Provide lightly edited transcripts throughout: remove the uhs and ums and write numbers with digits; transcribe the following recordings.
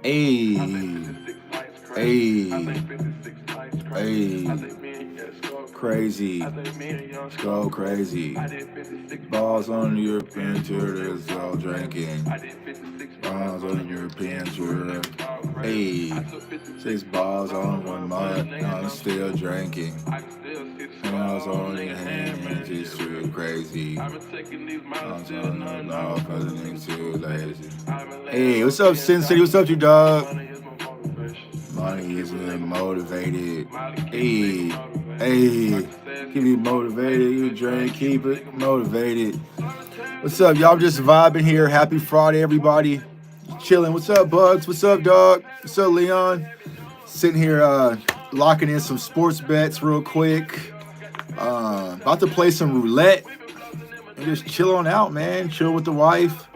Hey, hey, hey, crazy, go crazy. Balls on the European tour, there's all drinking. Balls on the European tour. Hey, 6 balls on one mud, I'm still drinking. Balls on your hand, man, just too crazy. Balls on the law, cause too lazy. Hey, what's up, Sin City? What's up, you dog? Money is motivated. Hey, hey, keep me motivated. You drink, keep it motivated. What's up, y'all? Just vibing here. Happy Friday, everybody. Chilling. What's up, Bugs? What's up, dog? What's up, Leon? Sitting here, locking in some sports bets real quick. About to play some roulette and just chill on out, man. Chill with the wife.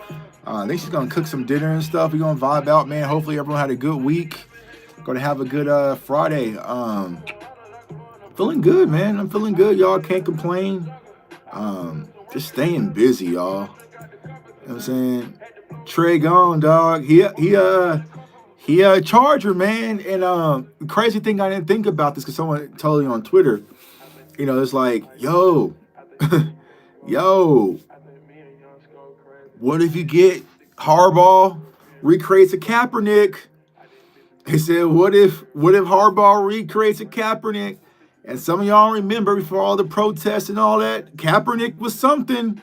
I think she's gonna cook some dinner and stuff. We're gonna vibe out, man. Hopefully everyone had a good week. Gonna have a good Friday. Feeling good, man. I'm feeling good, y'all. Can't complain. Just staying busy, y'all. You know what I'm saying? Trey gone, dog. He a Charger, man. And the crazy thing, I didn't think about this because someone told me on Twitter. You know, it's like, yo, yo, what if you get Harbaugh recreates a Kaepernick? He said, what if Harbaugh recreates a Kaepernick? And some of y'all remember before all the protests and all that, Kaepernick was something.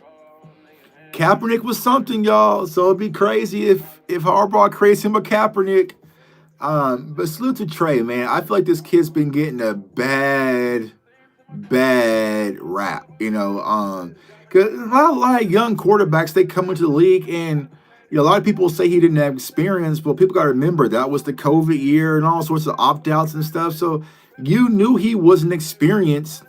Kaepernick was something, y'all. So it'd be crazy if Harbaugh creates him a Kaepernick. But salute to Trey, man. I feel like this kid's been getting a bad rap, you know. Because a lot of young quarterbacks, they come into the league and, you know, a lot of people say he didn't have experience, but people got to remember that was the COVID year and all sorts of opt-outs and stuff. So you knew he wasn't experienced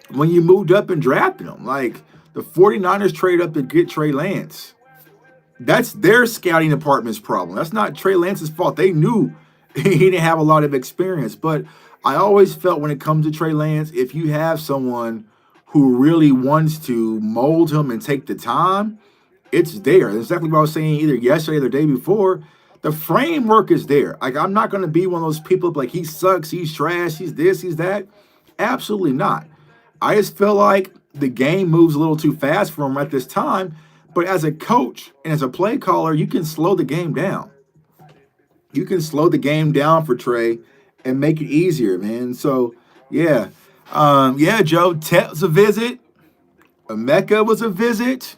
when you moved up and drafted him. Like, the 49ers trade up to get Trey Lance. That's their scouting department's problem. That's not Trey Lance's fault. They knew he didn't have a lot of experience. But I always felt when it comes to Trey Lance, if you have someone who really wants to mold him and take the time, it's there. That's exactly what I was saying either yesterday or the day before. The framework is there. Like, I'm not going to be one of those people like he sucks, he's trash, he's this, he's that. Absolutely not. I just feel like the game moves a little too fast for him at this time. But as a coach and as a play caller, you can slow the game down. You can slow the game down for Trey and make it easier, man. So, yeah. Yeah, Joe, Tet was a visit. Emeka was a visit.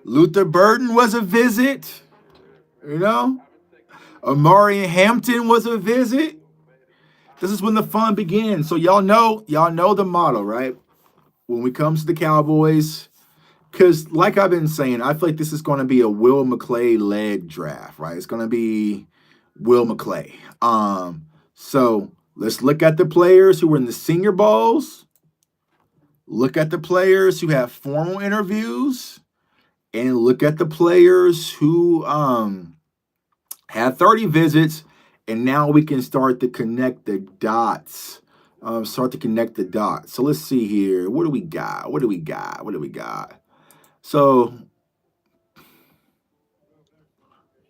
Luther Burden was a visit. You know? Amari Hampton was a visit. This is when the fun begins. So y'all know the motto, right? When it comes to the Cowboys, because like I've been saying, I feel like this is going to be a Will McClay-led draft, right? It's going to be Will McClay. So let's look at the players who were in the Senior Bowls. Look at the players who have formal interviews. And look at the players who had 30 visits. And now we can start to connect the dots. So let's see here. What do we got? So,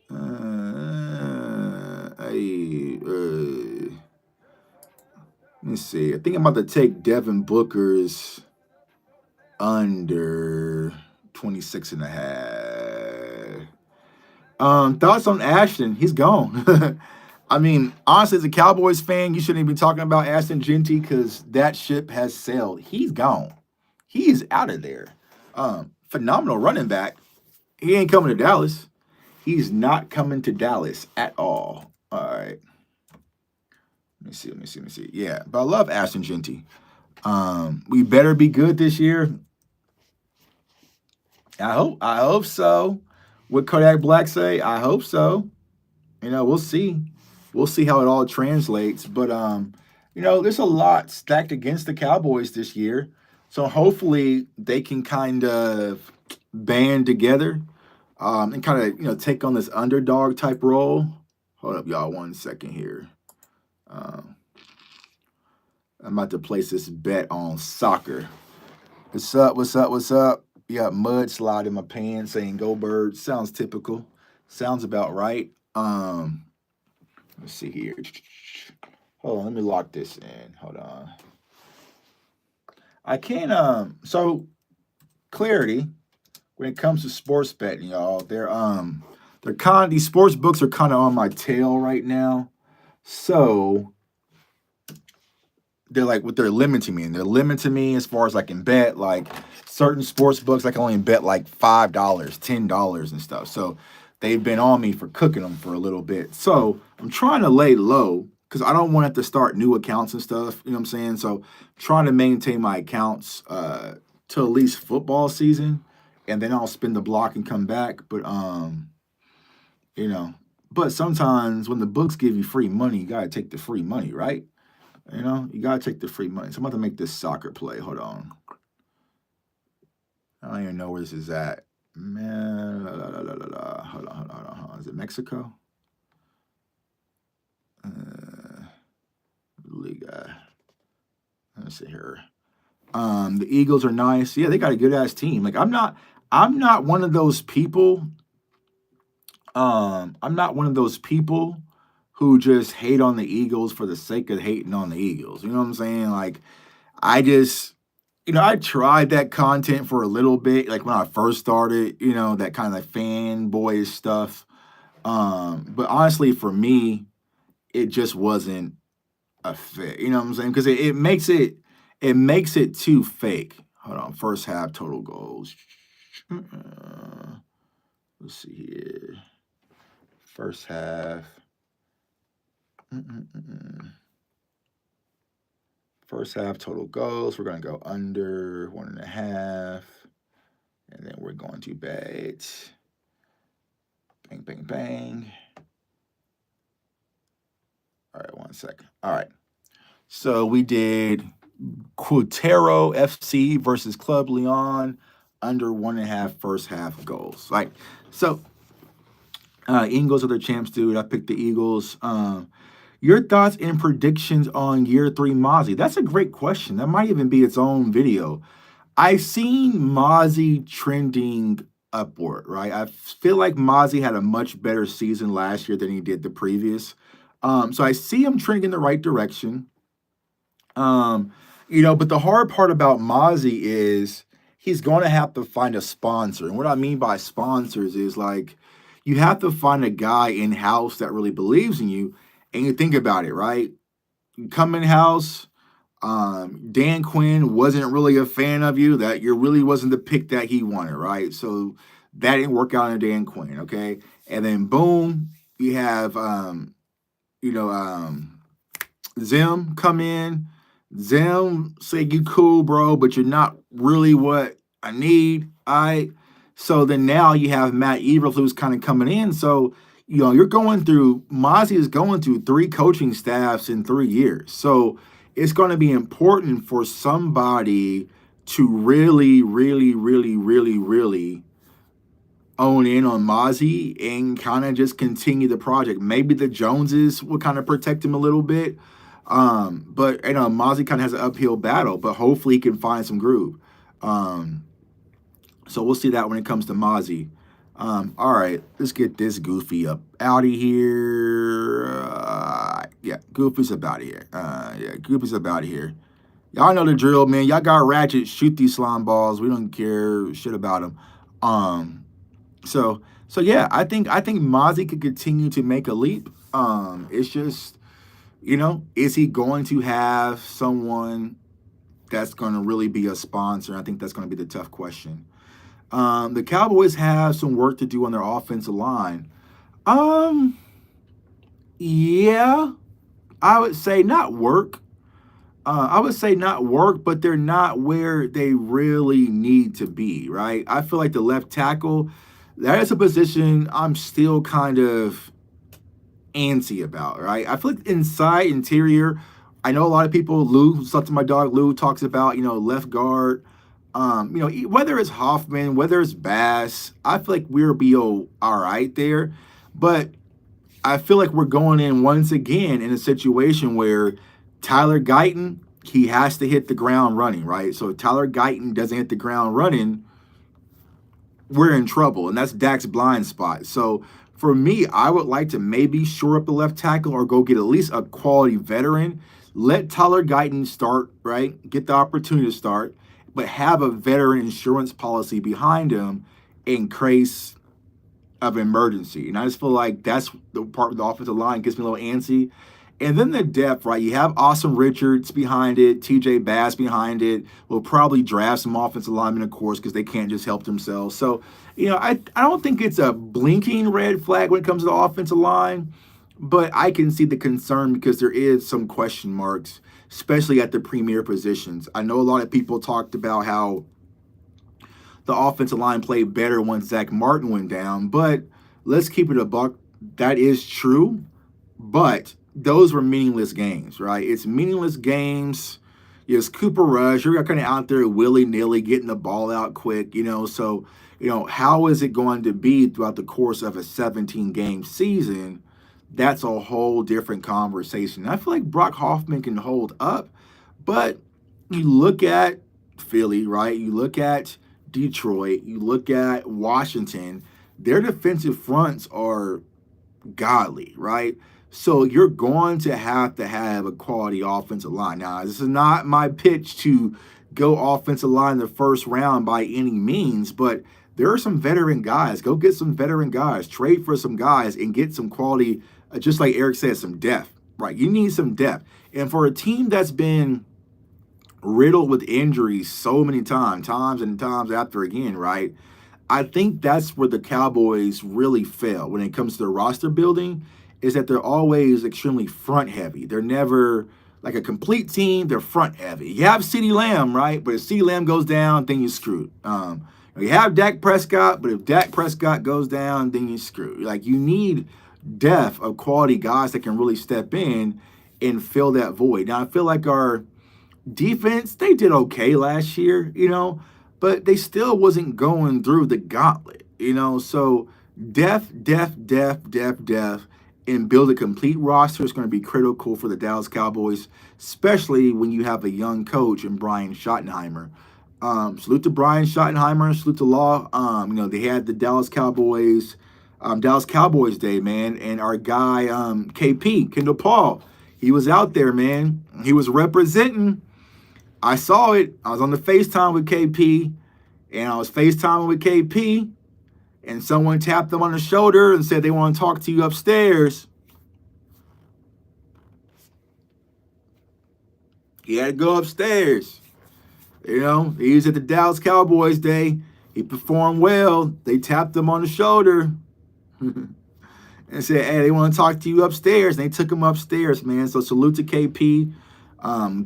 let me see. I think I'm about to take Devin Booker's under 26 and a half. Thoughts on Ashton? He's gone. I mean, honestly, as a Cowboys fan, you shouldn't even be talking about Ashton Genty because that ship has sailed. He's gone. He is out of there. Phenomenal running back. He ain't coming to Dallas. He's not coming to Dallas at all. All right. Let me see. Yeah, but I love Ashton Genty. We better be good this year. I hope so. What Kodak Black say? I hope so. You know, we'll see. We'll see how it all translates. But you know, there's a lot stacked against the Cowboys this year. So hopefully they can kind of band together and kind of, you know, take on this underdog type role. Hold up, y'all, 1 second here. I'm about to place this bet on soccer. What's up? You got mudslide in my pants saying go birds. Sounds typical. Sounds about right. Let's see here. Hold on, let me lock this in. Hold on. I can't so clarity when it comes to sports betting, y'all, they're kind these sports books are kind of on my tail right now. So they're like what they're limiting me, and they're limiting me as far as I can bet. Like certain sports books, I can only bet like $5, $10 and stuff. So they've been on me for cooking them for a little bit. So I'm trying to lay low because I don't want to have to start new accounts and stuff. You know what I'm saying? So trying to maintain my accounts till at least football season, and then I'll spin the block and come back. But you know, but sometimes when the books give you free money, you gotta take the free money, right? You know, you gotta take the free money. So I'm about to make this soccer play. Hold on. I don't even know where this is at. Man, la, la, la, la, la, la. Hold on, hold on, hold on, hold on. Is it Mexico? Liga. Let's see here. The Eagles are nice. Yeah, they got a good ass team. Like I'm not one of those people. I'm not one of those people who just hate on the Eagles for the sake of hating on the Eagles. You know what I'm saying? Like I just I tried that content for a little bit, like when I first started, that kind of like fanboy stuff. But honestly, for me, it just wasn't a fit. You know what I'm saying? Because it makes it too fake. Hold on, first half total goals. Let's see here. First half. First half total goals. We're gonna go under 1.5, and then we're going to bet. Bang, bang, bang. All right, 1 second. All right. So we did Quintero FC versus Club Leon under 1.5 first half goals. Right. So Eagles are the champs, dude. I picked the Eagles. Your thoughts and predictions on year 3 Mazi? That's a great question. That might even be its own video. I've seen Mazi trending upward, right? I feel like Mazi had a much better season last year than he did the previous. So I see him trending in the right direction. But the hard part about Mazi is he's going to have to find a sponsor. And what I mean by sponsors is like you have to find a guy in house that really believes in you. And you think about it, right? You come in house. Dan Quinn wasn't really a fan of you. That you really wasn't the pick that he wanted, right? So that didn't work out in Dan Quinn, okay? And then boom, you have Zim come in. Zim say you cool, bro, but you're not really what I need. So then now you have Matt Eberflus who's kind of coming in. So Mazi is going through 3 coaching staffs in 3 years. So it's going to be important for somebody to really, really, really, really, really own in on Mazi and kind of just continue the project. Maybe the Joneses will kind of protect him a little bit. But Mazi kind of has an uphill battle, but hopefully he can find some groove. So we'll see that when it comes to Mazi. All right, let's get this Goofy up out of here. Yeah, Goofy's up out of here. Goofy's up out of here. Y'all know the drill, man. Y'all got Ratchet, shoot these slime balls. We don't care shit about them. So yeah, I think Mazi could continue to make a leap. It's just, is he going to have someone that's going to really be a sponsor? I think that's going to be the tough question. The Cowboys have some work to do on their offensive line. Yeah, I would say not work. But they're not where they really need to be, right? I feel like the left tackle, that is a position I'm still kind of antsy about, right? I feel like interior, I know a lot of people, Lou, to my dog, Lou talks about, left guard. Whether it's Hoffman, whether it's Bass, I feel like we'll be all right there. But I feel like we're going in once again in a situation where Tyler Guyton, he has to hit the ground running, right? So if Tyler Guyton doesn't hit the ground running, we're in trouble. And that's Dak's blind spot. So For me, I would like to maybe shore up the left tackle or go get at least a quality veteran. Let Tyler Guyton start, right? Get the opportunity to start, but have a veteran insurance policy behind him in case of emergency. And I just feel like that's the part of the offensive line gets me a little antsy. And then the depth, right? You have Austin Richards behind it, TJ Bass behind it. We'll probably draft some offensive linemen, of course, because they can't just help themselves. So, I don't think it's a blinking red flag when it comes to the offensive line, but I can see the concern because there is some question marks, especially at the premier positions. I know a lot of people talked about how the offensive line played better once Zach Martin went down, but let's keep it a buck. That is true, but those were meaningless games, right? It's meaningless games. It's Cooper Rush. You're kind of out there willy-nilly getting the ball out quick, So, how is it going to be throughout the course of a 17-game season? That's a whole different conversation. I feel like Brock Hoffman can hold up, but you look at Philly, right? You look at Detroit, you look at Washington, their defensive fronts are godly, right? So you're going to have a quality offensive line. Now, this is not my pitch to go offensive line in the first round by any means, but there are some veteran guys. Go get some veteran guys. Trade for some guys and get some quality, just like Eric said, some depth, right? You need some depth. And for a team that's been riddled with injuries so many times and times after again, right? I think that's where the Cowboys really fail when it comes to their roster building, is that they're always extremely front heavy. They're never like a complete team. They're front heavy. You have CeeDee Lamb, right? But if CeeDee Lamb goes down, then you're screwed. You have Dak Prescott, but if Dak Prescott goes down, then you're screwed. Like, you need depth of quality guys that can really step in and fill that void. Now, I feel like our defense, they did okay last year, but they still wasn't going through the gauntlet, So depth, and build a complete roster is going to be critical for the Dallas Cowboys, especially when you have a young coach in Brian Schottenheimer. Salute to Brian Schottenheimer, salute to Law. They had the Dallas Cowboys Day, man, and our guy KP, Kendall Paul, he was out there, man. He was representing. I saw it. I was on the FaceTime with KP, and I was FaceTiming with KP, and someone tapped him on the shoulder and said they want to talk to you upstairs. He had to go upstairs. He was at the Dallas Cowboys Day. He performed well. They tapped him on the shoulder and said, hey, they want to talk to you upstairs. And they took him upstairs, man. So salute to KP.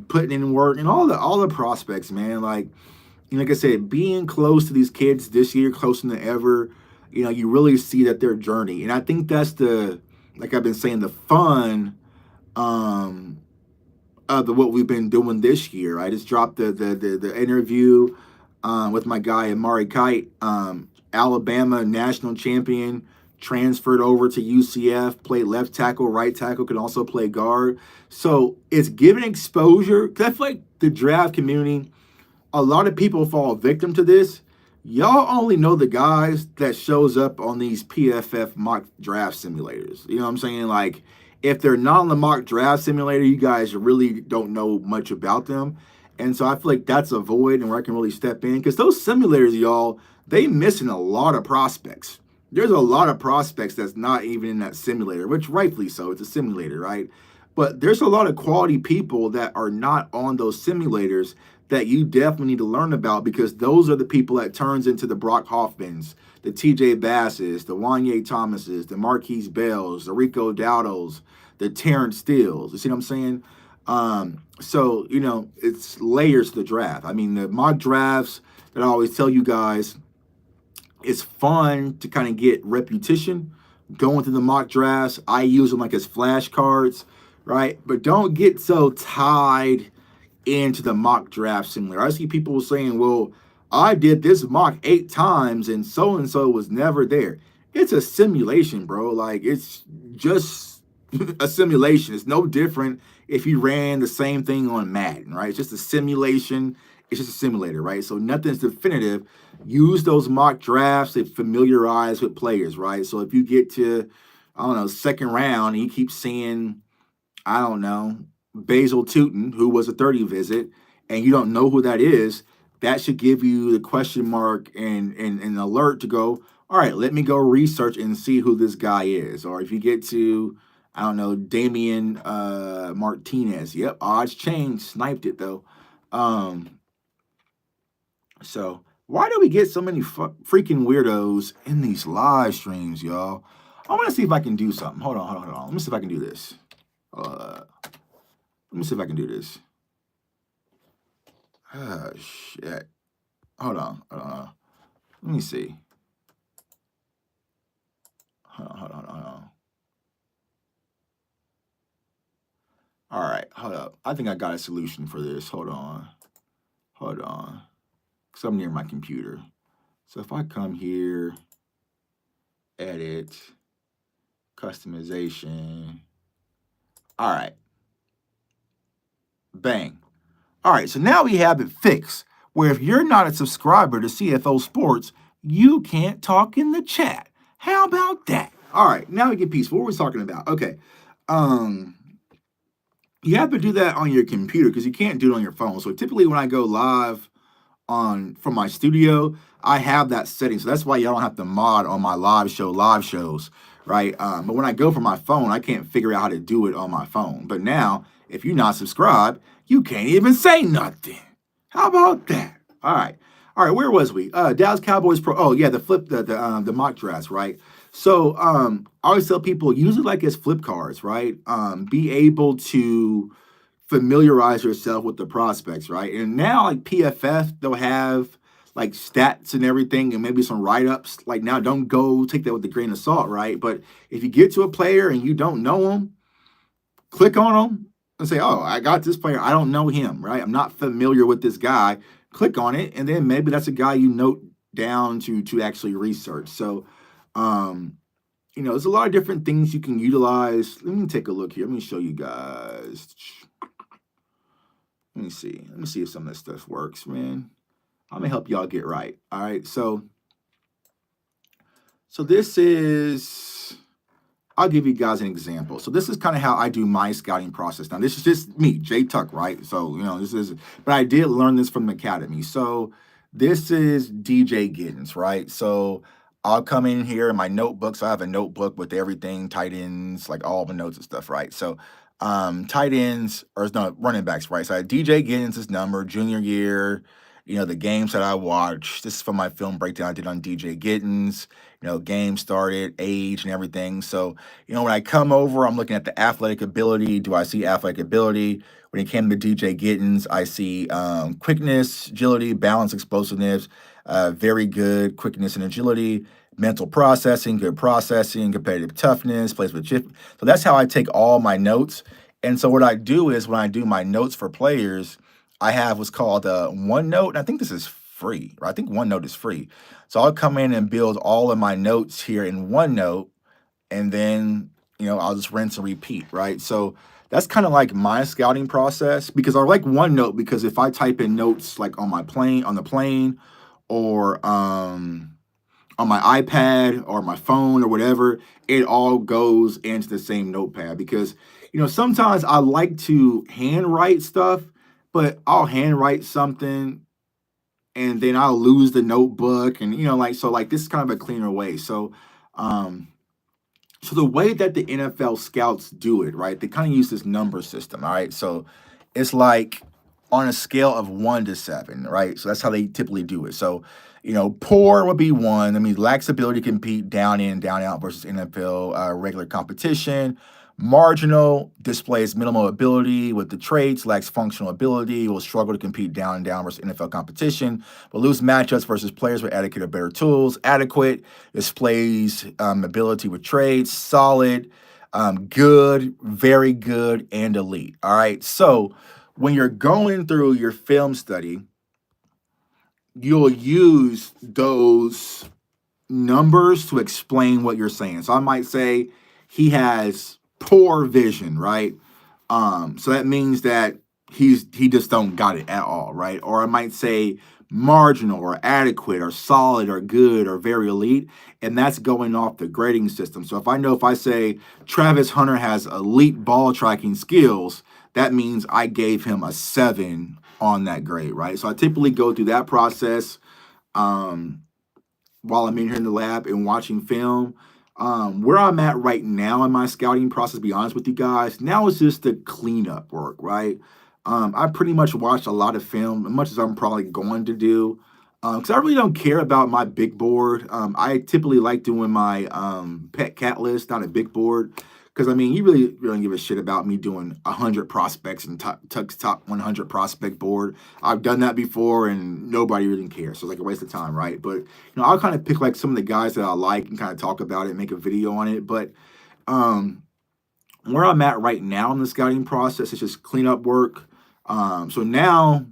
Putting in work and all the prospects, man. Like I said, being close to these kids this year, closer than ever, you really see that their journey. And I think that's like I've been saying, the fun of what we've been doing this year. I just dropped the interview with my guy Amari Kite, Alabama national champion, transferred over to UCF, played left tackle, right tackle, can also play guard. So it's giving exposure. Cause I feel like the draft community, a lot of people fall victim to this. Y'all only know the guys that shows up on these PFF mock draft simulators. You know what I'm saying? Like, if they're not on the mock draft simulator, you guys really don't know much about them. And so I feel like that's a void and where I can really step in. Because those simulators, y'all, they missing a lot of prospects. There's a lot of prospects that's not even in that simulator, which rightfully so. It's a simulator, right? But there's a lot of quality people that are not on those simulators that you definitely need to learn about, because those are the people that turns into the Brock Hoffmans, the TJ Basses, the Wanye Thomases, the Marquise Bells, the Rico Dowdles, the Terrence Steeles. You see what I'm saying? So, it's layers to the draft. I mean, the mock drafts that I always tell you guys, it's fun to kind of get repetition going through the mock drafts. I use them like as flashcards, right? But don't get so tied into the mock draft simulator. I see people saying, well, I did this mock 8 times and so was never there. It's a simulation, bro. Like, it's just a simulation. It's no different if you ran the same thing on Madden, right? It's just a simulation. It's just a simulator, right? So nothing's definitive. Use those mock drafts to familiarize with players, right? So if you get to, I don't know, second round and you keep seeing, I don't know, Basil Tootin, who was a 30 visit, and you don't know who that is, that should give you the question mark and an alert to go, all right, let me go research and see who this guy is. Or if you get to, I don't know, Damian Martinez, yep, odds changed, sniped it though. So why do we get so many freaking weirdos in these live streams, y'all? I want to see if I can do something. Hold on. Let me see if I can do this. Let me see if I can do this. Ah, shit. Hold on. Let me see. Hold on. All right, hold up. I think I got a solution for this. Hold on. Because I'm near my computer. So if I come here, edit, customization. All right. Bang. All right, so now we have it fixed, where if you're not a subscriber to CFO Sports, you can't talk in the chat. How about that? All right, now we get peaceful. What were we talking about? Okay. You have to do that on your computer because you can't do it on your phone. So typically when I go live from my studio, I have that setting. So that's why y'all don't have to mod on my live shows, right? But when I go from my phone, I can't figure out how to do it on my phone. But now, if you're not subscribed, you can't even say nothing. How about that? All right, where was we? Dallas Cowboys Pro. Oh, yeah, the mock drafts, right? So I always tell people, use it like as flip cards, right? Be able to familiarize yourself with the prospects, right? And now, like PFF, they'll have like stats and everything and maybe some write-ups. Like now, don't go take that with a grain of salt, right? But if you get to a player and you don't know them, click on them and say, oh, I got this player. I don't know him, right? I'm not familiar with this guy. Click on it, and then maybe that's a guy you note down to actually research. So, there's a lot of different things you can utilize. Let me take a look here. Let me show you guys. Let me see if some of this stuff works, man. I'm gonna help y'all get right. All right, so this is, I'll give you guys an example. So this is kind of how I do my scouting process. Now, this is just me, Jay Tuck, right? So, but I did learn this from the academy. So this is DJ Giddens, right? So I'll come in here in my notebook. So I have a notebook with everything, tight ends, like all the notes and stuff, right? So tight ends, or no, running backs, right? So I had DJ Giddens' number, junior year, the games that I watched. This is from my film breakdown I did on DJ Giddens, game started, age, and everything. So, when I come over, I'm looking at the athletic ability. Do I see athletic ability? When it came to DJ Giddens, I see quickness, agility, balance, explosiveness, very good quickness and agility, mental processing, good processing, competitive toughness, plays with chip. So that's how I take all my notes. And so what I do is when I do my notes for players, I have what's called OneNote, and I think this is free, right? I think OneNote is free. So I'll come in and build all of my notes here in OneNote, and then, I'll just rinse and repeat, right? So that's kind of like my scouting process, because I like OneNote because if I type in notes like on the plane, or on my iPad or my phone or whatever, it all goes into the same notepad. Because, sometimes I like to handwrite stuff, but I'll handwrite something and then I'll lose the notebook, and this is kind of a cleaner way. So so the way that the NFL scouts do it, right? They kind of use this number system, all right? So it's like on a scale of 1 to 7, right? So that's how they typically do it. So, poor would be 1. That means lacks ability to compete down in, down out versus NFL regular competition. Marginal displays minimal ability with the traits, lacks functional ability, will struggle to compete down and down versus NFL competition, will lose matchups versus players with adequate or better tools. Adequate displays ability with traits, solid, good, very good, and elite. All right. So when you're going through your film study, you'll use those numbers to explain what you're saying. So I might say he has poor vision, right? So that means that he just don't got it at all, right? Or I might say marginal or adequate or solid or good or very elite, and that's going off the grading system. So if I say Travis Hunter has elite ball tracking skills, that means I gave him a 7 on that grade, right? So I typically go through that process. Um, while I'm in here in the lab and watching film. Where I'm at right now in my scouting process, to be honest with you guys, now is just the cleanup work, right? I pretty much watched a lot of film, as much as I'm probably going to do, because I really don't care about my big board. I typically like doing my pet cat list on a big board, because I mean, you really don't give a shit about me doing 100 prospects and top 100 prospect board. I've done that before, and nobody really cares. So it's like a waste of time, right? But I'll kind of pick like some of the guys that I like and kind of talk about it, make a video on it. But um, where I'm at right now in the scouting process is just cleanup work. So now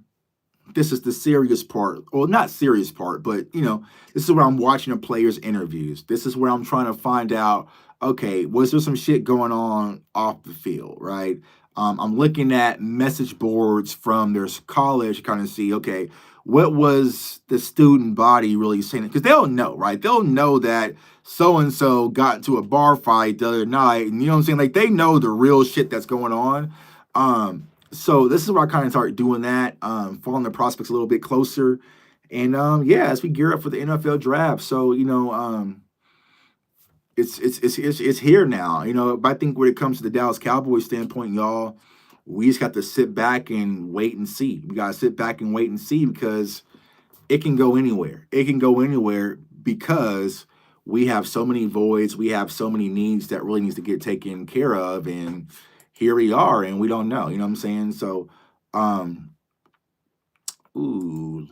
this is the serious part. Well, not serious part, but this is where I'm watching a player's interviews. This is where I'm trying to find out, okay, was there some shit going on off the field, right? I'm looking at message boards from their college, kind of see, okay, what was the student body really saying? Because they'll know, right? They'll know that so-and-so got into a bar fight the other night, and you know what I'm saying? Like, they know the real shit that's going on. So this is where I kind of start doing that, following the prospects a little bit closer. And yeah, as we gear up for the NFL draft. So, it's here now. But I think when it comes to the Dallas Cowboys standpoint, y'all, we just got to sit back and wait and see. We gotta sit back and wait and see, because it can go anywhere. It can go anywhere because we have so many voids, we have so many needs that really needs to get taken care of, and here we are, and we don't know. You know what I'm saying? So, ooh,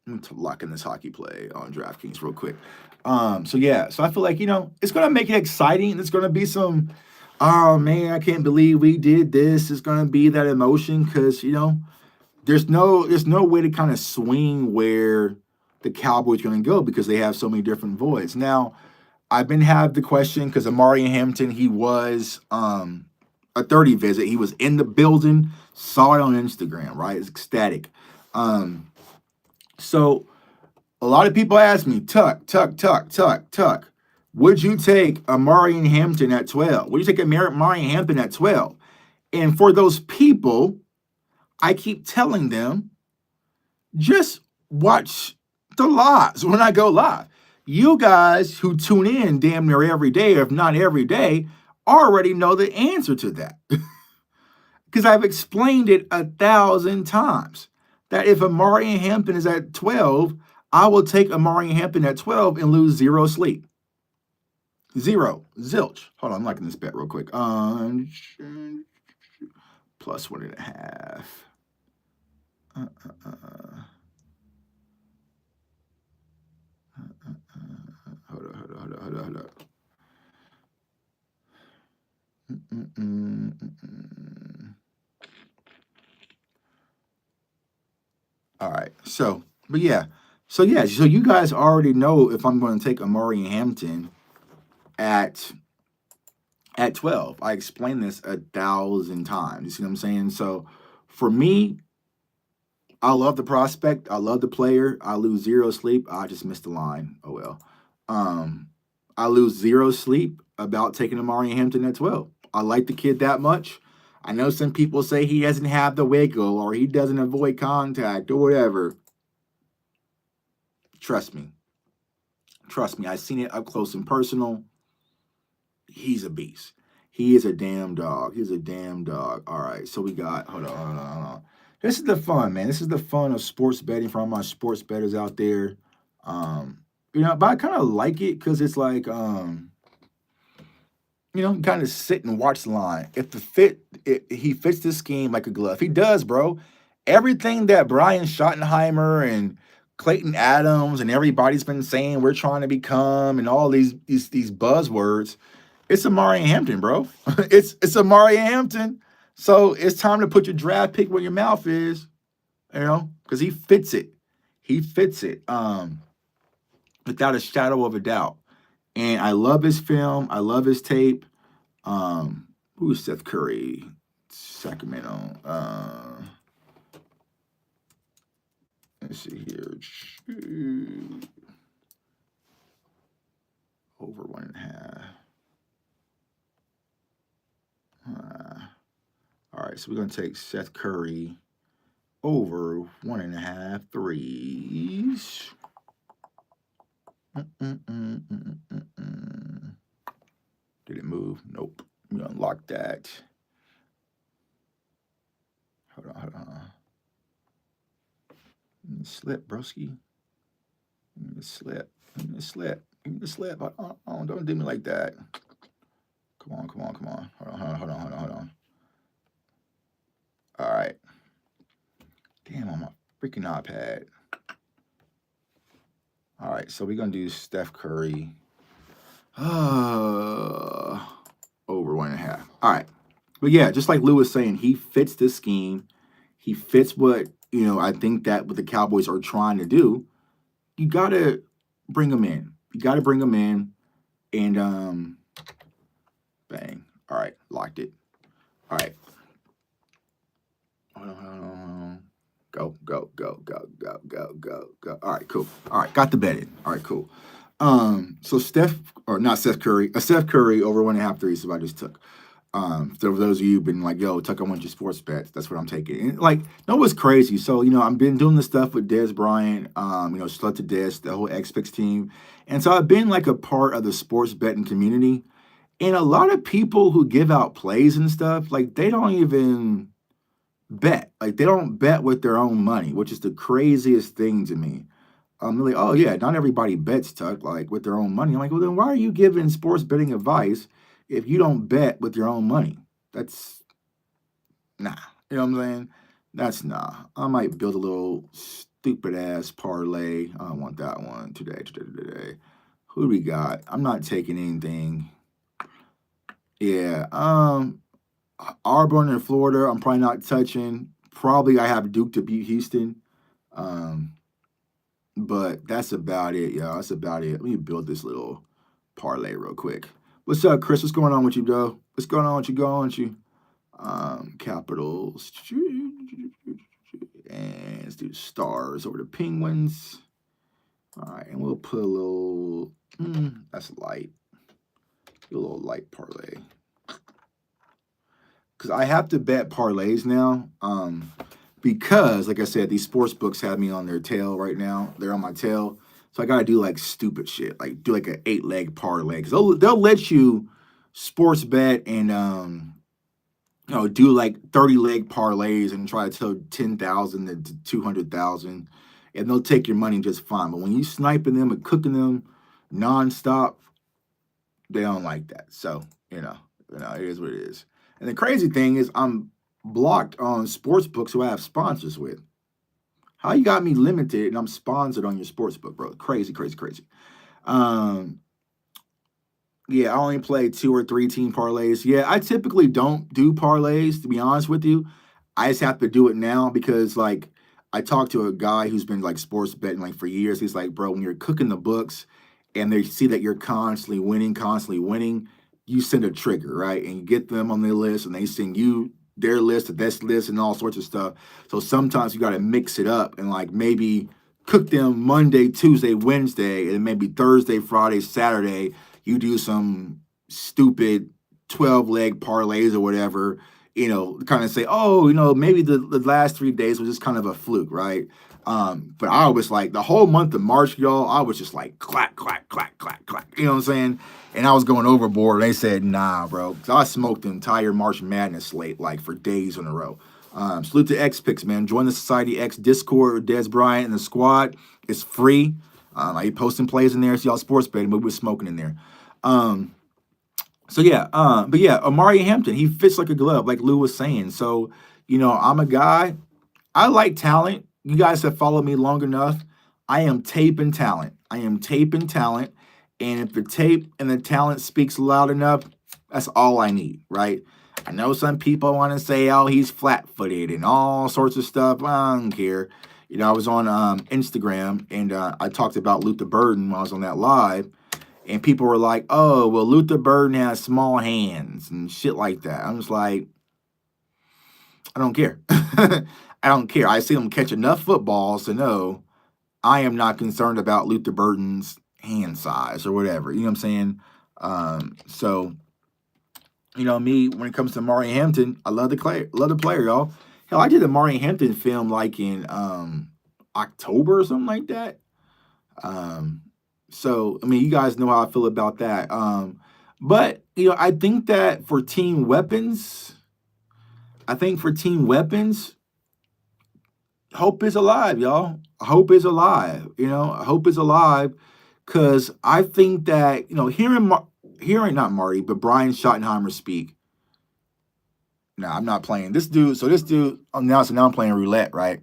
let me lock in this hockey play on DraftKings real quick. So yeah, so I feel like it's gonna make it exciting. It's gonna be some, oh man, I can't believe we did this. It's gonna be that emotion, because there's no way to kind of swing where the Cowboys are gonna go, because they have so many different voids. Now, I've been had the question, because Amari Hampton, he was a 30 visit. He was in the building, saw it on Instagram, right? It's ecstatic. So a lot of people ask me, Tuck, would you take Amari Hampton at 12? Would you take Amari Hampton at 12? And for those people, I keep telling them, just watch the lives when I go live. You guys who tune in damn near every day, if not every day, already know the answer to that. Because I've explained it 1,000 times. That if Amari Hampton is at 12, I will take Amari Hampton at 12 and lose 0 sleep. 0. Zilch. Hold on, I'm liking this bet real quick. Plus 1.5. Hold up. All right. So you guys already know if I'm going to take Amari Hampton at 12. I explained this 1,000 times. You see what I'm saying? So for me, I love the prospect. I love the player. I lose 0 sleep. I just missed the line. Oh well. I lose 0 sleep about taking Amari Hampton at 12. I like the kid that much. I know some people say he doesn't have the wiggle, or he doesn't avoid contact, or whatever. Trust me. I've seen it up close and personal. He's a beast. He is a damn dog. He's a damn dog. All right, so we got, hold on. This is the fun, man. This is the fun of sports betting for all my sports bettors out there. But I kind of like it, because it's like, kind of sit and watch the line. If he fits the scheme like a glove. He does, bro. Everything that Brian Schottenheimer and Clayton Adams and everybody's been saying we're trying to become, and all these buzzwords, it's Amari Hampton, bro. it's Amari Hampton. So it's time to put your draft pick where your mouth is, because he fits it. He fits it, without a shadow of a doubt. And I love his film. I love his tape. Who's Seth Curry? Sacramento. Let's see here. Over 1.5. All right, so we're gonna take Seth Curry over 1.5 threes. Did it move? Nope. Let me unlock that. Hold on. Slip, broski. Give me the slip. Don't do me like that. Come on. Hold on. All right. Damn, on my freaking iPad. All right, so we're going to do Steph Curry over 1.5. All right. But yeah, just like Lou was saying, he fits this scheme. He fits what, I think that what the Cowboys are trying to do. You got to bring him in. And bang. All right, locked it. All right. Hold on. Go. All right, cool. All right, got the bet in. All right, cool. So Steph Curry over 1.5 threes is what I just took. So for those of you who've been like, yo, Tuck, I want your sports bets. That's what I'm taking. And like, what's crazy? So, I've been doing this stuff with Dez Bryant, Slut to Dez, the whole X-Pix team. And so I've been like a part of the sports betting community. And a lot of people who give out plays and stuff, like they don't even bet. Like they don't bet with their own money, which is the craziest thing to me. I'm like, oh yeah, not everybody bets, Tuck, like with their own money. I'm like, well then why are you giving sports betting advice if you don't bet with your own money? That's nah. You know what I'm saying? That's nah. I might build a little stupid ass parlay. I don't want that one today. Who do we got? I'm not taking anything. Yeah. Auburn and Florida, I'm probably not touching. Probably I have Duke to beat Houston. But that's about it, y'all. That's about it. Let me build this little parlay real quick. What's up, Chris? What's going on with you, though? What's going on with you? Capitals. And let's do Stars over the Penguins. All right, and we'll put a little, that's light. A little light parlay. Because I have to bet parlays now. Because, like I said, these sports books have me on their tail right now. They're on my tail. So I got to do like stupid shit. Like do like an 8-leg parlay. Because they'll let you sports bet and, do like 30-leg parlays and try to tell 10,000 to 200,000. And they'll take your money just fine. But when you sniping them and cooking them nonstop, they don't like that. So, it is what it is. And the crazy thing is I'm blocked on sports books who I have sponsors with. How you got me limited and I'm sponsored on your sports book, bro? Crazy. Yeah, I only play 2 or 3 team parlays. Yeah, I typically don't do parlays, to be honest with you. I just have to do it now because, like, I talked to a guy who's been, like, sports betting, like, for years. He's like, bro, when you're cooking the books and they see that you're constantly winning, you send a trigger, right? And you get them on their list and they send you their list, this list, and all sorts of stuff. So sometimes you got to mix it up and, like, maybe cook them Monday, Tuesday, Wednesday, and maybe Thursday, Friday, Saturday, you do some stupid 12-leg parlays or whatever, kind of say, oh, maybe the last 3 days was just kind of a fluke, right? But I was like, the whole month of March, y'all, I was just like, clack. You know what I'm saying? And I was going overboard. They said, nah, bro. So I smoked the entire March Madness slate, like, for days in a row. Salute to X-Pix, man. Join the Society X Discord with Dez Bryant and the squad. It's free. I be posting plays in there. So y'all sports betting, but we was smoking in there. But yeah, Amari Hampton, he fits like a glove, like Lou was saying. So, I'm a guy, I like talent. You guys have followed me long enough. I am taping talent. And if the tape and the talent speaks loud enough, that's all I need, right? I know some people want to say, oh, he's flat-footed and all sorts of stuff. I don't care. I was on Instagram, and I talked about Luther Burden when I was on that live, and people were like, oh, well, Luther Burden has small hands and shit like that. I'm just like, I don't care. I don't care. I see him catch enough footballs to know I am not concerned about Luther Burton's hand size or whatever. You know what I'm saying? So me, when it comes to Amari Hampton, I love the player, y'all. Hell, I did a Amari Hampton film like in October or something like that. Um, so I mean, you guys know how I feel about that. But I think that for team weapons, hope is alive, y'all. Hope is alive. Hope is alive, because I think that hearing not Marty, but Brian Schottenheimer speak. Nah, I'm not playing this dude. So this dude, now I'm playing roulette, right?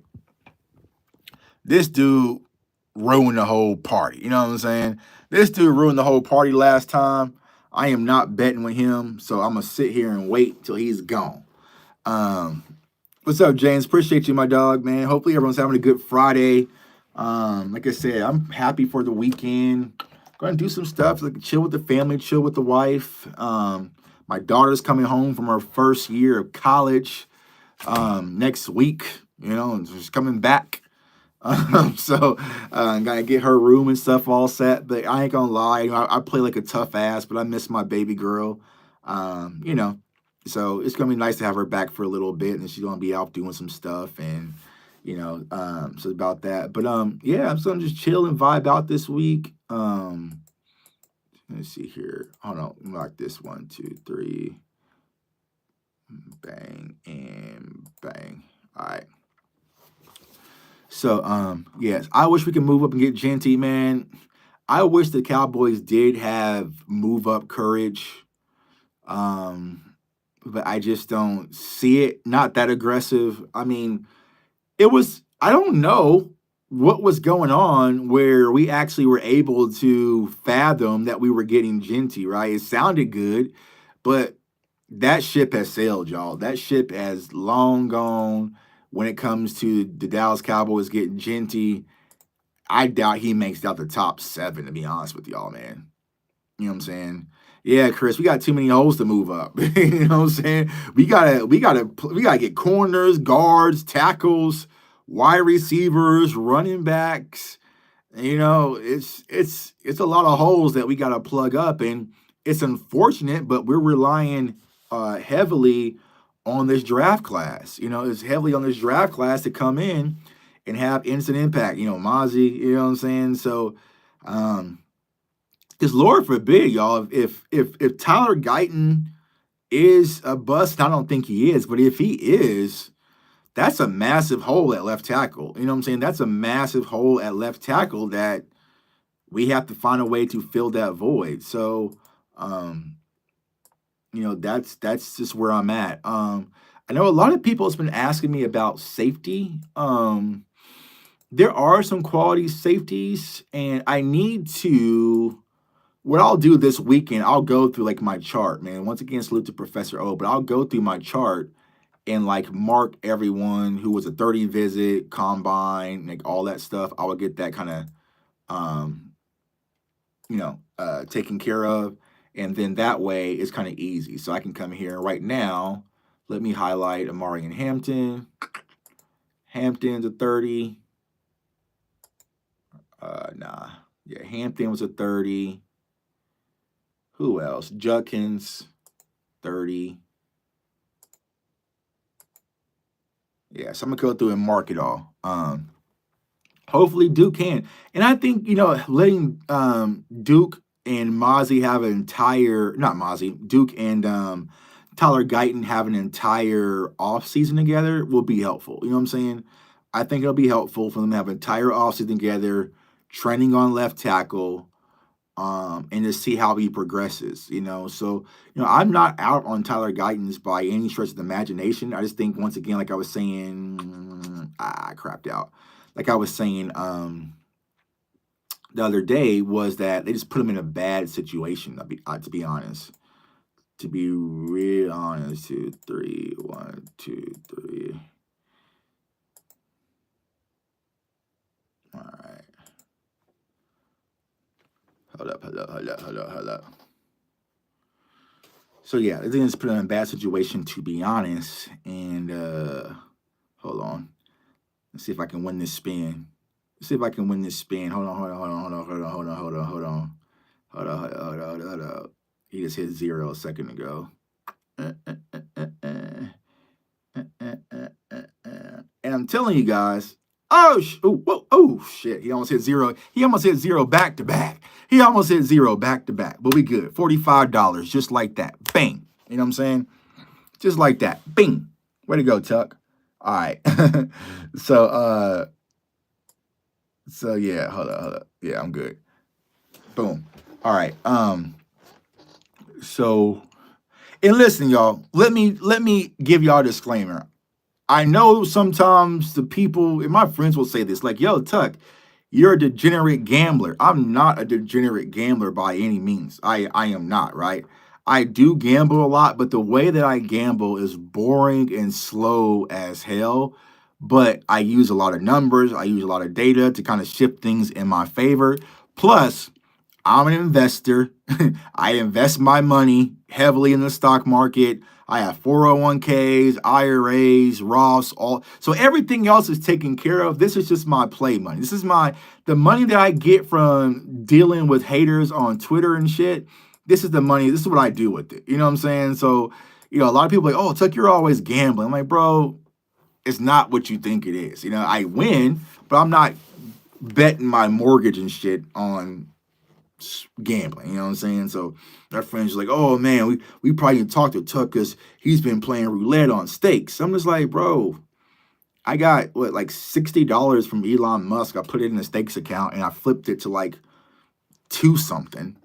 This dude ruined the whole party. You know what I'm saying? This dude ruined the whole party last time. I am not betting with him, so I'm gonna sit here and wait till he's gone. What's up, James? Appreciate you, my dog, man. Hopefully everyone's having a good Friday. Like I said, I'm happy for the weekend. Going to do some stuff, like chill with the family, chill with the wife. My daughter's coming home from her first year of college next week. She's coming back. So gotta get her room and stuff all set. But I ain't gonna lie, I play like a tough ass, but I miss my baby girl. So it's gonna be nice to have her back for a little bit, and she's gonna be out doing some stuff, and so about that. But yeah, so I'm just chill and vibe out this week. Let's see here. Hold on, like this 1, 2, 3, bang and bang. All right. So yes, I wish we could move up and get Genty, man. I wish the Cowboys did have move up courage. But I just don't see it. Not that aggressive. I mean, I don't know what was going on where we actually were able to fathom that we were getting Genty, right? It sounded good, but that ship has sailed, y'all. That ship has long gone when it comes to the Dallas Cowboys getting Genty. I doubt he makes out the top 7, to be honest with y'all, man. You know what I'm saying? Yeah, Chris, we got too many holes to move up. You know what I'm saying? We gotta get corners, guards, tackles, wide receivers, running backs. It's a lot of holes that we gotta plug up, and it's unfortunate, but we're relying heavily on this draft class. It's heavily on this draft class to come in and have instant impact. Mazi, you know what I'm saying? So, because Lord forbid, y'all, if Tyler Guyton is a bust, I don't think he is, but if he is, that's a massive hole at left tackle. You know what I'm saying? That's a massive hole at left tackle that we have to find a way to fill that void. So, that's just where I'm at. I know a lot of people have been asking me about safety. There are some quality safeties, and I need to. What I'll do this weekend, I'll go through like my chart, man. Once again, salute to Professor O, but I'll go through my chart and like mark everyone who was a 30 visit, combine, like all that stuff. I will get that kind of, taken care of. And then that way it's kind of easy. So I can come here right now. Let me highlight Amari and Hampton. Hampton's a 30. Nah. Yeah, Hampton was a 30. Who else? Judkins, 30. Yeah, so I'm gonna go through and mark it all. Hopefully Duke can. And I think, letting Duke and Mazi have an entire, not Mazi, Duke and Tyler Guyton have an entire offseason together will be helpful. You know what I'm saying? I think it'll be helpful for them to have an entire offseason together, trending on left tackle, and to see how he progresses, So, I'm not out on Tyler Guyton by any stretch of the imagination. I just think, once again, like I was saying, I crapped out. Like I was saying the other day, was that they just put him in a bad situation, to be honest. To be real honest, 2, 3, 1, 2, 3. All right. Hold up. So yeah, I think it's put him in a bad situation, to be honest. And hold on. Let's see if I can win this spin. Let's see if I can win this spin. Hold on, hold on, hold on, hold on, hold on, hold on, hold on, hold on. Hold on, hold on, hold on, hold on. He just hit 0 a second ago. And I'm telling you guys, oh shit, he almost hit 0. He almost hit 0 back to back. He almost hit 0 back to back, but we good. $45, just like that. Bang. You know what I'm saying? Just like that. Bing. Way to go, Tuck. All right. So yeah, hold up. Yeah, I'm good. Boom. All right. So, and listen, y'all, let me give y'all a disclaimer. I know sometimes the people and my friends will say this, like, yo, Tuck, you're a degenerate gambler. I'm not a degenerate gambler by any means. I am not, right? I do gamble a lot, but the way that I gamble is boring and slow as hell. But I use a lot of numbers. I use a lot of data to kind of shift things in my favor. Plus, I'm an investor. I invest my money heavily in the stock market. I have 401ks, IRAs, Roths, all. So everything else is taken care of. This is just my play money. This is the money that I get from dealing with haters on Twitter and shit. This is the money. This is what I do with it. You know what I'm saying? So, a lot of people are like, oh, Tuck, you're always gambling. I'm like, bro, it's not what you think it is. I win, but I'm not betting my mortgage and shit on gambling. You know what I'm saying? So our friends are like, oh man, we probably need to talk to Tuck because he's been playing roulette on stakes. I'm just like, bro, I got like $60 from Elon Musk. I put it in a stakes account and I flipped it to like 2 something.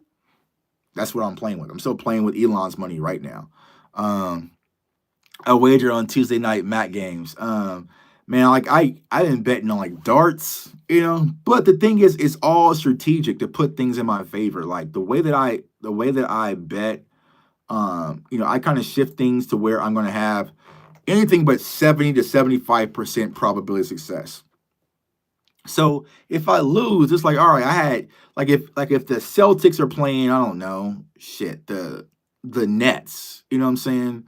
That's what I'm playing with. I'm still playing with Elon's money right now. I wager on Tuesday night Mac games. Man, like I've been betting on like darts, but the thing is, it's all strategic to put things in my favor. Like the way that I bet, I kind of shift things to where I'm going to have anything but 70 to 75% probability of success. So if I lose, it's like, all right, I had if the Celtics are playing, I don't know, shit, the Nets, you know what I'm saying?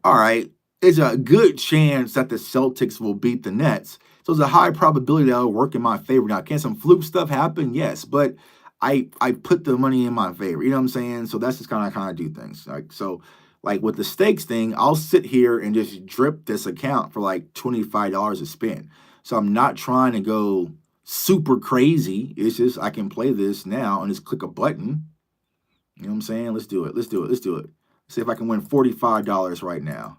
All right, there's a good chance that the Celtics will beat the Nets. So there's a high probability that it'll work in my favor. Now, can some fluke stuff happen? Yes, but I put the money in my favor. You know what I'm saying? So that's just kind of do things. Like with the stakes thing, I'll sit here and just drip this account for like $25 a spin. So I'm not trying to go super crazy. It's just I can play this now and just click a button. You know what I'm saying? Let's do it. Let's do it. Let's do it. See if I can win $45 right now.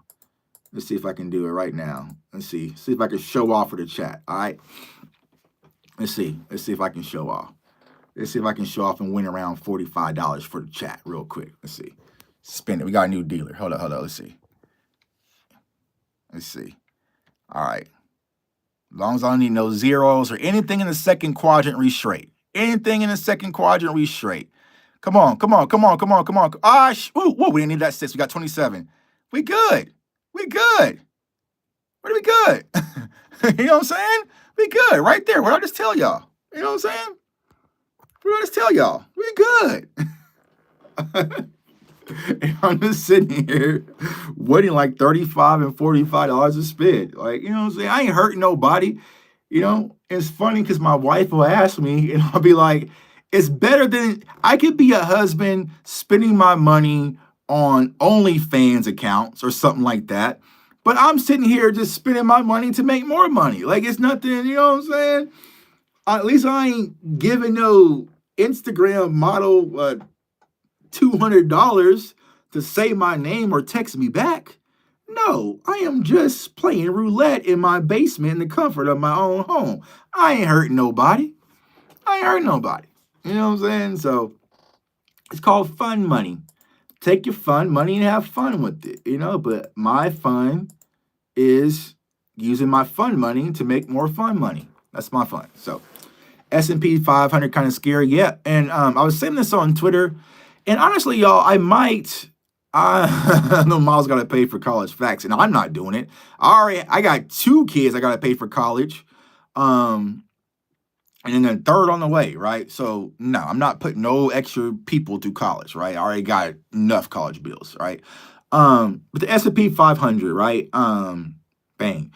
Let's see if I can do it right now. Let's see. See if I can show off for the chat. All right. Let's see. Let's see if I can show off. Let's see if I can show off and win around $45 for the chat real quick. Let's see. Spin it. We got a new dealer. Hold up. Let's see. Let's see. All right. As long as I don't need no zeros or anything in the second quadrant, read straight. Anything in the second quadrant, read straight. Come on. Ah, whoa, we didn't need that 6. We got 27. We good. We good. We good. You know what I'm saying? We good. Right there. What I just tell y'all? You know what I'm saying? What I just tell y'all? We good. And I'm just sitting here waiting like $35 and $45 a spin. Like, you know what I'm saying? I ain't hurting nobody. It's funny because my wife will ask me and I'll be like, it's better than I could be a husband spending my money on OnlyFans accounts or something like that. But I'm sitting here just spending my money to make more money. Like it's nothing, you know what I'm saying? At least I ain't giving no Instagram model $200 to say my name or text me back. No, I am just playing roulette in my basement in the comfort of my own home. I ain't hurting nobody. You know what I'm saying? So it's called fun money. Take your fun money and have fun with it, but my fun is using my fun money to make more fun money. That's my fun. So S&P 500 kind of scary. Yeah. And I was saying this on Twitter. And honestly, y'all, I know Miles got to pay for college facts, and I'm not doing it. I got 2 kids I got to pay for college. And then a third on the way, right? So, no, I'm not putting no extra people to college, right? I already got enough college bills, right? But the S&P 500, right? Bang.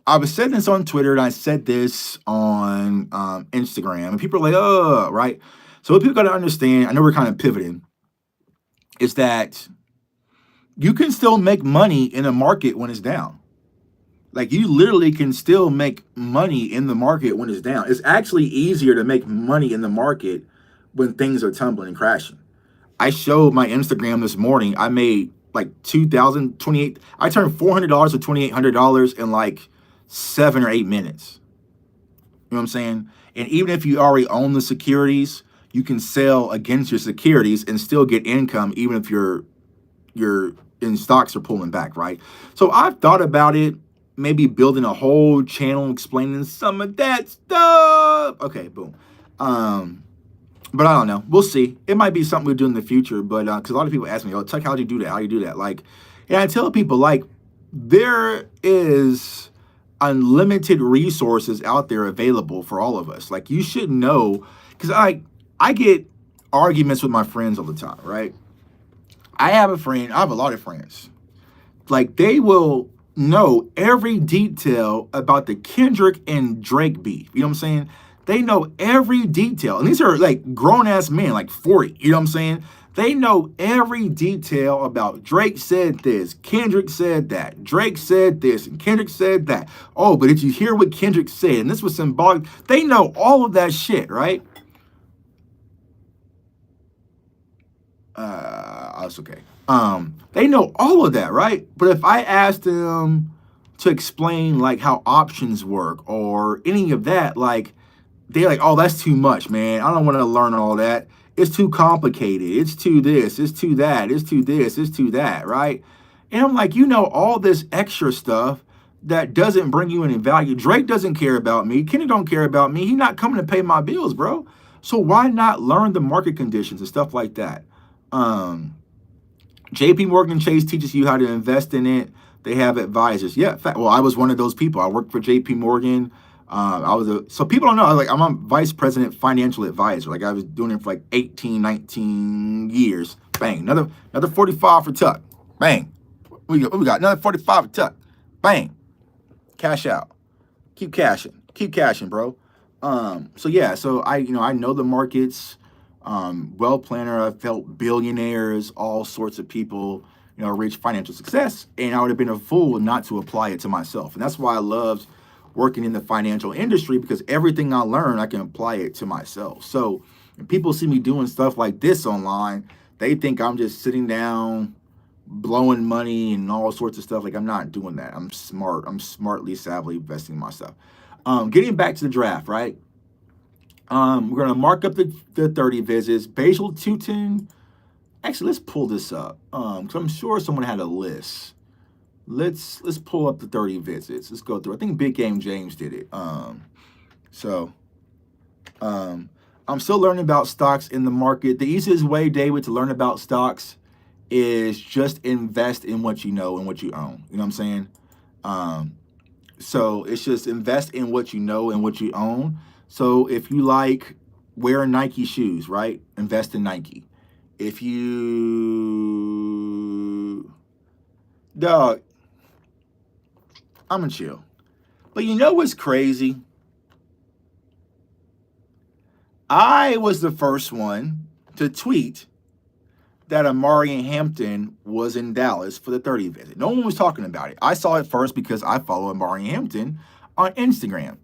I was saying this on Twitter and I said this on Instagram, and people are like, oh, right. So what people got to understand, I know we're kind of pivoting, is that you can still make money in a market when it's down. Like you literally can still make money in the market when it's down. It's actually easier to make money in the market when things are tumbling and crashing. I showed my Instagram this morning. I made like 2,028. I turned $400 to $2,800 in like 7 or 8 minutes. You know what I'm saying? And even if you already own the securities, you can sell against your securities and still get income, even if your in stocks are pulling back, right? So I've thought about it, maybe building a whole channel explaining some of that stuff. Okay, boom. But I don't know. We'll see. It might be something we'll do in the future. But because a lot of people ask me, "Oh, Tuck, how do you do that? How do you do that?" Like, and I tell people, like, there is unlimited resources out there available for all of us. Like, you should know, because I get arguments with my friends all the time, right? I have a lot of friends. Like, they will know every detail about the Kendrick and Drake beef. You know what I'm saying? They know every detail. And these are like grown-ass men, like 40. You know what I'm saying? They know every detail about Drake said this, Kendrick said that, Drake said this, and Kendrick said that. Oh, but did you hear what Kendrick said? And this was symbolic. They know all of that shit, right? That's okay. They know all of that, right? But if I asked them to explain like how options work or any of that, like they're like, oh, that's too much, man. I don't want to learn all that. It's too complicated. It's too this, it's too that, it's too this, it's too that, right? And I'm like, you know, all this extra stuff that doesn't bring you any value. Drake doesn't care about me. Kenny don't care about me. He's not coming to pay my bills, bro. So why not learn the market conditions and stuff like that? JP Morgan Chase teaches you how to invest in it. They have advisors. Yeah, well, I was one of those people. I worked for JP Morgan. So people don't know, I'm a vice president financial advisor. Like I was doing it for like 18, 19 years. Bang, another 45 for Tuck. Bang. What we got? Another 45 for Tuck. Bang. Cash out. Keep cashing, bro. So yeah, so I know the markets. Well planner, I've helped billionaires, all sorts of people, reach financial success. And I would have been a fool not to apply it to myself. And that's why I loved working in the financial industry, because everything I learn, I can apply it to myself. So when people see me doing stuff like this online, they think I'm just sitting down, blowing money and all sorts of stuff. Like, I'm not doing that. I'm smart. I'm smartly, savvy investing in myself. Getting back to the draft, right? We're going to mark up the 30 visits. Basil Tutin. Actually, let's pull this up. Because I'm sure someone had a list. Let's pull up the 30 visits. Let's go through. I think Big Game James did it. I'm still learning about stocks in the market. The easiest way, David, to learn about stocks is just invest in what you know and what you own. You know what I'm saying? So it's just invest in what you know and what you own. So if you like wearing Nike shoes, right? Invest in Nike. If you... Dog, I'm gonna chill. But you know what's crazy? I was the first one to tweet that Amari Hampton was in Dallas for the 30 visit. No one was talking about it. I saw it first because I follow Amari Hampton on Instagram.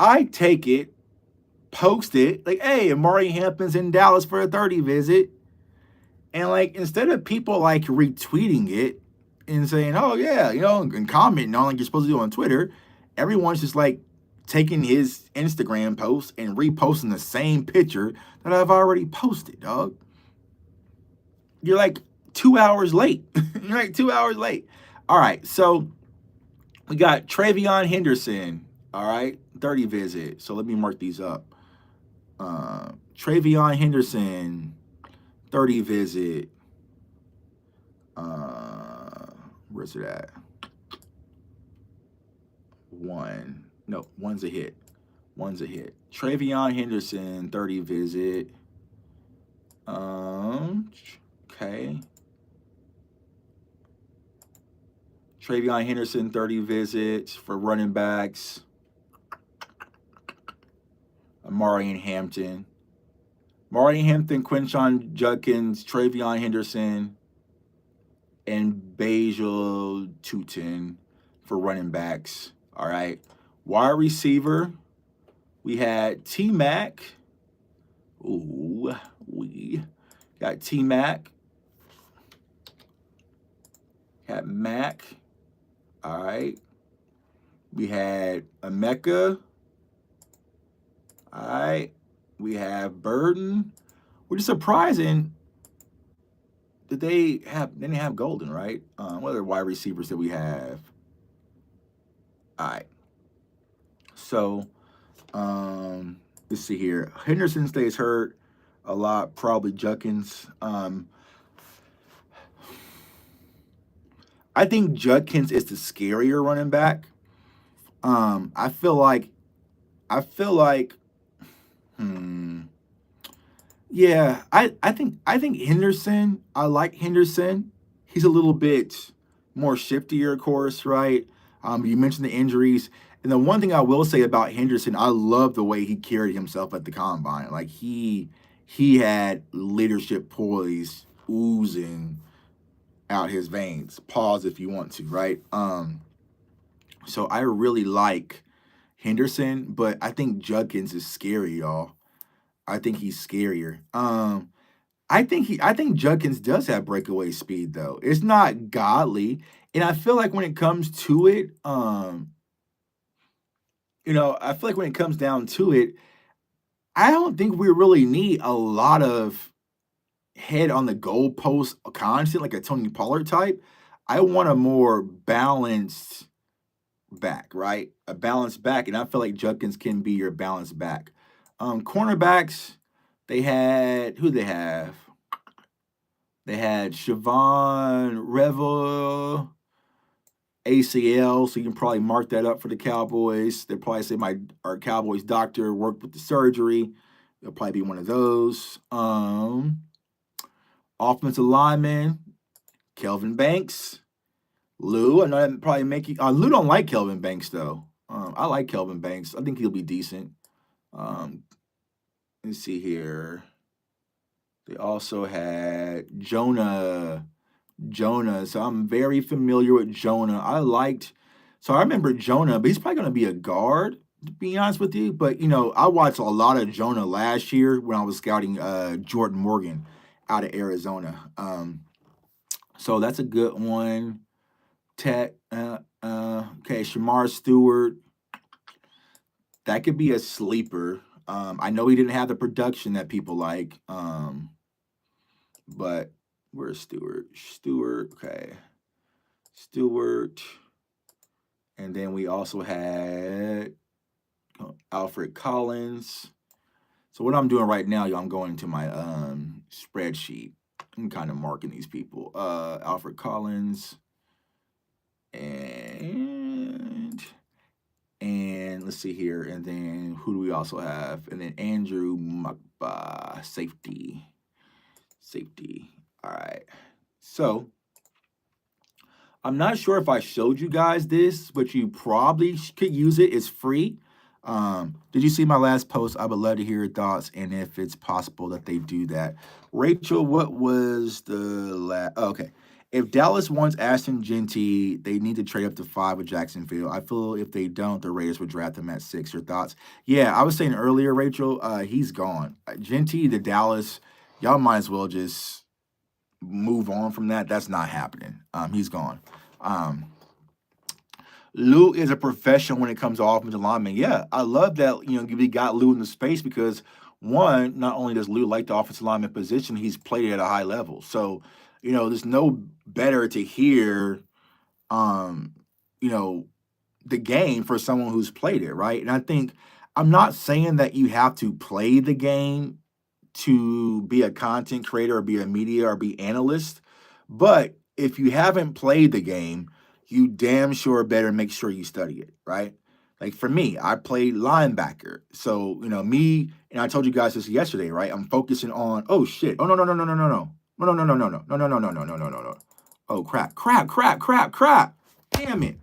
I take it, post it, like, hey, Amari Hampton's in Dallas for a 30 visit. And like, instead of people like retweeting it and saying, oh yeah, and commenting on like you're supposed to do on Twitter, everyone's just like taking his Instagram post and reposting the same picture that I've already posted, dog. You're like 2 hours late. You're like 2 hours late. All right, so we got Travion Henderson, all right, 30 visit. So let me mark these up. Travion Henderson, 30 visit. Where's it at? One's a hit. Travion Henderson, 30 visit. Okay. Travion Henderson, 30 visits for running backs. Amari Hampton. Amari Hampton, Quinshon Judkins, Travion Henderson, and Basil Tutin for running backs. All right. Wide receiver, we had T-Mac. Ooh, we got T-Mac. Got Mac. All right. We had Emeka. All right. We have Burton. Which is surprising that they didn't have Golden, right? What other wide receivers that we have? All right. So, let's see here. Henderson stays hurt a lot, probably Judkins. I think Judkins is the scarier running back. I feel like, yeah, I think Henderson. I like Henderson. He's a little bit more shiftier, of course, right? You mentioned the injuries, and the one thing I will say about Henderson, I love the way he carried himself at the combine. Like he had leadership poise oozing out his veins. Pause if you want to, right? So I really like Henderson, but I think Judkins is scary, y'all. I think he's scarier. I think Judkins does have breakaway speed though. It's not godly, and I feel like when it comes to it, I feel like when it comes down to it, I don't think we really need a lot of head on the goalpost constant like a Tony Pollard type. I want a more balanced back, right? A balanced back, and I feel like Judkins can be your balanced back. Cornerbacks, they had who they have? They had Siobhan Revel, ACL, so you can probably mark that up for the Cowboys. They'll probably say our Cowboys doctor worked with the surgery. It'll probably be one of those. Offensive lineman, Kelvin Banks. Lou, I know that probably make you. Lou don't like Kelvin Banks though. I like Kelvin Banks. I think he'll be decent. Let's see here. They also had Jonah. So I'm very familiar with Jonah. So I remember Jonah, but he's probably going to be a guard, to be honest with you. But, I watched a lot of Jonah last year when I was scouting Jordan Morgan out of Arizona. So that's a good one. Okay, Shamar Stewart. That could be a sleeper. I know he didn't have the production that people like. But where's Stewart? Okay. Stewart. And then we also had Alfred Collins. So what I'm doing right now, y'all, I'm going to my spreadsheet. I'm kind of marking these people. Alfred Collins. And let's see here. And then who do we also have? And then Andrew Mukba, safety. All right. So I'm not sure if I showed you guys this, but you probably could use it. It's free. Did you see my last post? I would love to hear your thoughts and if it's possible that they do that. Rachel, what was the last? Oh, okay. If Dallas wants Ashton Genty, they need to trade up to 5 with Jacksonville. I feel if they don't, the Raiders would draft him at 6. Your thoughts? Yeah, I was saying earlier, Rachel, he's gone. Genty to Dallas, y'all might as well just move on from that. That's not happening. He's gone. Lou is a professional when it comes to offensive lineman. Yeah, I love that, we got Lou in the space because, one, not only does Lou like the offensive lineman position, he's played it at a high level. So, there's no better to hear, the game for someone who's played it, right? And I think I'm not saying that you have to play the game to be a content creator or be a media or be analyst, but if you haven't played the game, you damn sure better make sure you study it, right? Like for me, I played linebacker. So, me, and I told you guys this yesterday, right? I'm focusing on, oh shit. Oh, no. No. Oh, crap. Damn it.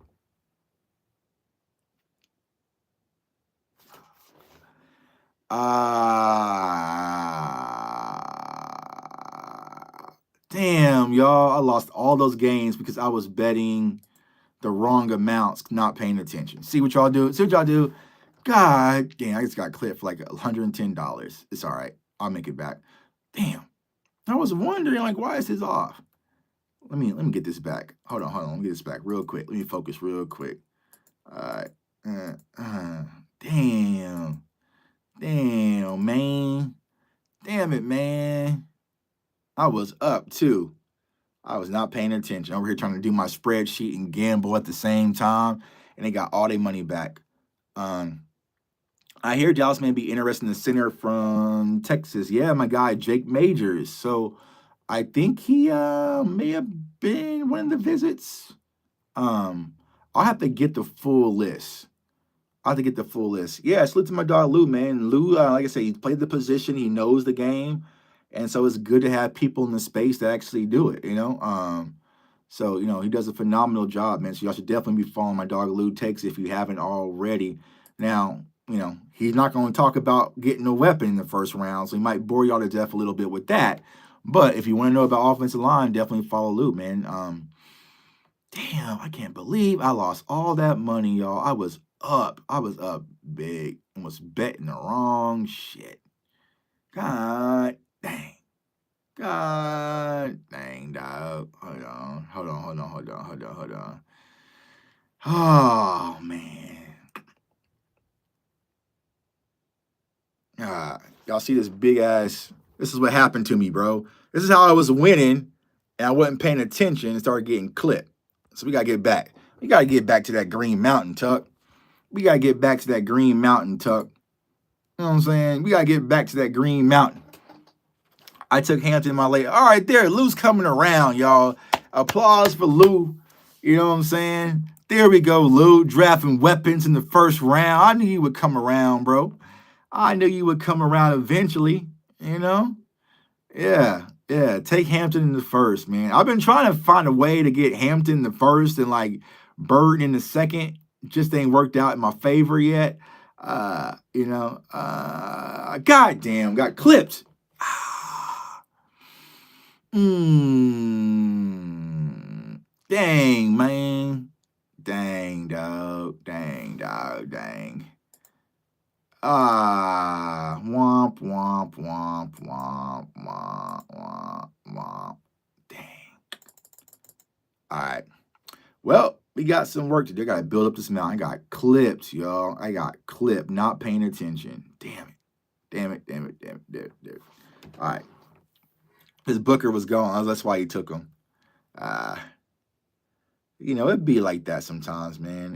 Damn, y'all. I lost all those games because I was betting the wrong amounts, not paying attention. See what y'all do? See what y'all do? God damn, I just got clipped for like $110. It's all right. I'll make it back. Damn. I was wondering, like, why is this off? Let me get this back. Hold on. Let me get this back real quick. Let me focus real quick. All right. Damn. Damn, man. Damn it, man. I was up too. I was not paying attention. Over here trying to do my spreadsheet and gamble at the same time, and they got all their money back. I hear Dallas may be interested in the center from Texas. Yeah, my guy Jake Majors. So I think he may have been one of the visits. I'll have to get the full list. Yeah, salute to my dog Lou, man. Lou, like I said, he played the position. He knows the game. And so it's good to have people in the space that actually do it, So, he does a phenomenal job, man. So y'all should definitely be following my dog Lou Takes if you haven't already. Now, he's not going to talk about getting a weapon in the first round, so he might bore y'all to death a little bit with that. But if you want to know about offensive line, definitely follow Lou, man. Damn, I can't believe I lost all that money, y'all. I was up big and was betting the wrong shit. God dang. God dang, dog. Hold on. Oh, man. Y'all see this big ass. This is what happened to me, bro. This is how I was winning, and I wasn't paying attention and started getting clipped. So we got to get back. We got to get back to that Green Mountain, Tuck. You know what I'm saying? We got to get back to that Green Mountain. I took Hampton in my late. All right, there. Lou's coming around, y'all. Applause for Lou. You know what I'm saying? There we go, Lou. Drafting weapons in the first round. I knew you would come around, bro. I knew you would come around eventually, Yeah. Take Hampton in the first, man. I've been trying to find a way to get Hampton in the first and like Bird in the second. Just ain't worked out in my favor yet. Goddamn, got clipped. Dang, man. Dang, dog. Dang. Womp. Dang. All right. Well, we got some work to do. I got to build up this amount. I got clipped, y'all. Not paying attention. Damn it. All right. His Booker was gone. That's why he took him. It'd be like that sometimes, man.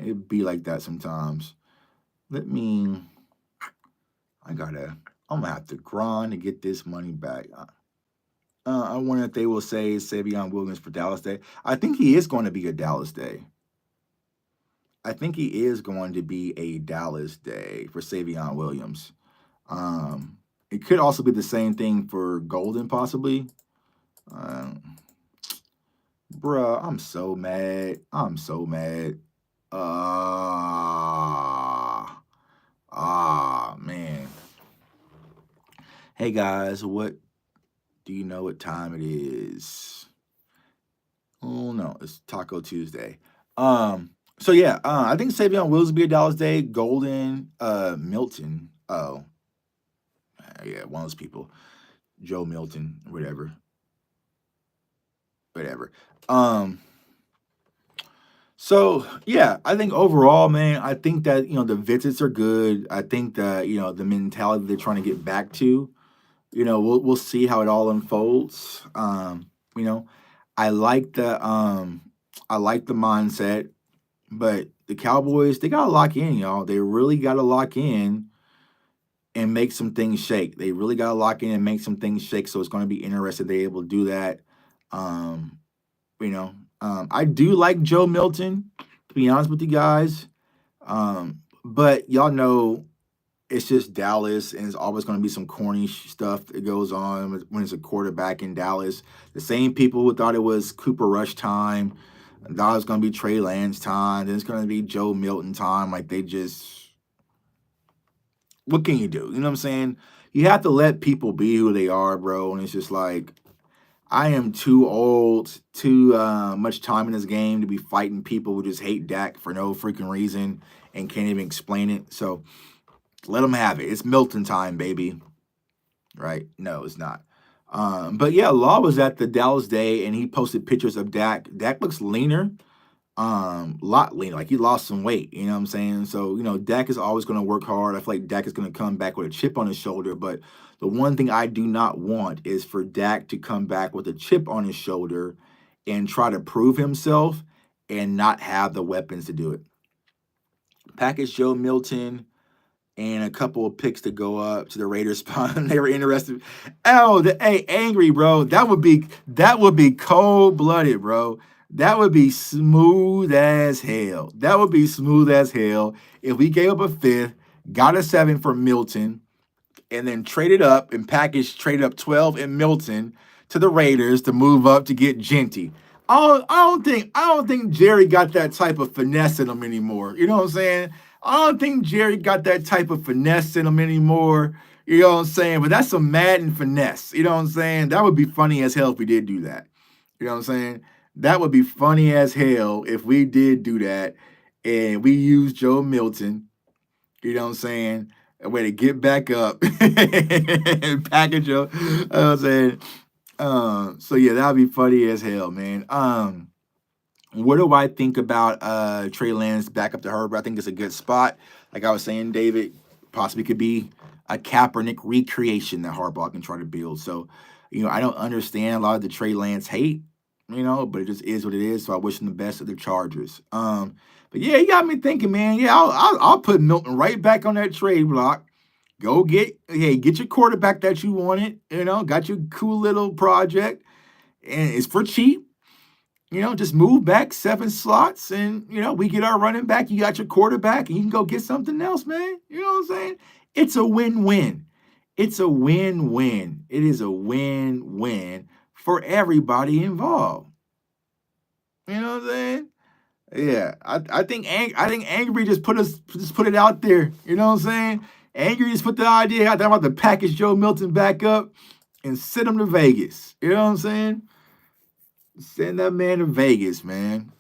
I'm gonna have to grind to get this money back. I wonder if they will say Savion Williams for Dallas Day. I think he is going to be a Dallas Day. For Savion Williams. It could also be the same thing for Golden, possibly. Bruh, I'm so mad. Man. Hey guys, what do you know what time it is? Oh no, it's Taco Tuesday. So yeah, I think Savion Williams will be a Dallas Day. Golden, Milton. Oh, yeah, one of those people. Joe Milton, whatever. So yeah, I think overall, man, I think that the visits are good. I think that the mentality they're trying to get back to. We'll see how it all unfolds. I like the mindset, but the Cowboys, they gotta lock in, y'all. They really gotta lock in and make some things shake. So it's going to be interesting they're able to do that. I do like Joe Milton, to be honest with you guys. But y'all know it's just Dallas, and it's always going to be some corny stuff that goes on when it's a quarterback in Dallas. The same people who thought it was Cooper Rush time, Now it's gonna be Trey Lance time. Then it's gonna be Joe Milton time. Like they just, what can you do? You know what I'm saying? You have to let people be who they are, bro. And it's just like I am too old, too much time in this game to be fighting people who just hate Dak for no freaking reason and can't even explain it. So let them have it. It's Milton time, baby. Right? No, it's not. But yeah, Law was at the Dallas Day and he posted pictures of Dak. Dak looks leaner, lot leaner. Like he lost some weight. You know what I'm saying? So Dak is always going to work hard. I feel like Dak is going to come back with a chip on his shoulder. But the one thing I do not want is for Dak to come back with a chip on his shoulder and try to prove himself and not have the weapons to do it. Package Joe Milton and a couple of picks to go up to the Raiders spot. They were interested. Oh, hey, angry, bro. That would be cold blooded, bro. That would be smooth as hell. That would be smooth as hell if we gave up a fifth, got a 7 for Milton, and then traded up and traded up 12 and Milton to the Raiders to move up to get Genty. I don't think Jerry got that type of finesse in him anymore. You know what I'm saying? I don't think Jerry got that type of finesse in him anymore. You know what I'm saying? But that's some Madden finesse. You know what I'm saying? That would be funny as hell if we did do that. You know what I'm saying? That would be funny as hell if we did do that and we used Joe Milton. You know what I'm saying? A way to get back up and package Joe. You know what I'm saying? So yeah, that would be funny as hell, man. What do I think about Trey Lance back up to Herbert? I think it's a good spot. Like I was saying, David, possibly could be a Kaepernick recreation that Harbaugh can try to build. So, I don't understand a lot of the Trey Lance hate, but it just is what it is. So I wish him the best of the Chargers. But yeah, he got me thinking, man. Yeah, I'll put Milton right back on that trade block. Go get your quarterback that you wanted. Got your cool little project, and it's for cheap. Just move back 7 slots and, we get our running back. You got your quarterback and you can go get something else, man. You know what I'm saying? It's a win-win. It's a win-win. It is a win-win for everybody involved. You know what I'm saying? Yeah, I think Angry just put it out there. You know what I'm saying? Angry just put the idea out there about to package Joe Milton back up and send him to Vegas. You know what I'm saying? Send that man to Vegas, man.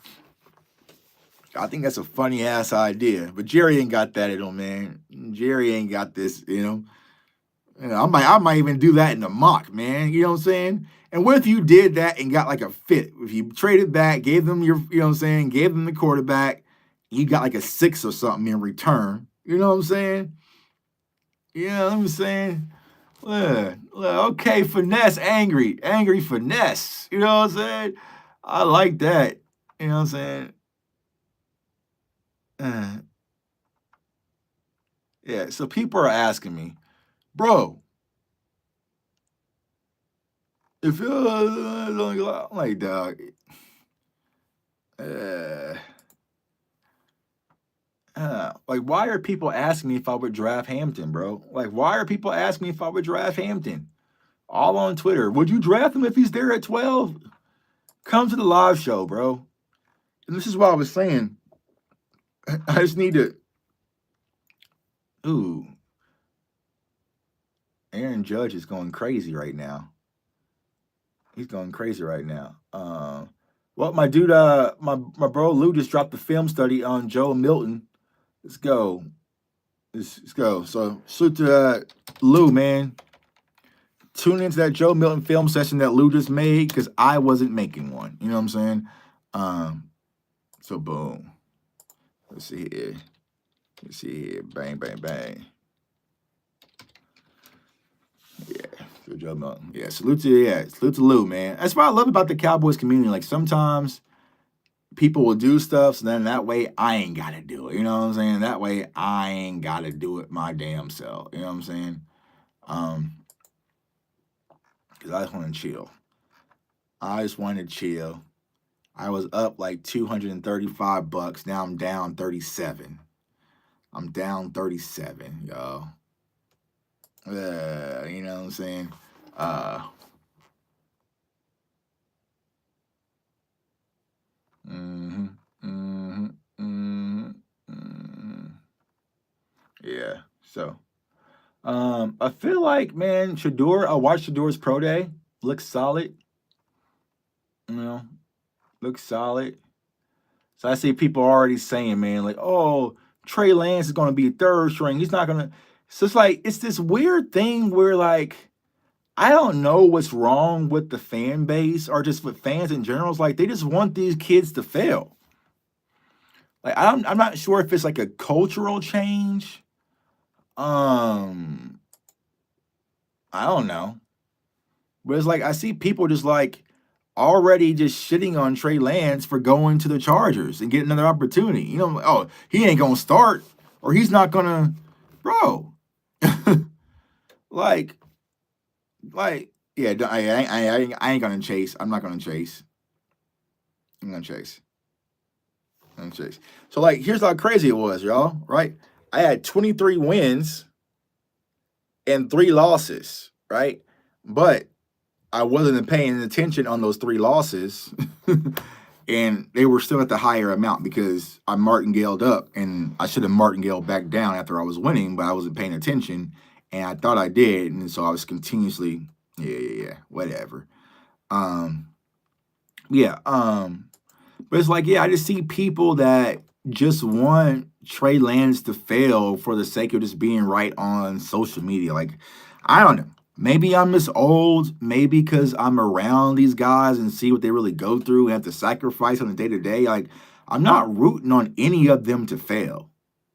I think that's a funny ass idea, but Jerry ain't got that in him, man. Jerry ain't got this, I might even do that in the mock, man. You know what I'm saying? And what if you did that and got like a fit? If you traded back, gave them gave them the quarterback, you got like a 6 or something in return. You know what I'm saying? You know what I'm saying? Okay, finesse, angry finesse. You know what I'm saying? I like that. You know what I'm saying? Yeah, so people are asking me, bro, if you're I'm like, dog, like, why are people asking me if I would draft Hampton, bro? Like, why are people asking me if I would draft Hampton? All on Twitter. Would you draft him if he's there at 12? Come to the live show, bro. And this is what I was saying. I just need to. Ooh, Aaron Judge is going crazy right now. He's going crazy right now. Well, my dude, my bro Lou just dropped the film study on Joe Milton. Let's go. Let's go. So salute to Lou, man. Tune into that Joe Milton film session that Lou just made because I wasn't making one. You know what I'm saying? So boom. Let's see here. Bang, bang, bang. Yeah, so Joe Milton. Yeah, salute to Lou, man. That's what I love about the Cowboys community. Like sometimes people will do stuff, so then that way I ain't gotta do it. You know what I'm saying? That way I ain't gotta do it my damn self. You know what I'm saying? Because I just want to chill. I just want to chill. I was up like $235. Now I'm down 37. I'm down 37, y'all. You know what I'm saying? So, I feel like, man, I watched Shador's pro day. Looks solid. You know, looks solid. So I see people already saying, man, like, oh, Trey Lance is going to be third string. He's not going to. So it's like, it's this weird thing where, like, I don't know what's wrong with the fan base or just with fans in general. It's like, they just want these kids to fail. Like, I'm not sure if it's like a cultural change. I don't know. But it's like, I see people just like already just shitting on Trey Lance for going to the Chargers and getting another opportunity. You know, oh, he ain't gonna start or he's not gonna, bro. like, yeah, I ain't gonna chase. I'm not gonna chase. I'm gonna chase. I'm gonna chase. So like, here's how crazy it was, y'all. Right? I had 23 wins and 3 losses. Right? But I wasn't paying attention on those 3 losses, and they were still at the higher amount because I martingaled up, and I should have martingaled back down after I was winning, but I wasn't paying attention, and I thought I did, and so I was continuously, whatever. But it's like, yeah, I just see people that just want Trey Lance to fail for the sake of just being right on social media. Like, I don't know. Maybe I'm just old. Maybe because I'm around these guys and see what they really go through and have to sacrifice on a day-to-day. Like, I'm not rooting on any of them to fail.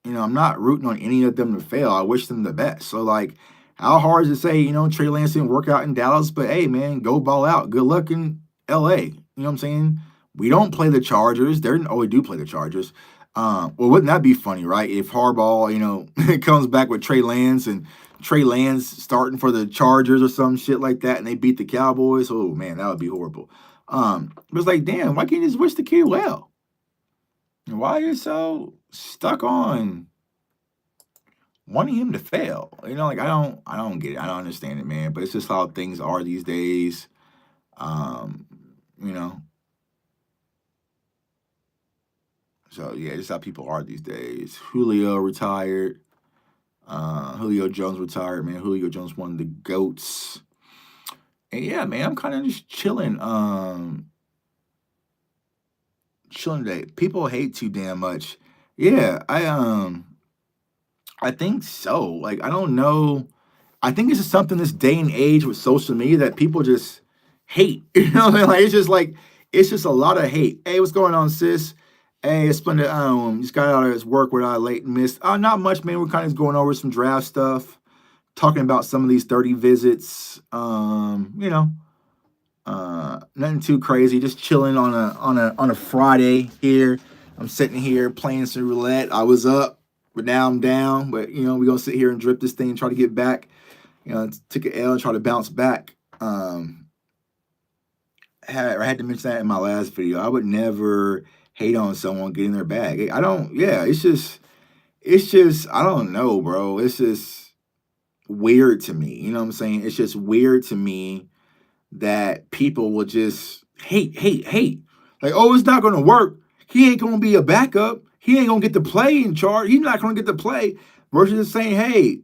I'm not rooting on any of them to fail. I wish them the best. So, like, how hard is it to say, Trey Lance didn't work out in Dallas, but hey, man, go ball out. Good luck in LA. You know what I'm saying? We don't play the Chargers. We do play the Chargers. Well, wouldn't that be funny, right? If Harbaugh, comes back with Trey Lance and Trey Lance starting for the Chargers or some shit like that, and they beat the Cowboys. Oh man, that would be horrible. But it's like, damn, why can't you just wish the kid well? Why are you so stuck on wanting him to fail? Like I don't get it. I don't understand it, man. But it's just how things are these days. You know. So yeah, just how people are these days. Julio retired. Julio Jones retired, man. Julio Jones one of the GOATs. And yeah, man, I'm kind of just chilling. Chilling today. People hate too damn much. Yeah, I think so. Like, I don't know. I think it's just something this day and age with social media that people just hate. You know what I mean? Like, it's just a lot of hate. Hey, what's going on, sis? Hey, it's Splendid. Just got out of his work with late and missed. Not much, man. We're kind of going over some draft stuff, talking about some of these 30 visits. Nothing too crazy. Just chilling on a Friday here. I'm sitting here playing some roulette. I was up, but now I'm down. But we're gonna sit here and drip this thing and try to get back. Took an L and try to bounce back. I had to mention that in my last video. I would never hate on someone getting their bag. I don't. Yeah, it's just. I don't know, bro. It's just weird to me. You know what I'm saying? It's just weird to me that people will just hate. Like, oh, it's not going to work. He ain't going to be a backup. He ain't going to get to play in charge. He's not going to get to play. Versus just saying, hey,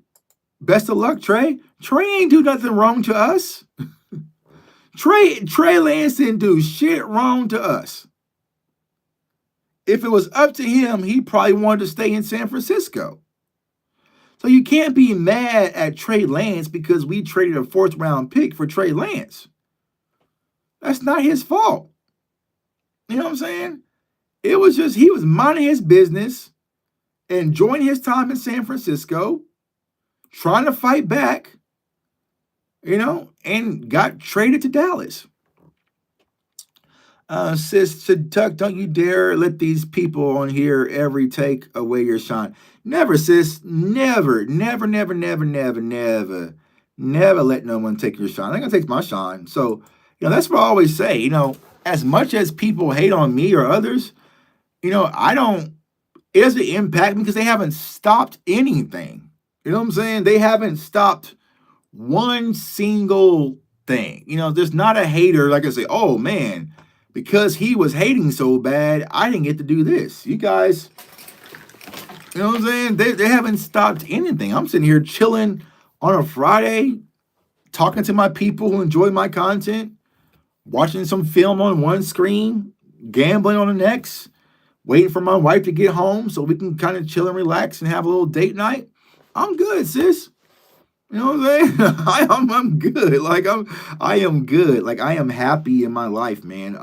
best of luck, Trey. Trey ain't do nothing wrong to us. Trey Lance didn't do shit wrong to us. If it was up to him, he probably wanted to stay in San Francisco. So you can't be mad at Trey Lance because we traded a 4th round pick for Trey Lance. That's not his fault. You know what I'm saying? It was just he was minding his business, enjoying his time in San Francisco, trying to fight back, and got traded to Dallas. Sis, Tuck, don't you dare let these people on here every take away your shine. Never, sis. Never let no one take your shine. They're going to take my shine. So, that's what I always say. As much as people hate on me or others, it doesn't impact me because they haven't stopped anything. You know what I'm saying? They haven't stopped one single thing. There's not a hater like I say, oh, man, because he was hating so bad, I didn't get to do this. You guys You know what I'm saying? They haven't stopped anything. I'm sitting here chilling on a Friday, talking to my people who enjoy my content, watching some film on one screen, gambling on the next, waiting for my wife to get home so we can kind of chill and relax and have a little date night. I'm good, sis. You know what I'm saying? I'm good. I am good. Like I am happy in my life, man.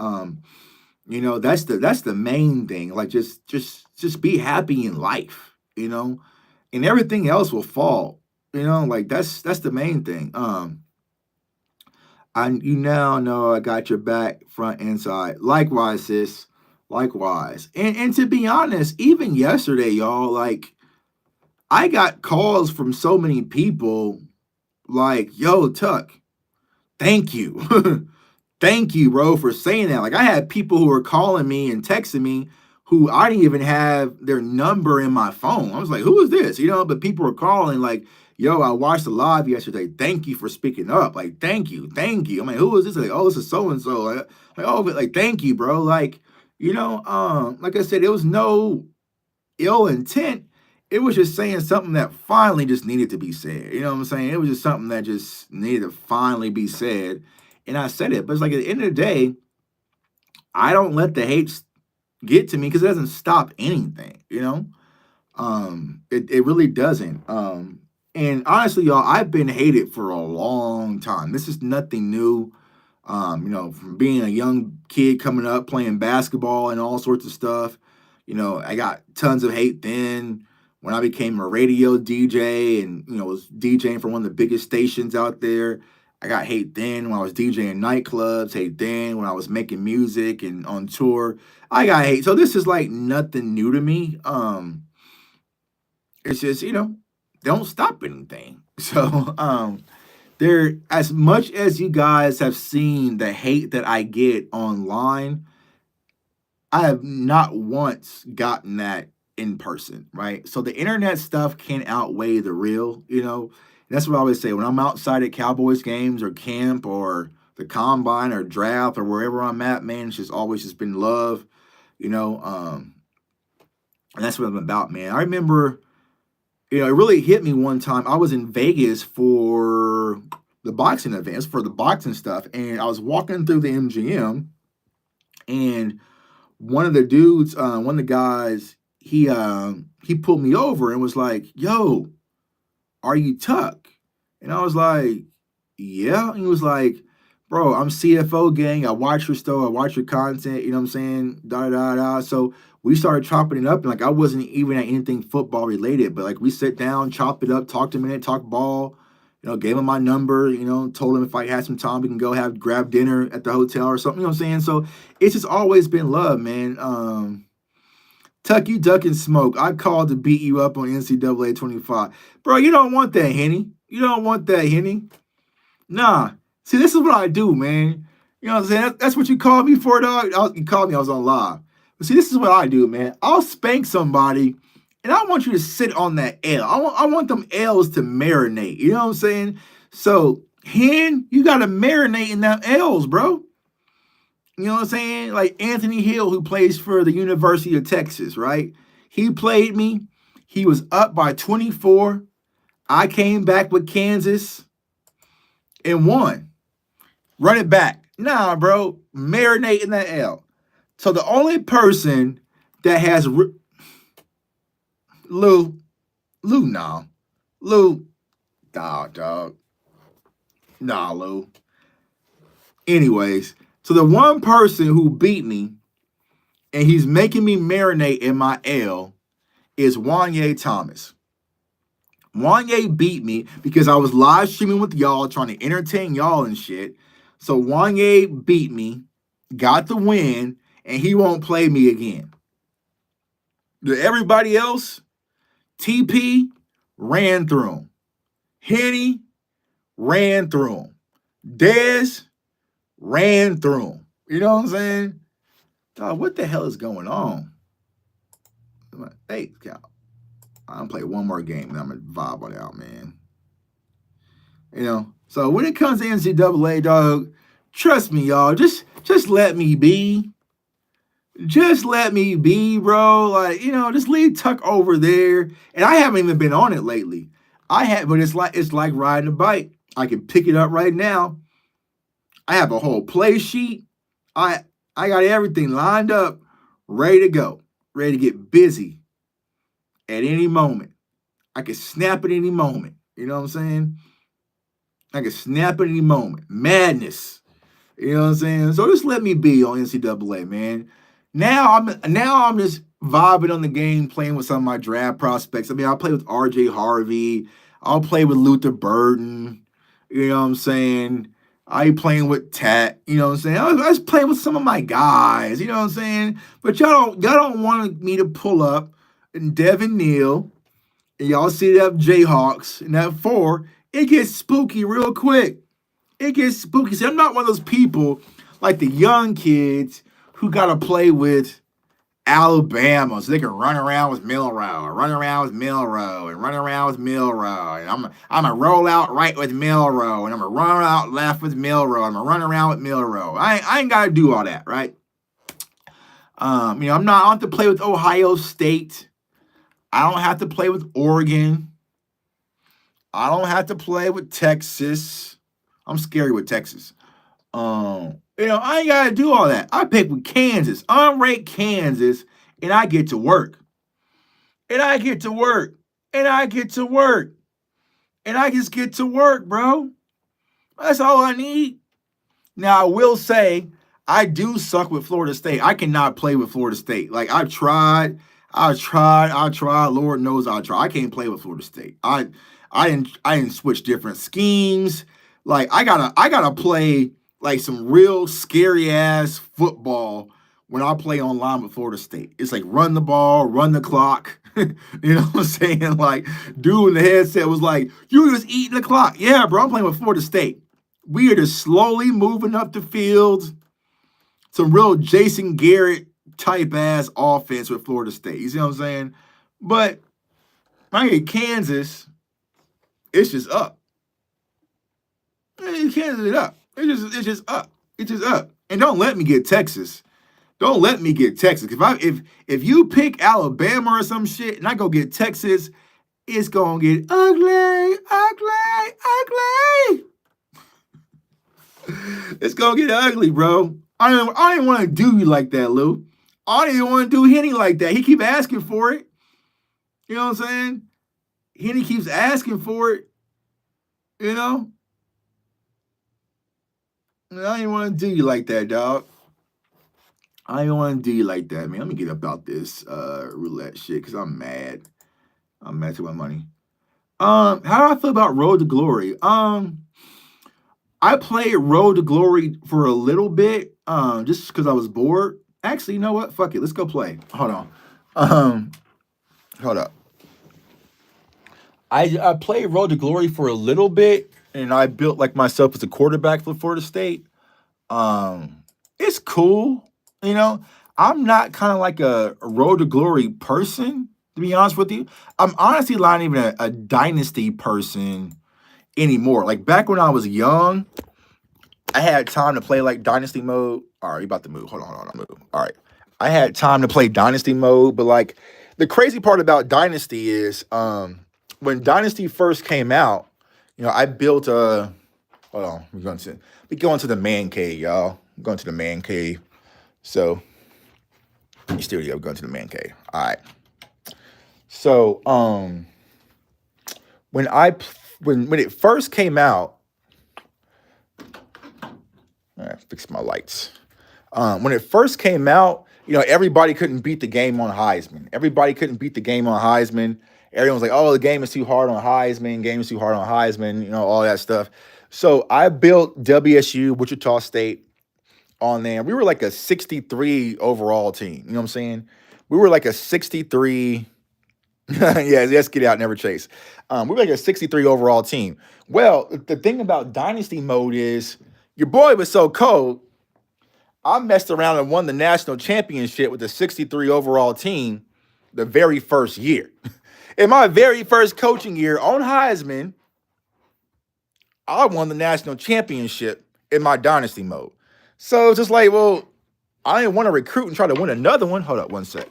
That's the main thing. Like just be happy in life, and everything else will fall. Like that's the main thing. You now know I got your back, front and side. Likewise, sis. Likewise. And to be honest, even yesterday, y'all, like I got calls from so many people like, yo, Tuck, thank you. Thank you, bro, for saying that. Like I had people who were calling me and texting me who I didn't even have their number in my phone. I was like, who is this? But people were calling like, yo, I watched the live yesterday. Thank you for speaking up. Like, thank you. Thank you. I'm like, who is this? Like, oh, this is so-and-so. Like, thank you, bro. Like, like I said, it was no ill intent. It was just saying something that finally just needed to be said. You know what I'm saying? It was just something that just needed to finally be said. And I said it. But it's like at the end of the day, I don't let the hate get to me because it doesn't stop anything. It really doesn't. And honestly, y'all, I've been hated for a long time. This is nothing new. From being a young kid coming up, playing basketball and all sorts of stuff. I got tons of hate then when I became a radio DJ and, was DJing for one of the biggest stations out there. I got hate then when I was DJing nightclubs, hate then when I was making music and on tour. I got hate. So this is like nothing new to me. It's just, don't stop anything. So, there, as much as you guys have seen the hate that I get online, I have not once gotten that in person, right? So the internet stuff can outweigh the real. That's what I always say. When I'm outside at Cowboys games or camp or the combine or draft or wherever I'm at, man, it's just always just been love, and that's what I'm about, man. I remember, it really hit me one time. I was in Vegas for the boxing events, for the boxing stuff, and I was walking through the MGM, and one of the dudes, one of the guys, he pulled me over and was like, "Yo, are you Tuck?" And I was like, "Yeah." And he was like, "Bro, I'm CFO gang. I watch your stuff. I watch your content. You know what I'm saying? Da da da." So we started chopping it up, and like I wasn't even at anything football related, but like we sit down, chop it up, talked a minute, talk ball. Gave him my number. Told him if I had some time, we can go grab dinner at the hotel or something. You know what I'm saying? So it's just always been love, man. Tuck, you duck and smoke. I called to beat you up on NCAA 25. Bro, you don't want that, Henny. You don't want that, Henny. Nah. See, this is what I do, man. You know what I'm saying? That's what you called me for, dog. You called me, I was on live. But see, this is what I do, man. I'll spank somebody, and I want you to sit on that L. I want them L's to marinate. You know what I'm saying? So, Hen, you got to marinate in that L's, bro. You know what I'm saying? Like Anthony Hill, who plays for the University of Texas, right? He played me. He was up by 24. I came back with Kansas and won. Run it back. Nah, bro. Marinate in that L. So the only person that has Lou, nah. Lou, dog. Nah, Lou. Anyways, so the one person who beat me and he's making me marinate in my L is Wanye Thomas. Wanye beat me because I was live streaming with y'all, trying to entertain y'all and shit. So Wanye beat me, got the win, and he won't play me again. Everybody else, TP ran through him. Henny ran through him. Dez ran through him. You know what I'm saying? Dog, what the hell is going on? Hey, I'm gonna play one more game and I'm gonna vibe on it out, man. So when it comes to NCAA, dog, trust me, y'all, just let me be. Just let me be, bro. Like, just leave Tuck over there. And I haven't even been on it lately. But it's like riding a bike. I can pick it up right now. I have a whole play sheet. I I got everything lined up, ready to go, ready to get busy at any moment. I can snap at any moment. You know what I'm saying? I can snap at any moment. Madness. You know what I'm saying? So just let me be on NCAA, man. Now I'm just vibing on the game, playing with some of my draft prospects. I mean, I'll play with RJ Harvey. I'll play with Luther Burden. You know what I'm saying? I be playing with Tat. You know what I'm saying? I was playing with some of my guys. You know what I'm saying? But y'all don't want me to pull up and Devin Neal and y'all see that Jayhawks and that 4. It gets spooky real quick. It gets spooky. See, I'm not one of those people like the young kids who got to play with Alabama so they can run around with Milrow, or run around with Milrow, and run around with Milrow. And I'm going to roll out right with Milrow, and I'm going to run out left with Milrow. I'm going to run around with Milrow. I ain't got to do all that, right? I don't have to play with Ohio State. I don't have to play with Oregon. I don't have to play with Texas. I'm scary with Texas. I ain't gotta do all that. I pick with Kansas, unranked Kansas, and I get to work. And I get to work. And I get to work. And I just get to work, bro. That's all I need. Now I will say I do suck with Florida State. I cannot play with Florida State. Like I tried. Lord knows I tried. I can't play with Florida State. I didn't switch different schemes. Like I gotta play like some real scary ass football when I play online with Florida State. It's like run the ball, run the clock. You know what I'm saying? Like, dude in the headset was like, you just eating the clock. Yeah, bro, I'm playing with Florida State. We are just slowly moving up the field. Some real Jason Garrett type ass offense with Florida State. You see what I'm saying? But I get Kansas, it's just up. Kansas is up. It's just up. It's just up. And don't let me get Texas. Don't let me get Texas. If you pick Alabama or some shit and I go get Texas, it's gonna get ugly, ugly, ugly. It's gonna get ugly, bro. I don't want to do you like that, Lou. I don't even want to do Henny like that. He keep asking for it. You know what I'm saying? Henny keeps asking for it. You know? I ain't want to do you like that, dog. I ain't want to do you like that, man. Let me get about this roulette shit because I'm mad. I'm mad to my money. How do I feel about Road to Glory? I played Road to Glory for a little bit, just because I was bored. Actually, you know what? Fuck it. Let's go play. Hold on. Hold up. I played Road to Glory for a little bit, and I built like myself as a quarterback for Florida State. It's cool, you know. I'm not kind of like a Road to Glory person, to be honest with you. I'm honestly not even a dynasty person anymore. Like back when I was young, I had time to play like dynasty mode. All right, you about to move. Hold on, move. All right. I had time to play dynasty mode, but like the crazy part about dynasty is when dynasty first came out, I built a hold on, we going to the man cave, y'all. I'm going to the man cave. So studio, we're going to the man cave. All right. So when it first came out, all right, fix my lights. When it first came out, everybody couldn't beat the game on Heisman. Everybody couldn't beat the game on Heisman. Everyone's like, oh, the game is too hard on Heisman. Game is too hard on Heisman, all that stuff. So I built WSU, Wichita State, on there. We were like a 63 overall team. You know what I'm saying? We were like a 63. Yeah, let's get out, never chase. We were like a 63 overall team. Well, the thing about dynasty mode is your boy was so cold. I messed around and won the national championship with the 63 overall team the very first year. In my very first coaching year on Heisman, I won the national championship in my dynasty mode. So it's just like, well, I didn't want to recruit and try to win another one. Hold up one sec.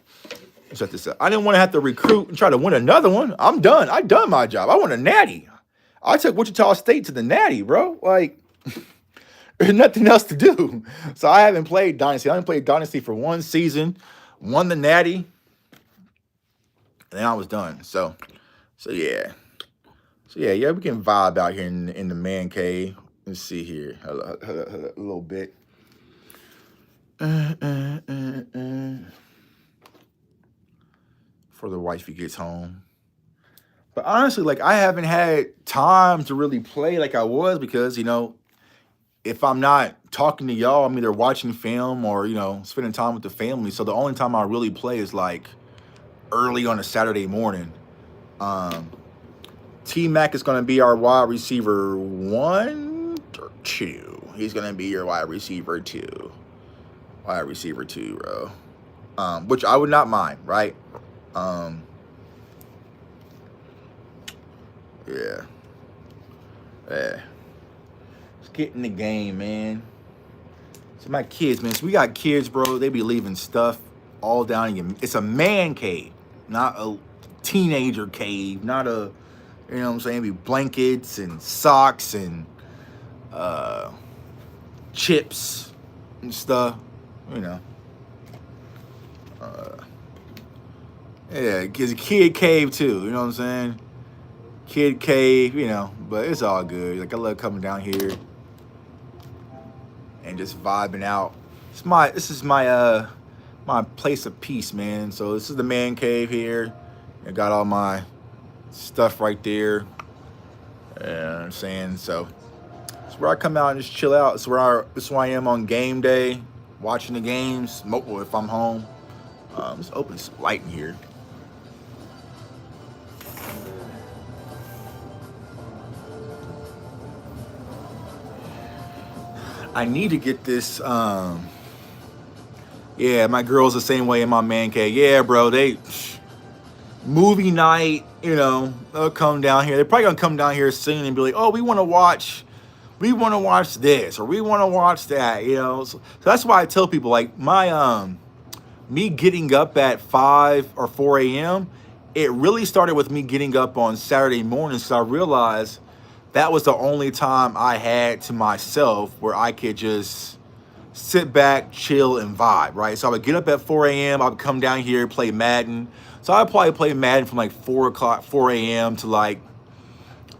Check this out. I didn't want to have to recruit and try to win another one. I'm done. I done my job. I want a natty. I took Wichita State to the natty, bro. Like, there's nothing else to do. So I haven't played Dynasty. I haven't played Dynasty for one season, won the natty, and then I was done. So yeah. Yeah, we can vibe out here in the man cave. Let's see here. Hold up, a little bit. For the wifey gets home. But honestly, like, I haven't had time to really play like I was because, if I'm not talking to y'all, I'm either watching film or, spending time with the family. So the only time I really play is like early on a Saturday morning. T-Mac is going to be our wide receiver 1 or 2. He's going to be your wide receiver 2. Wide receiver 2, bro. Which I would not mind, right? Yeah. Let's get in the game, man. So my kids, man. So we got kids, bro. They be leaving stuff all down in your... It's a man cave, not a teenager cave, not a... You know what I'm saying? Be blankets and socks and chips and stuff. Yeah, it's a kid cave too. You know what I'm saying? Kid cave, but it's all good. Like, I love coming down here and just vibing out. This is my place of peace, man. So this is the man cave here. I got all my stuff right there. You know what I'm saying? So it's where I come out and just chill out. It's where I am on game day, watching the games, if I'm home. Let's open some light in here. I need to get this. Yeah, my girl's the same way in my man cave. Yeah, bro, movie night, they'll come down here. They're probably gonna come down here soon and be like, oh, we want to watch this or we want to watch that, So that's why I tell people, like, me getting up at 5 or 4 a.m., it really started with me getting up on Saturday mornings, so I realized that was the only time I had to myself where I could just sit back, chill, and vibe, right? So I would get up at 4 a.m., I would come down here, play Madden. So I'd probably play Madden from like 4 a.m. to like,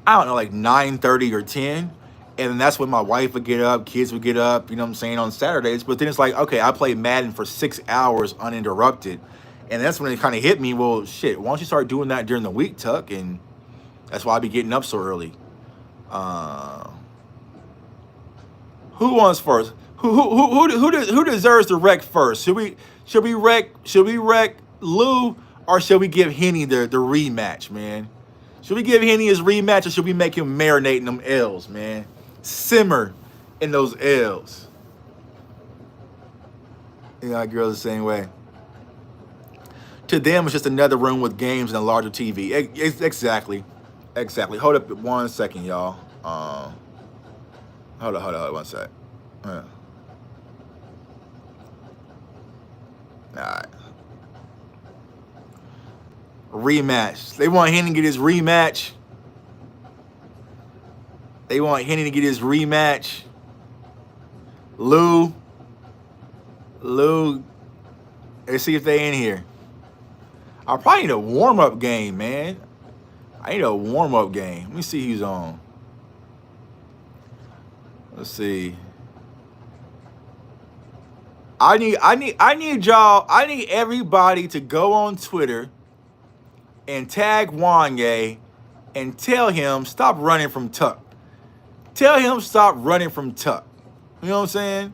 I don't know, like 9:30 or 10. And then that's when my wife would get up, kids would get up, you know what I'm saying, on Saturdays. But then it's like, okay, I play Madden for 6 hours uninterrupted. And that's when it kind of hit me, well, shit, why don't you start doing that during the week, Tuck? And that's why I be getting up so early. Who wants first? Who deserves to wreck first? Should we wreck Lou, or should we give Henny the rematch, man? Should we give Henny his rematch, or should we make him marinate in them L's, man? Simmer in those L's. My girl's the same way. To them, it's just another room with games and a larger TV. Exactly. Hold up 1 second, y'all. Hold on 1 sec. All right. Rematch. They want Henny to get his rematch. Lou. Let's see if they in here. I probably need a warm-up game, man. Let me see who's on. Let's see. I need everybody to go on Twitter and tag Wanye and tell him stop running from Tuck. Tell him stop running from Tuck. You know what I'm saying?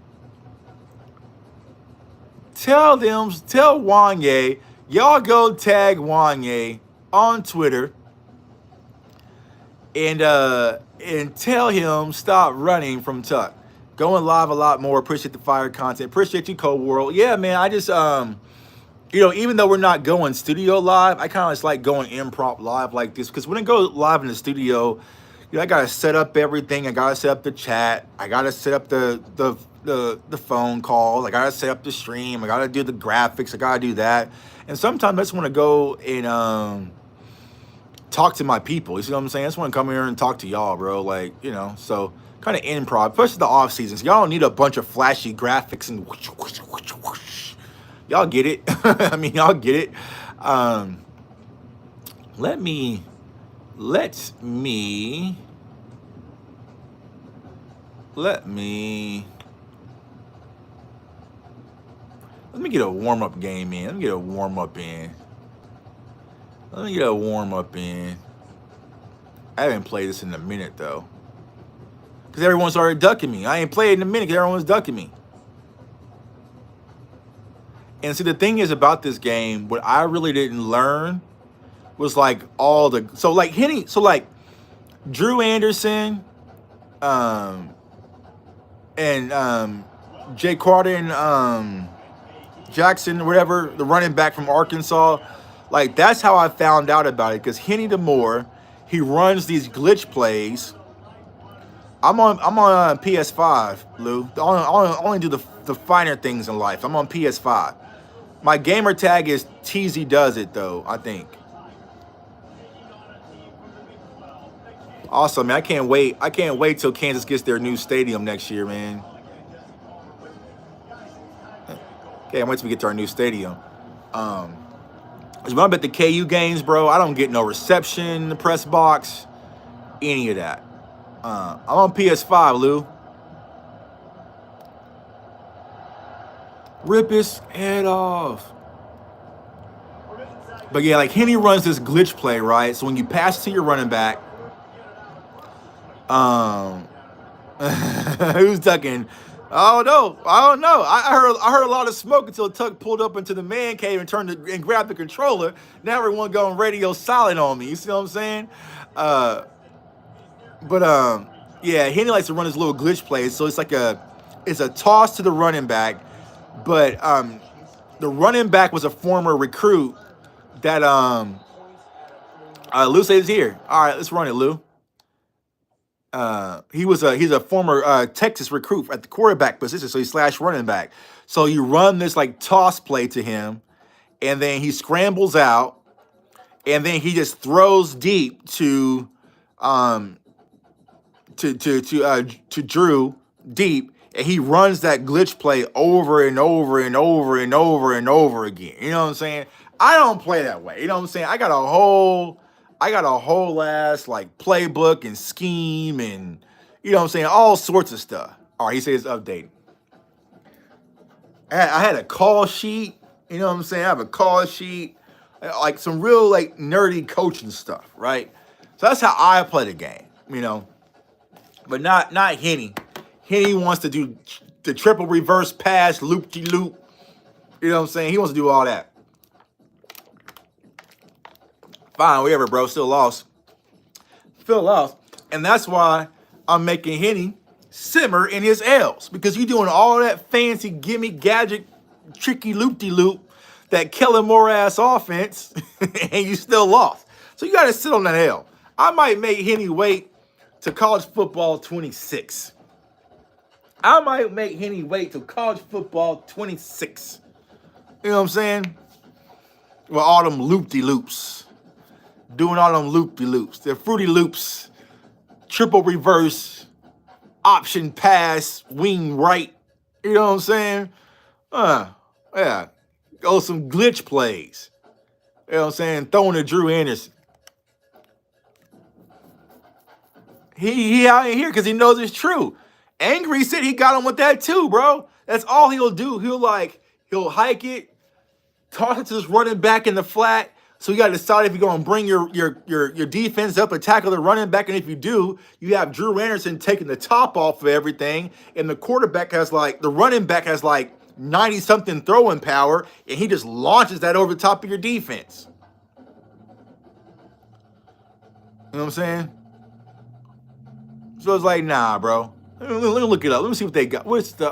Tell Wanye, y'all go tag Wanye on Twitter and tell him stop running from Tuck. Going live a lot more. Appreciate the fire content. Appreciate you, Cold World. Yeah, man, I just even though we're not going studio live, I kind of just like going improv live like this, because when I go live in the studio, I gotta set up everything. I gotta set up the chat. I gotta set up the the phone calls. I gotta set up the stream. I gotta do the graphics. I gotta do that. And sometimes I just want to go and talk to my people. You see what I'm saying? I just want to come here and talk to y'all, bro. Like, you know, so kind of improv, especially the off season. So y'all don't need a bunch of flashy graphics and whoosh, whoosh, whoosh, whoosh. Y'all get it. I mean, y'all get it. Um, let me let me let me let me get a warm up game in. Let me get a warm up in. Let me get a warm up in. I haven't played this in a minute though, because everyone's already ducking me. I ain't played in a minute because everyone's ducking me. And see, the thing is about this game, what I really didn't learn was like all the Drew Anderson, um, and Jay Carter and Jackson, whatever, the running back from Arkansas. Like, that's how I found out about it, because Henny DeMore, he runs these glitch plays. I'm on PS5, Lou. I only do the finer things in life. I'm on PS5. My gamer tag is TZ Does It though, I think. Awesome, man. I can't wait. I can't wait till Kansas gets their new stadium next year, man. Can't wait till we get to our new stadium. When I'm at the KU games, bro, I don't get no reception in the press box, any of that. I'm on PS5, Lou. Rip his head off. But yeah, like Henny runs this glitch play, right? So when you pass to your running back, who's ducking? I don't know. I heard a lot of smoke until Tuck pulled up into the man cave and and grabbed the controller. Now everyone going radio silent on me. You see what I'm saying? Yeah, Henny likes to run his little glitch plays. So it's a toss to the running back, but the running back was a former recruit that Lou says here. All right, let's run it, Lou. He's a former Texas recruit at the quarterback position, so he's / running back. So you run this like toss play to him, and then he scrambles out, and then he just throws deep to Drew deep, and he runs that glitch play over and over and over and over and over again. You know what I'm saying? I don't play that way. You know what I'm saying? I got a whole ass like playbook and scheme and, you know what I'm saying, all sorts of stuff. All right, he says update. I had a call sheet. You know what I'm saying? I have a call sheet, like some real like nerdy coaching stuff, right? So that's how I play the game, you know. But not Henny. Henny wants to do the triple reverse pass, loop-de-loop. You know what I'm saying? He wants to do all that. Fine, whatever, bro. Still lost. And that's why I'm making Henny simmer in his L's. Because you're doing all that fancy, gimme, gadget, tricky loop-de-loop, that Kellen Moore ass offense, and you still lost. So you got to sit on that L. I might make Henny wait to college football 26. I might make Henny wait till college football 26. You know what I'm saying? With all them loop-de-loops. Doing all them loop-de-loops. They're Fruity Loops. Triple reverse. Option pass. Wing right. You know what I'm saying? Yeah. Go some glitch plays. You know what I'm saying? Throwing to Drew Anderson. He out in here because he knows it's true. Angry said he got him with that too, bro. That's all he'll do. He'll hike it, toss it to this running back in the flat. So you got to decide if you're going to bring your defense up and tackle the running back. And if you do, you have Drew Anderson taking the top off of everything. And the running back has like 90-something throwing power. And he just launches that over the top of your defense. You know what I'm saying? So it's like, nah, bro. Let me look it up. Let me see what they got. What's the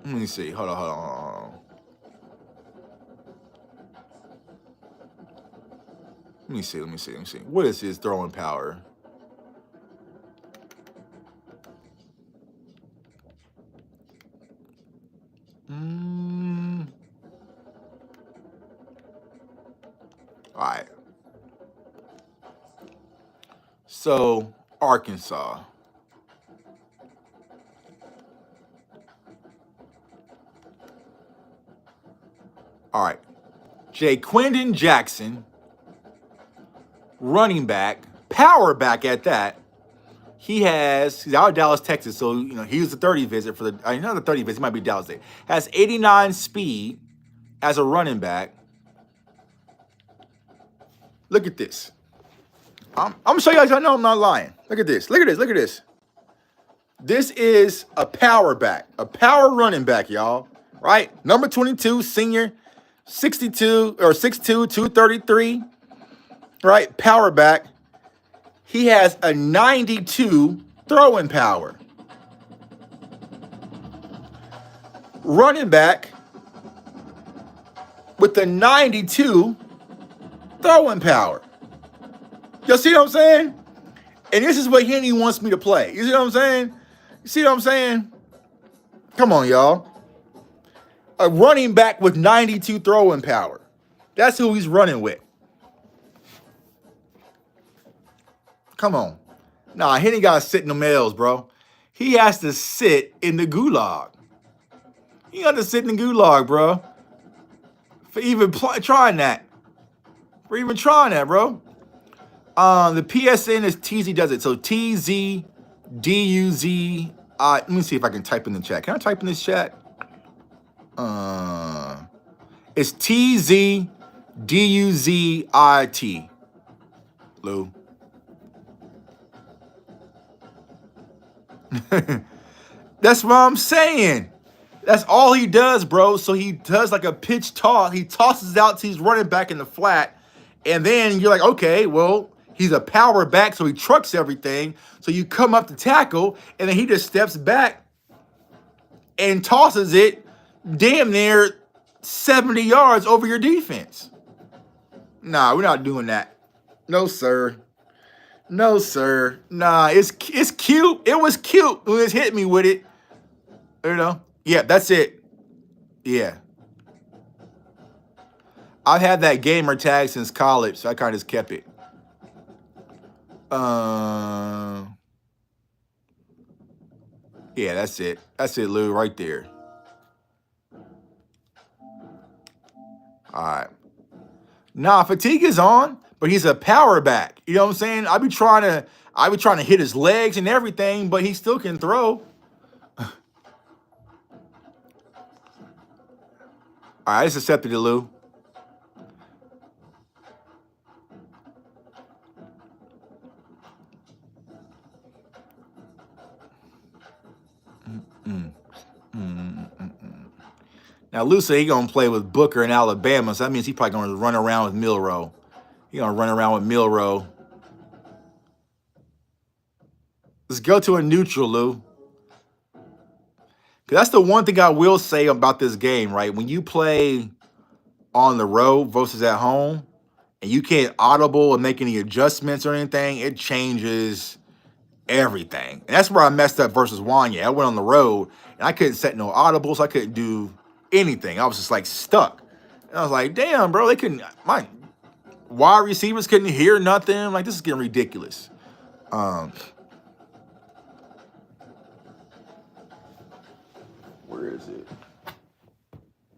Let me see. Hold on. Let me see. What is his throwing power? All right. So, Arkansas. All right. Jaquindon Jackson, running back, power back at that. He's out of Dallas, Texas, so he was a 30 visit for the not a 30 visit, he might be Dallas State. Has 89 speed as a running back. Look at this. I'm gonna show you guys. I know I'm not lying. Look at this. Look at this. Look at this. This is a power back, a power running back, y'all. Right? Number 22, senior, 62 or 6'2", 233. Right? Power back. He has a 92 throwing power. Running back with the 92 throwing power. Y'all see what I'm saying? And this is what Henny wants me to play. You see what I'm saying? You see what I'm saying? Come on, y'all. A running back with 92 throwing power. That's who he's running with. Come on. Nah, Henny got to sit in the males, bro. He has to sit in the gulag. He got to sit in the gulag, bro. For even trying that. For even trying that, bro. The PSN is TZ does it. So TZDUZ. Let me see if I can type in the chat. Can I type in this chat? It's TZDUZIT. Lou. That's what I'm saying. That's all he does, bro. So he does like a pitch toss. He tosses out to his running back in the flat. And then you're like, okay, well, he's a power back, so he trucks everything. So you come up to tackle, and then he just steps back and tosses it damn near 70 yards over your defense. Nah, we're not doing that. No, sir. No, sir. Nah, it's cute. It was cute when it hit me with it. Yeah, that's it. Yeah. I've had that gamer tag since college, so I kind of just kept it. Yeah, that's it. That's it, Lou, right there. All right. Nah, fatigue is on, but he's a power back. You know what I'm saying? I be trying to hit his legs and everything, but he still can throw. All right, it's accepted it, Lou. Now, Lou said he's going to play with Booker in Alabama, so that means he's probably going to run around with Milroe. He's going to run around with Milroe. Let's go to a neutral, Lou. Because that's the one thing I will say about this game, right? When you play on the road versus at home, and you can't audible and make any adjustments or anything, it changes everything. And that's where I messed up versus Wanya. I went on the road, and I couldn't set no audibles. I couldn't do anything. I was just like stuck. And I was like, damn, bro, they couldn't, my wide receivers couldn't hear nothing. Like, this is getting ridiculous. Where is it?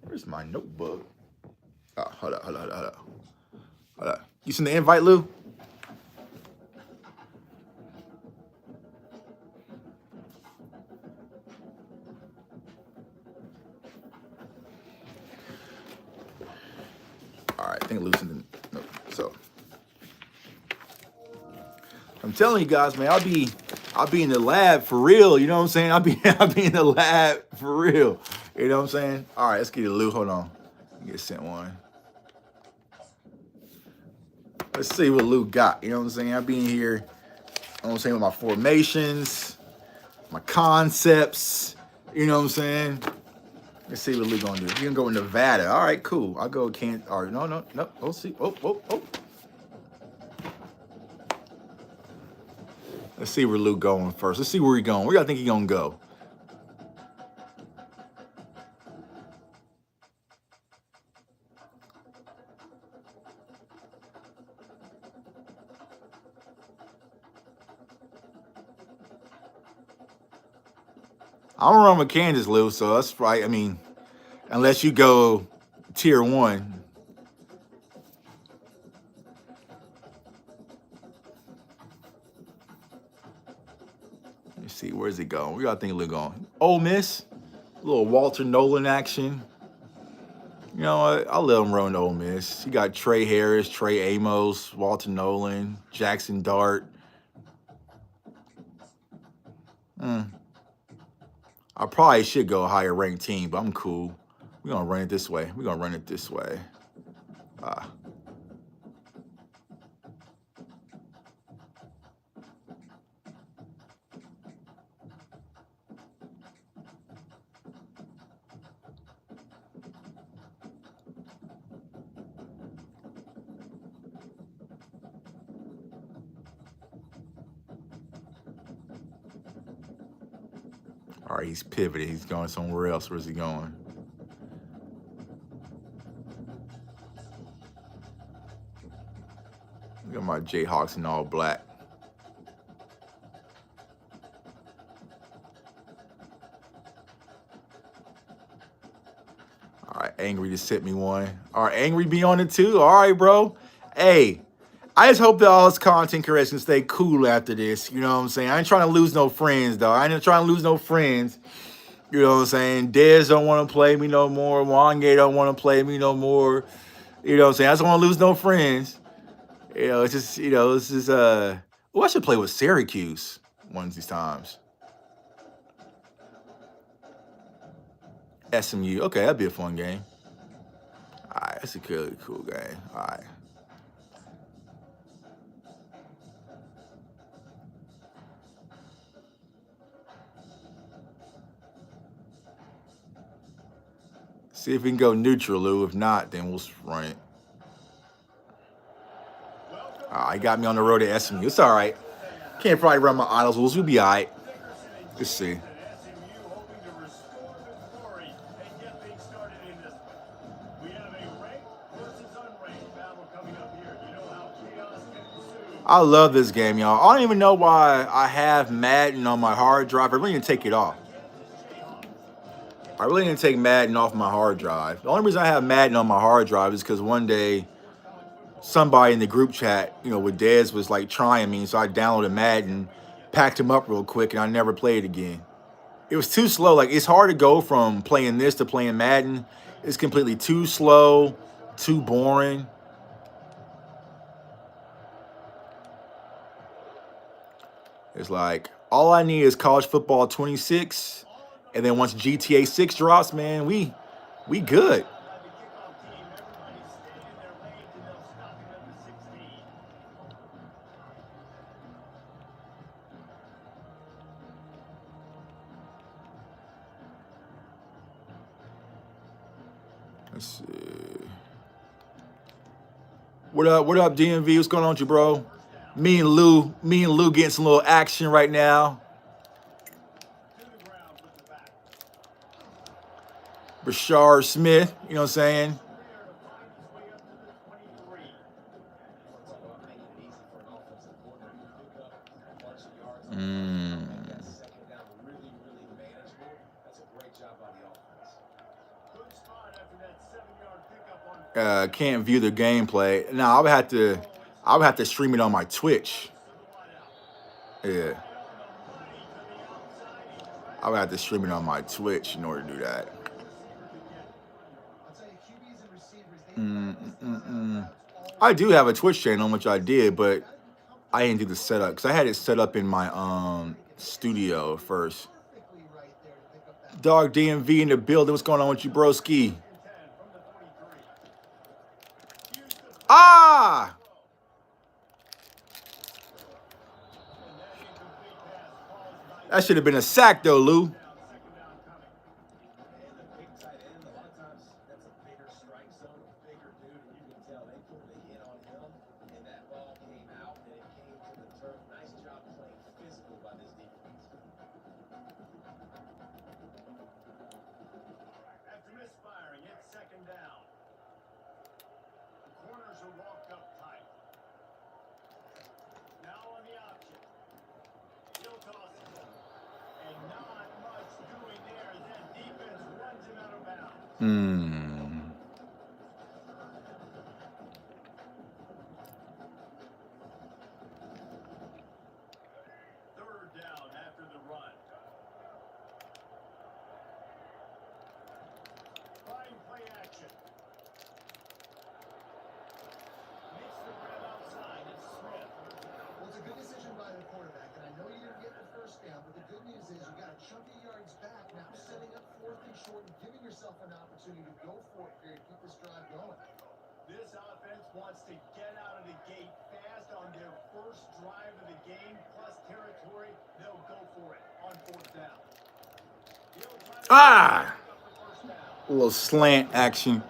Where's my notebook? Oh, hold up. You seen the invite, Lou? All right, I think Lou's in the note. So I'm telling you guys, man, I'll be in the lab for real. You know what I'm saying? I'll be in the lab for real. You know what I'm saying? All right, let's get it, Lou. Hold on. Get sent one. Let's see what Lou got. You know what I'm saying? I'll be in here. You know what I'm saying, with my formations, my concepts. You know what I'm saying? Let's see what Lou gonna do. He gonna go in Nevada. All right, cool. I'll go Kansas. All right, no. We'll see. Oh. Let's see where Lou going first. Let's see where he going. Where y'all think he gonna go? I'm gonna run with Kansas, Lou. So that's right. I mean, unless you go tier 1. Let's see, where's it going? Where y'all think it's going? Ole Miss, a little Walter Nolan action. You know what? I'll let him run to Ole Miss. You got Trey Harris, Trey Amos, Walter Nolan, Jackson Dart. I probably should go a higher ranked team, but I'm cool. We're gonna run it this way. We're gonna run it this way. All right, he's pivoting. He's going somewhere else. Where's he going? Look at my Jayhawks in all black. All right, Angry just sent me one. All right, Angry be on it too. All right, bro. Hey, I just hope that all this content creation stay cool after this. You know what I'm saying? I ain't trying to lose no friends, though. I ain't trying to lose no friends. You know what I'm saying? Dez don't want to play me no more. Wanye don't want to play me no more. You know what I'm saying? I just want to lose no friends. You know, it's just, this is I should play with Syracuse one of these times. SMU. Okay, that'd be a fun game. All right, that's a cool game. All right. See if we can go neutral, Lou. If not, then we'll run it. All right, got me on the road to SMU. It's all right. Can't probably run my idols rules. We'll be all right. Let's see. I love this game, y'all. I don't even know why I have Madden on my hard drive. I really didn't take it off. I really didn't take Madden off my hard drive. The only reason I have Madden on my hard drive is because one day somebody in the group chat, with Dez was like trying me. So I downloaded Madden, packed him up real quick, and I never played again. It was too slow. Like, it's hard to go from playing this to playing Madden. It's completely too slow, too boring. It's like, all I need is college football 26. And then once GTA 6 drops, man, we good. Let's see. What up, DMV? What's going on with you, bro? Me and Lou getting some little action right now. Rashard Smith, you know what I'm saying? Can't view the gameplay. Now I would have to stream it on my Twitch. Yeah. I would have to stream it on my Twitch in order to do that. I do have a Twitch channel, which I did, but I didn't do the setup because I had it set up in my studio first. Dog DMV in the building. What's going on with you, broski? Ah! That should have been a sack, though, Lou. Ah! A little slant action.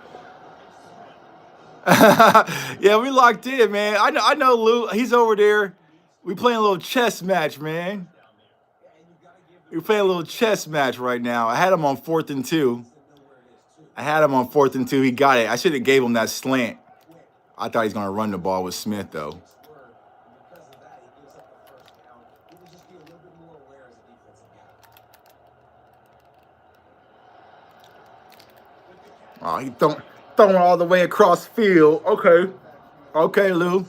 Yeah, we locked in, man. I know Lou. He's over there. We playing a little chess match, man. We're playing a little chess match right now. I had him on 4th and 2. He got it. I should have gave him that slant. I thought he's going to run the ball with Smith, though. Oh, he throwing all the way across field. Okay. Okay, Lou.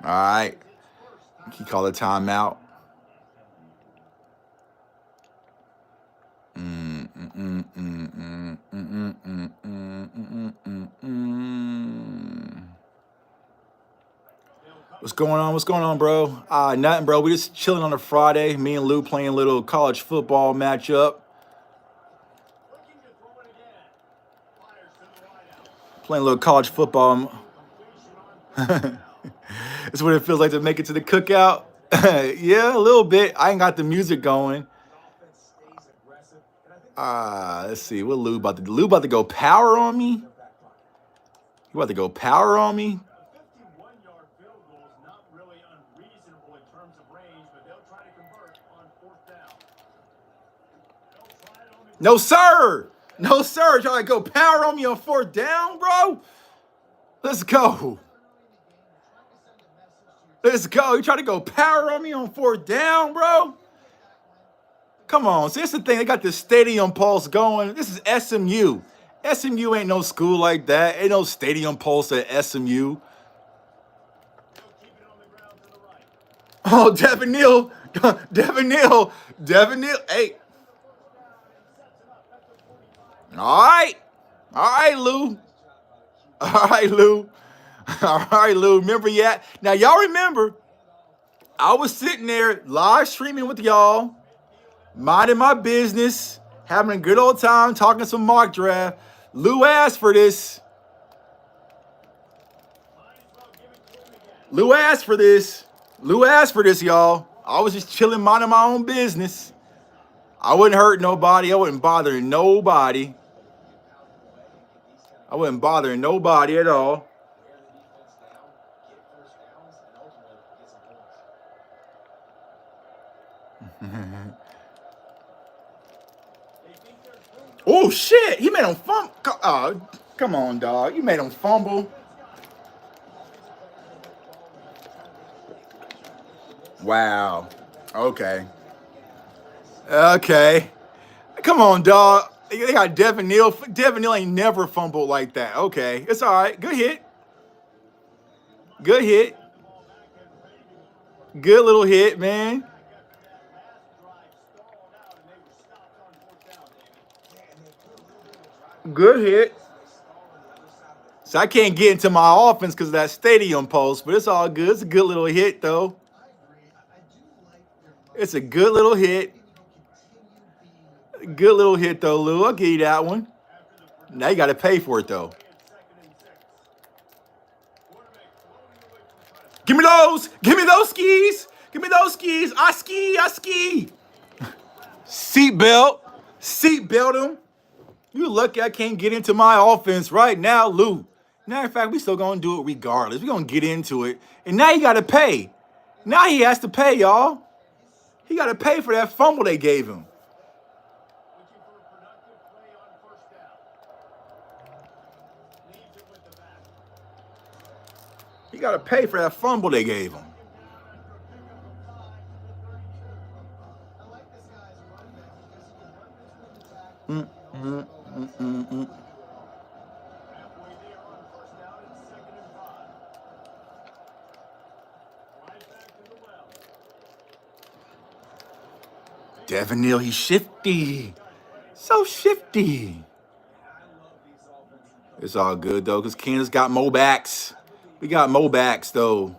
All right. He called a timeout. What's going on? What's going on, bro? Nothing, bro. We just chilling on a Friday. Me and Lou playing a little college football matchup. Playing a little college football. It's what it feels like to make it to the cookout. Yeah, a little bit. I ain't got the music going. Let's see. What Lou about to do? Lou about to go power on me? You about to go power on me? No, sir. No, sir. Trying to go power on me on 4th down, bro? Let's go. Let's go. You trying to go power on me on 4th down, bro? Come on. See, that's the thing. They got this stadium pulse going. This is SMU. SMU ain't no school like that. Ain't no stadium pulse at SMU. Oh, Devin Neal. Devin Neal. Hey. All right, Lou. All right, Lou. Remember yet? Now, y'all remember, I was sitting there live streaming with y'all, minding my business, having a good old time, talking some mock draft. Lou asked for this. Lou asked for this, y'all. I was just chilling, minding my own business. I wouldn't hurt nobody. I wasn't bothering nobody. At all. Oh, shit. He made him fumble. Come on, dog. You made him fumble. Wow. Okay. Come on, dog. They got Devin Neal. Devin Neal ain't never fumbled like that. Okay. It's all right. Good hit. Good little hit, man. Good hit. So I can't get into my offense because of that stadium post, but it's all good. It's a good little hit, though. It's a good little hit. Good little hit, though, Lou. I'll give you that one. Now you got to pay for it, though. Give me those. Give me those skis. I ski. Seatbelt. Seatbelt him. You lucky I can't get into my offense right now, Lou. Matter of fact, we still gonna do it regardless. We're gonna get into it. And now he gotta pay. Now he has to pay, y'all. He gotta pay for that fumble they gave him. He gotta pay for that fumble they gave him. Devin Neal, he's shifty. So shifty. It's all good, though, because Kansas got more backs. We got more backs, though.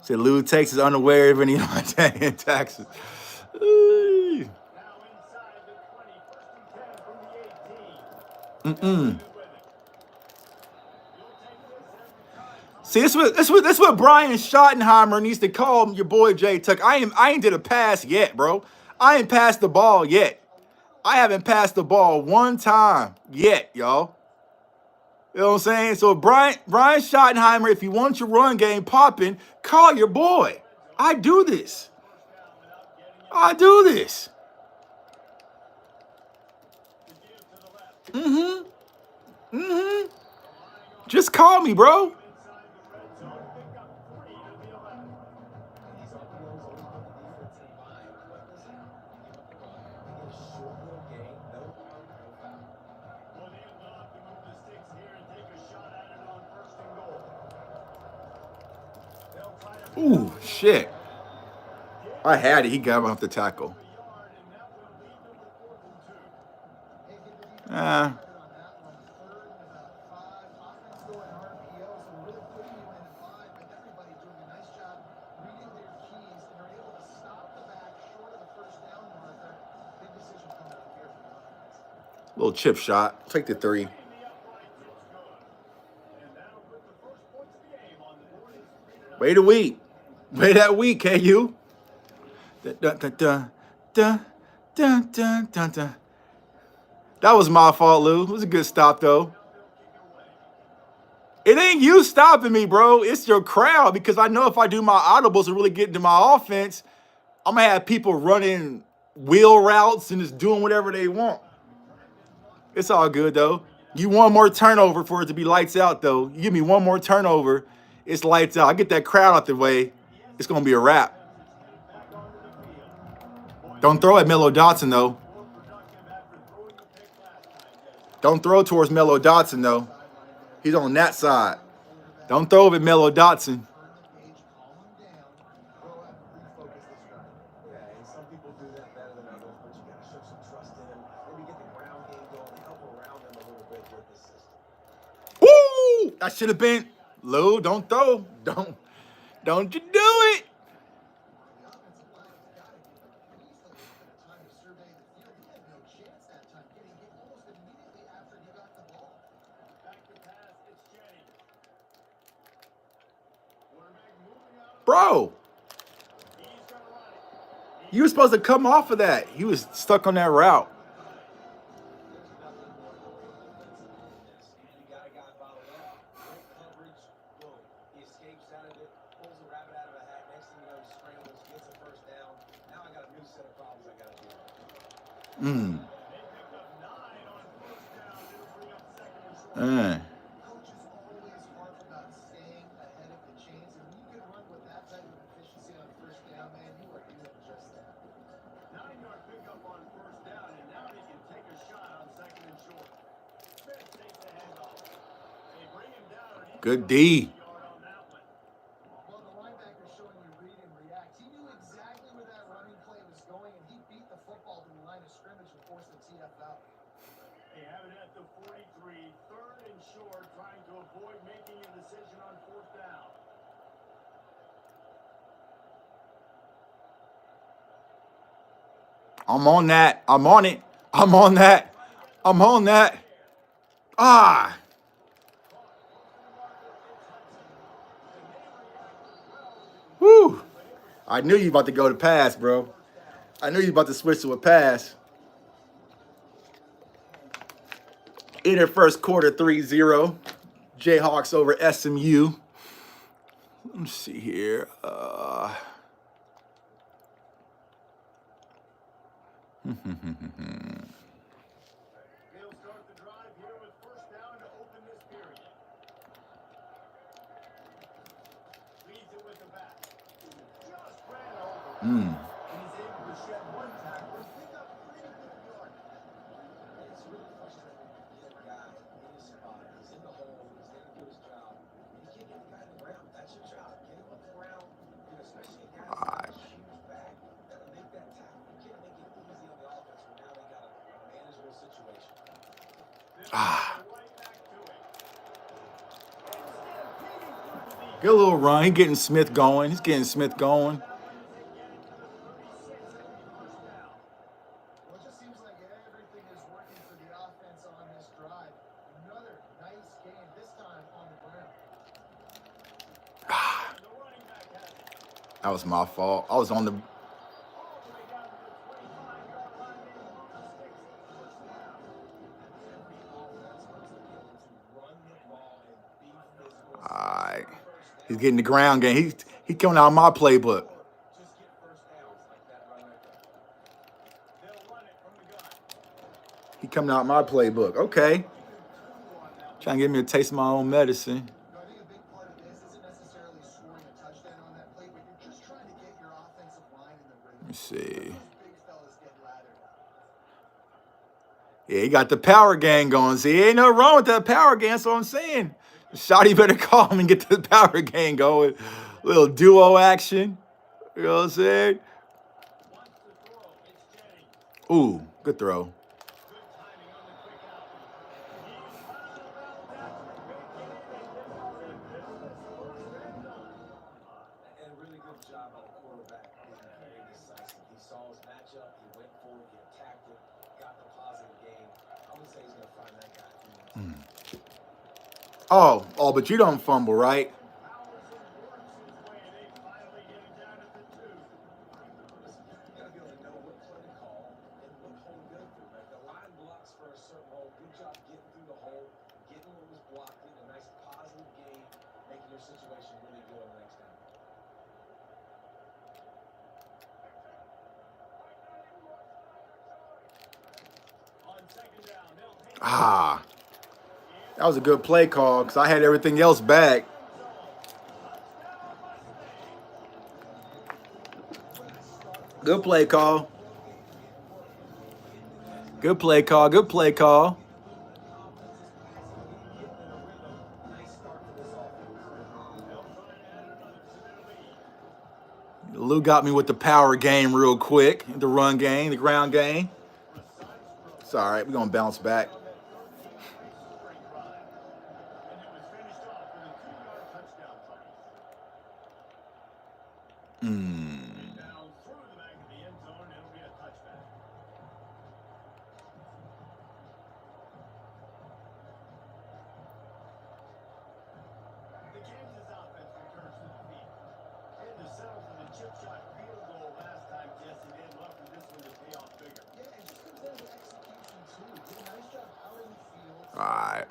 Said Lou takes his unaware of any in taxes. See, this what Brian Schottenheimer needs to call your boy Jay Tuck. I ain't did a pass yet, bro. I ain't passed the ball yet. I haven't passed the ball one time yet, y'all. You know what I'm saying? So Brian Schottenheimer, if you want your run game popping, call your boy. I do this. Just call me, bro. Ooh, shit. I had it. He got him off the tackle. Little chip shot. Take the 3. Wait a week. Wait that week, KU. That was my fault, Lou. It was a good stop, though. It ain't you stopping me, bro. It's your crowd, because I know if I do my audibles and really get into my offense, I'm going to have people running wheel routes and just doing whatever they want. It's all good, though. You one more turnover for it to be lights out, though. You give me one more turnover, it's lights out. I get that crowd out the way, it's going to be a wrap. Don't throw at Mello Dotson, though. Don't throw towards Mello Dotson, though. He's on that side. Don't throw at Mello Dotson. Woo! That should have been Lou. Don't throw. Don't you do it. Bro, you were supposed to come off of that. He was stuck on that route. Good D. Well, the linebacker showing you read and react. He knew exactly where that running play was going, and he beat the football to the line of scrimmage and forced the TFL. They have it at the 43, 3rd and short, trying to avoid making a decision on 4th down. I'm on that. I'm on it. I'm on that. I'm on that. Ah. Woo! I knew you about to go to pass, bro. I knew you about to switch to a pass. In their first quarter, 3-0. Jayhawks over SMU. Let's see here. He'll start the drive here with first down to open this period. Leads it with the back. Just ran over. And he's able to shed one tackle and pick up pretty good yard. It's really frustrating to get a guy in his spot. He's in the hole. He's there to do his job. And you can't get the guy on the ground. That's your job. Get him on the ground. And especially a guy that's got a huge back. Gotta make that tackle. You can't make it easy on the offense when now they got a manageable situation. Good little run. He's getting Smith going. He's getting Smith going. Well, it just seems like everything is working for the offense on this drive. Another nice game, this time on the ground. That was my fault. I was on the. All right. He's getting the ground game. He coming out of my playbook. He coming out of my playbook. Okay. Trying to get me a taste of my own medicine. I think a big part of this isn't necessarily scoring a touchdown on that play, but you're just trying to get your offensive line in the rhythm. Let me see. Those big fellas get lathered. Yeah, he got the power gang going. See, ain't no wrong with that power gang. That's what I'm saying. Shotty better call him and get the power gang going. Little duo action. You know what I'm saying? Ooh, good throw. And a really good job by the quarterback being very decisive. He saw his matchup, he went for it, he attacked it, got the positive game. I would say he's going to find that guy. Oh, but you don't fumble, right? That was a good play call because I had everything else back. Good play call. Good play call. Good play call. Lou got me with the power game real quick. The run game, the ground game. It's all right. We're going to bounce back. All right.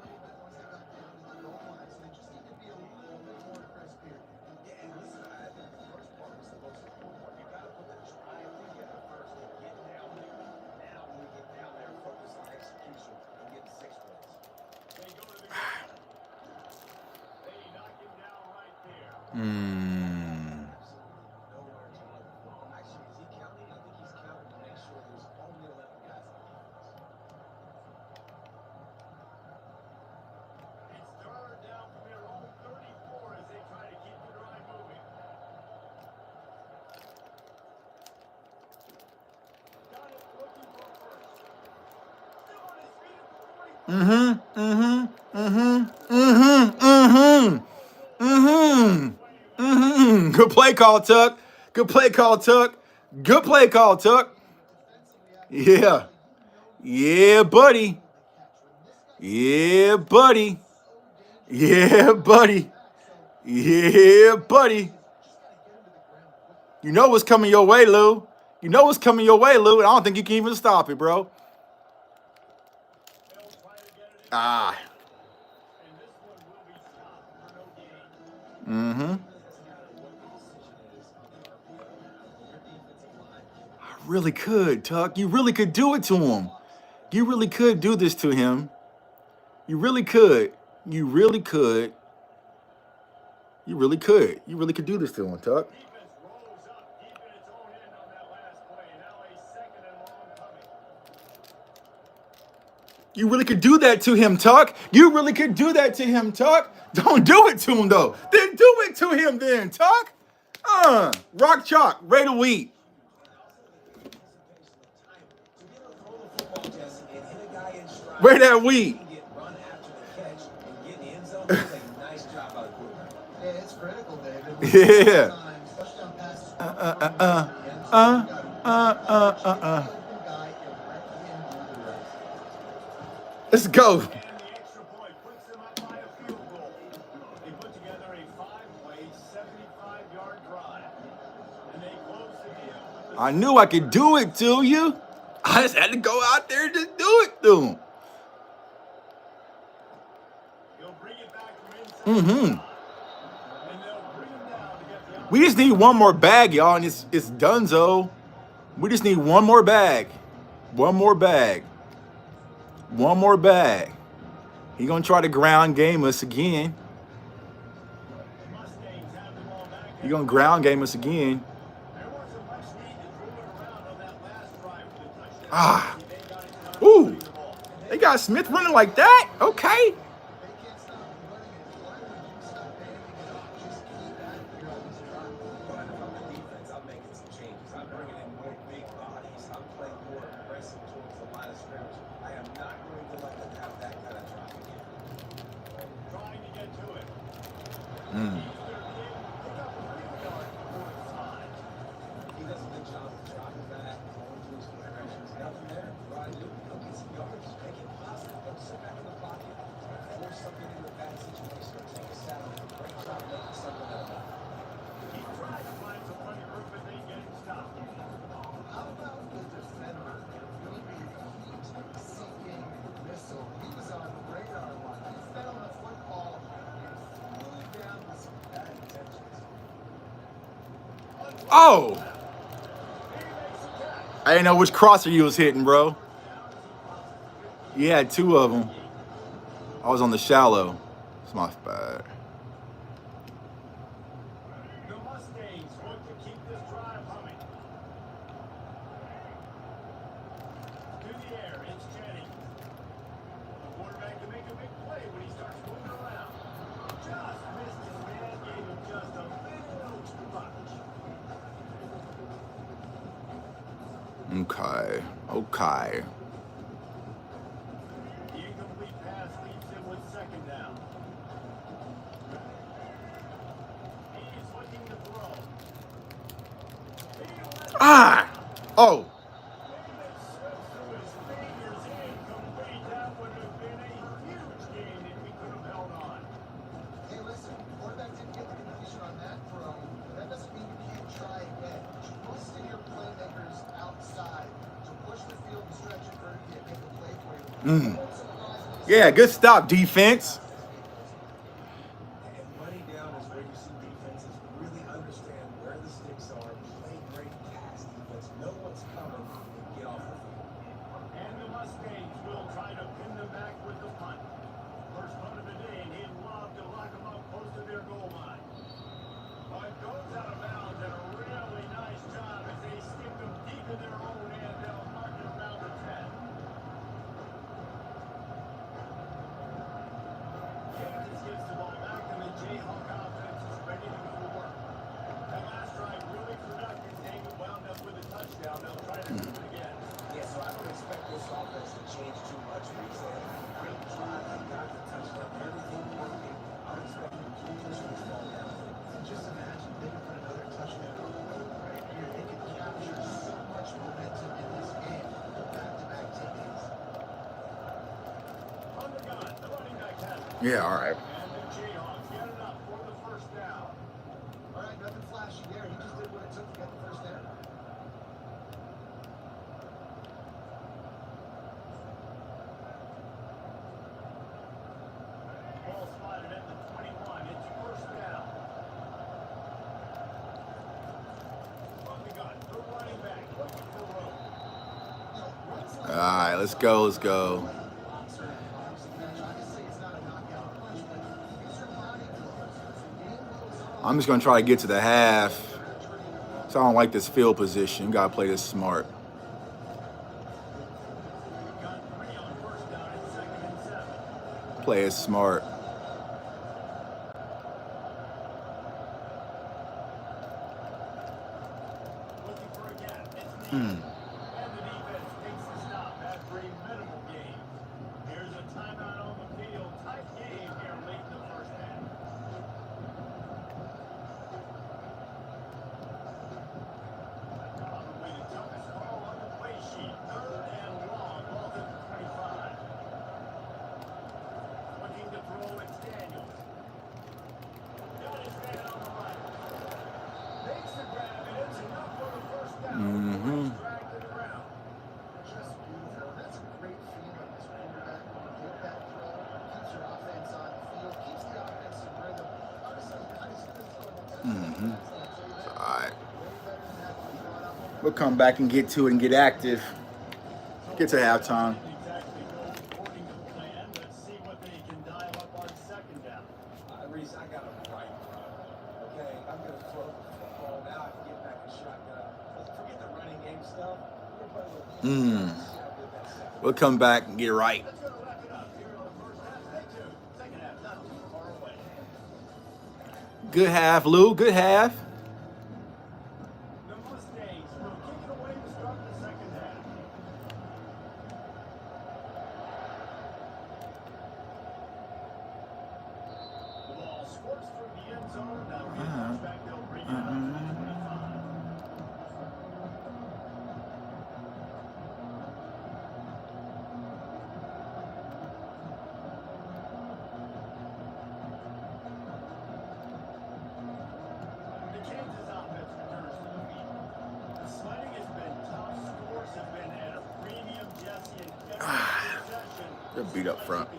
Good play call, Tuck. Good play call, Tuck. Good play call, Tuck. Yeah. Yeah, buddy. Yeah, buddy. Yeah, buddy. Yeah, buddy. You know what's coming your way, Lou. You know what's coming your way, Lou. And I don't think you can even stop it, bro. Ah. Mm-hmm. I really could, Tuck. You really could do it to him. You really could do this to him. You really could. You really could. You really could. You really could do this to him, Tuck. You really could do that to him, Tuck. You really could do that to him, Tuck. Don't do it to him, though. Then do it to him, then, Tuck. Rock chalk, rate of wheat. Where that wheat? It's critical, David. Yeah. Let's go. I knew I could do it to you. I just had to go out there and just do it to him. Mm-hmm. We just need one more bag, y'all, and it's donezo. We just need one more bag. One more bag. One more bag. He gonna try to ground game us again. He gonna ground game us again. Ah. Ooh. They got Smith running like that? Okay. Oh! I didn't know which crosser you was hitting, bro. You had two of them. I was on the shallow. It's my bad. Okay. Okay. Ah! Oh! Hey, listen, quarterback didn't get the completion on that throw, but that doesn't mean you can't try again. Most of your playmakers outside to push the field and stretch it for you to make a play for you. Yeah, good stop, defense. And running down is where you see defenses really understand where the sticks are, play great pass defense, know what's coming, and get off the field. And the Mustangs will try to pin them back with the punt. First punt of the day, and he'd love to lock them up close to their goal line. But goes out of bounds, and a really nice job as they stick them deep in their own end. They'll mark it around the 10. Kansas gets the ball back, and the Jayhawk offense is ready to go to work. That last drive really productive. David wound up with a touchdown. They'll try to do it again. Yeah, so I don't expect this offense to change too much. Because they had a great drive, they got the touchdown, everything working. I'm expecting to keep pushing this ball down. And just imagine they could put another touchdown on the road right here. They could capture so much momentum in this game. Back-to-back TDs. On the gun, the running back has it. Yeah, all right. And the Jayhawks get it up for the first down. All right, nothing flashy there. He just did what it took to get the let's go. Let's go. I'm just going to try to get to the half. So I don't like this field position. You got to play this smart. Play it smart. We'll come back and get to it and get active. Get to halftime. We'll come back and get right. Good half, Lou. Good half. They're beat up front.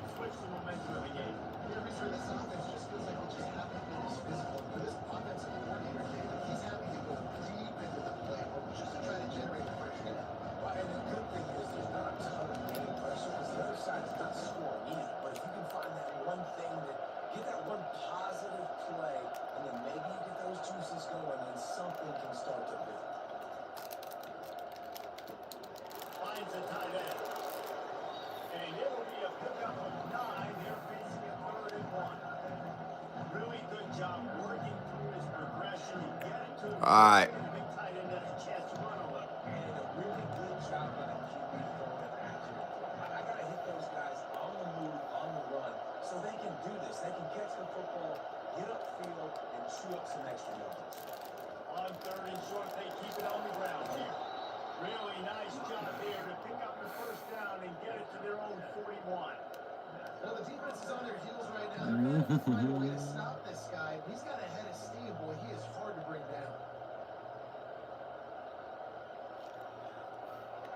All right. Well, the defense is on their heels right now. They're trying to find a way to stop this guy. He's got a head of steam, boy. He is hard to bring down.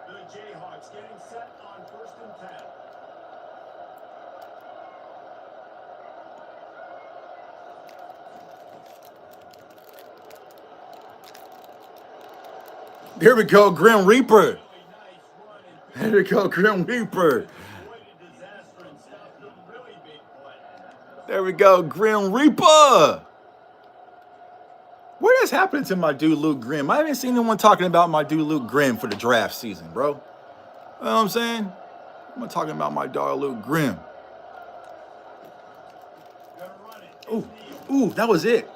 The Jayhawks getting set on 1st and 10. There we go, Grim Reaper. There we go, Grim Reaper. There we go, Grim Reaper. What is happening to my dude Luke Grimm? I haven't seen anyone talking about my dude Luke Grimm for the draft season, bro. You know what I'm saying? I'm talking about my dog Luke Grimm. Ooh, that was it.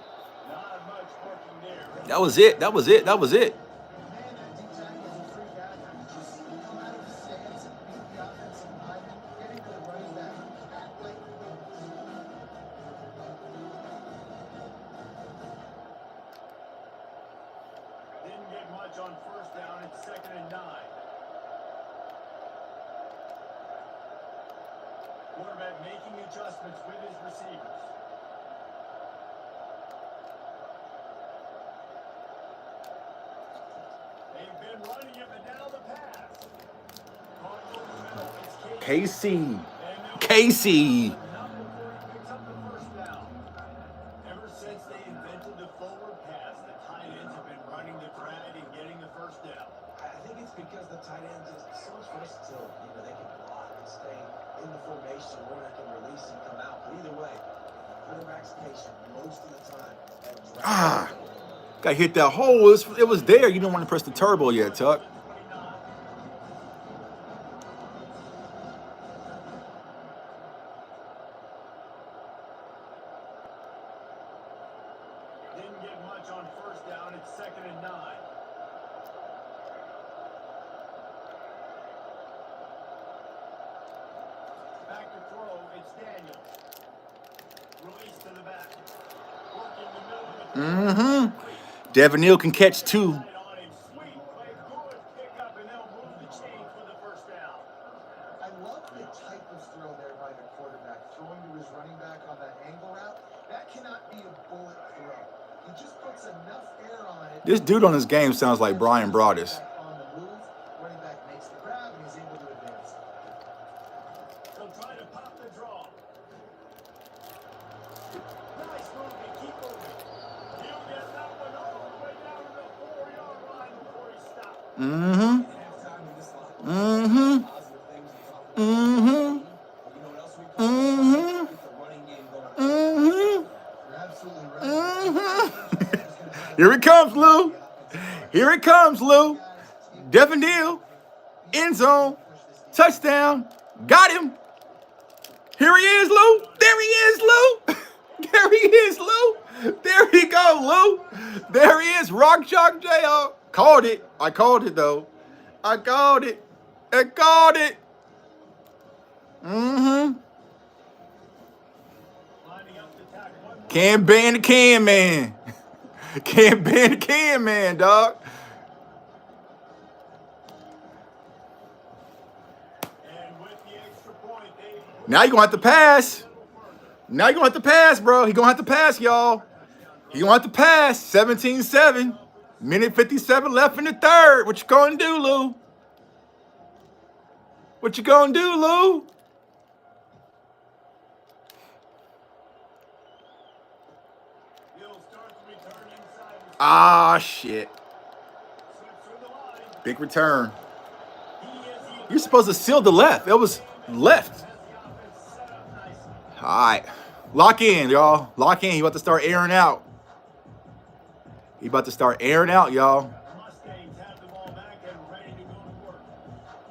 That was it. That was it. That was it. On 1st down, it's 2nd and 9. Quarterback making adjustments with his receivers. They've been running it, but now the pass. Casey. Casey. Picks up the 1st down. Ever since they invented the forward pass, the tight ends have been running the drag and getting the 1st down. I think it's because the tight ends is so much versatility. You know, they can block and stay in the formation, or they can release and come out. But either way, quarterback's patient most of the time. Got hit that hole. It was there. You don't want to press the turbo yet, Tuck. Didn't get much on first down. It's 2nd and 9. Back to throw. It's Daniels. Release to the back. Working the middle of the Mm-hmm. Devin Neal can catch two. on him. Sweet play. Good pickup, and they'll move the chains for the first down. I love the type of throw there by the quarterback, throwing to his running back on that angle route. That cannot be a bullet throw. He just puts enough air on it. This dude on this game sounds like Brian Broaddus. On the move, running back makes the grab and he's able to advance. They'll try to pop the draw. Nice movement. Keep moving. He'll get that one all the way down to the 4-yard line before he stops. Mm-hmm. Halftime in this locker room, Mm-hmm. positive things to talk about. Mm-hmm. You know what else we call Mm-hmm. Get the running game going. Mm-hmm. You're absolutely right. Mm-hmm. Here it comes, Lou. Here it comes, Lou. Devin Neal. End zone. Touchdown. Got him. Here he is, Lou. There he is, Lou. There he is, Lou. There he go, Lou. There he is. Rock Chalk J.O. Called it. I called it, though. I called it. I called it. Mm-hmm. Lining up the tackle. Can't ban the can man. Can't ban the can man, dog. And with the extra point, they Now you're going to have to pass. Now you're going to have to pass, bro. He going to have to pass, y'all. He going to have to pass. 17-7. Minute 57 left in the third. What you going to do, Lou? What you going to do, Lou? will start to return inside. Ah, shit. Slips through the line. Big return. He is the You're supposed to seal the left. It was left. has the offense set up nicely. All right. Lock in, y'all. Lock in. You about to start airing out. You about to start airing out, y'all. Mustangs have the ball back and ready to go to work.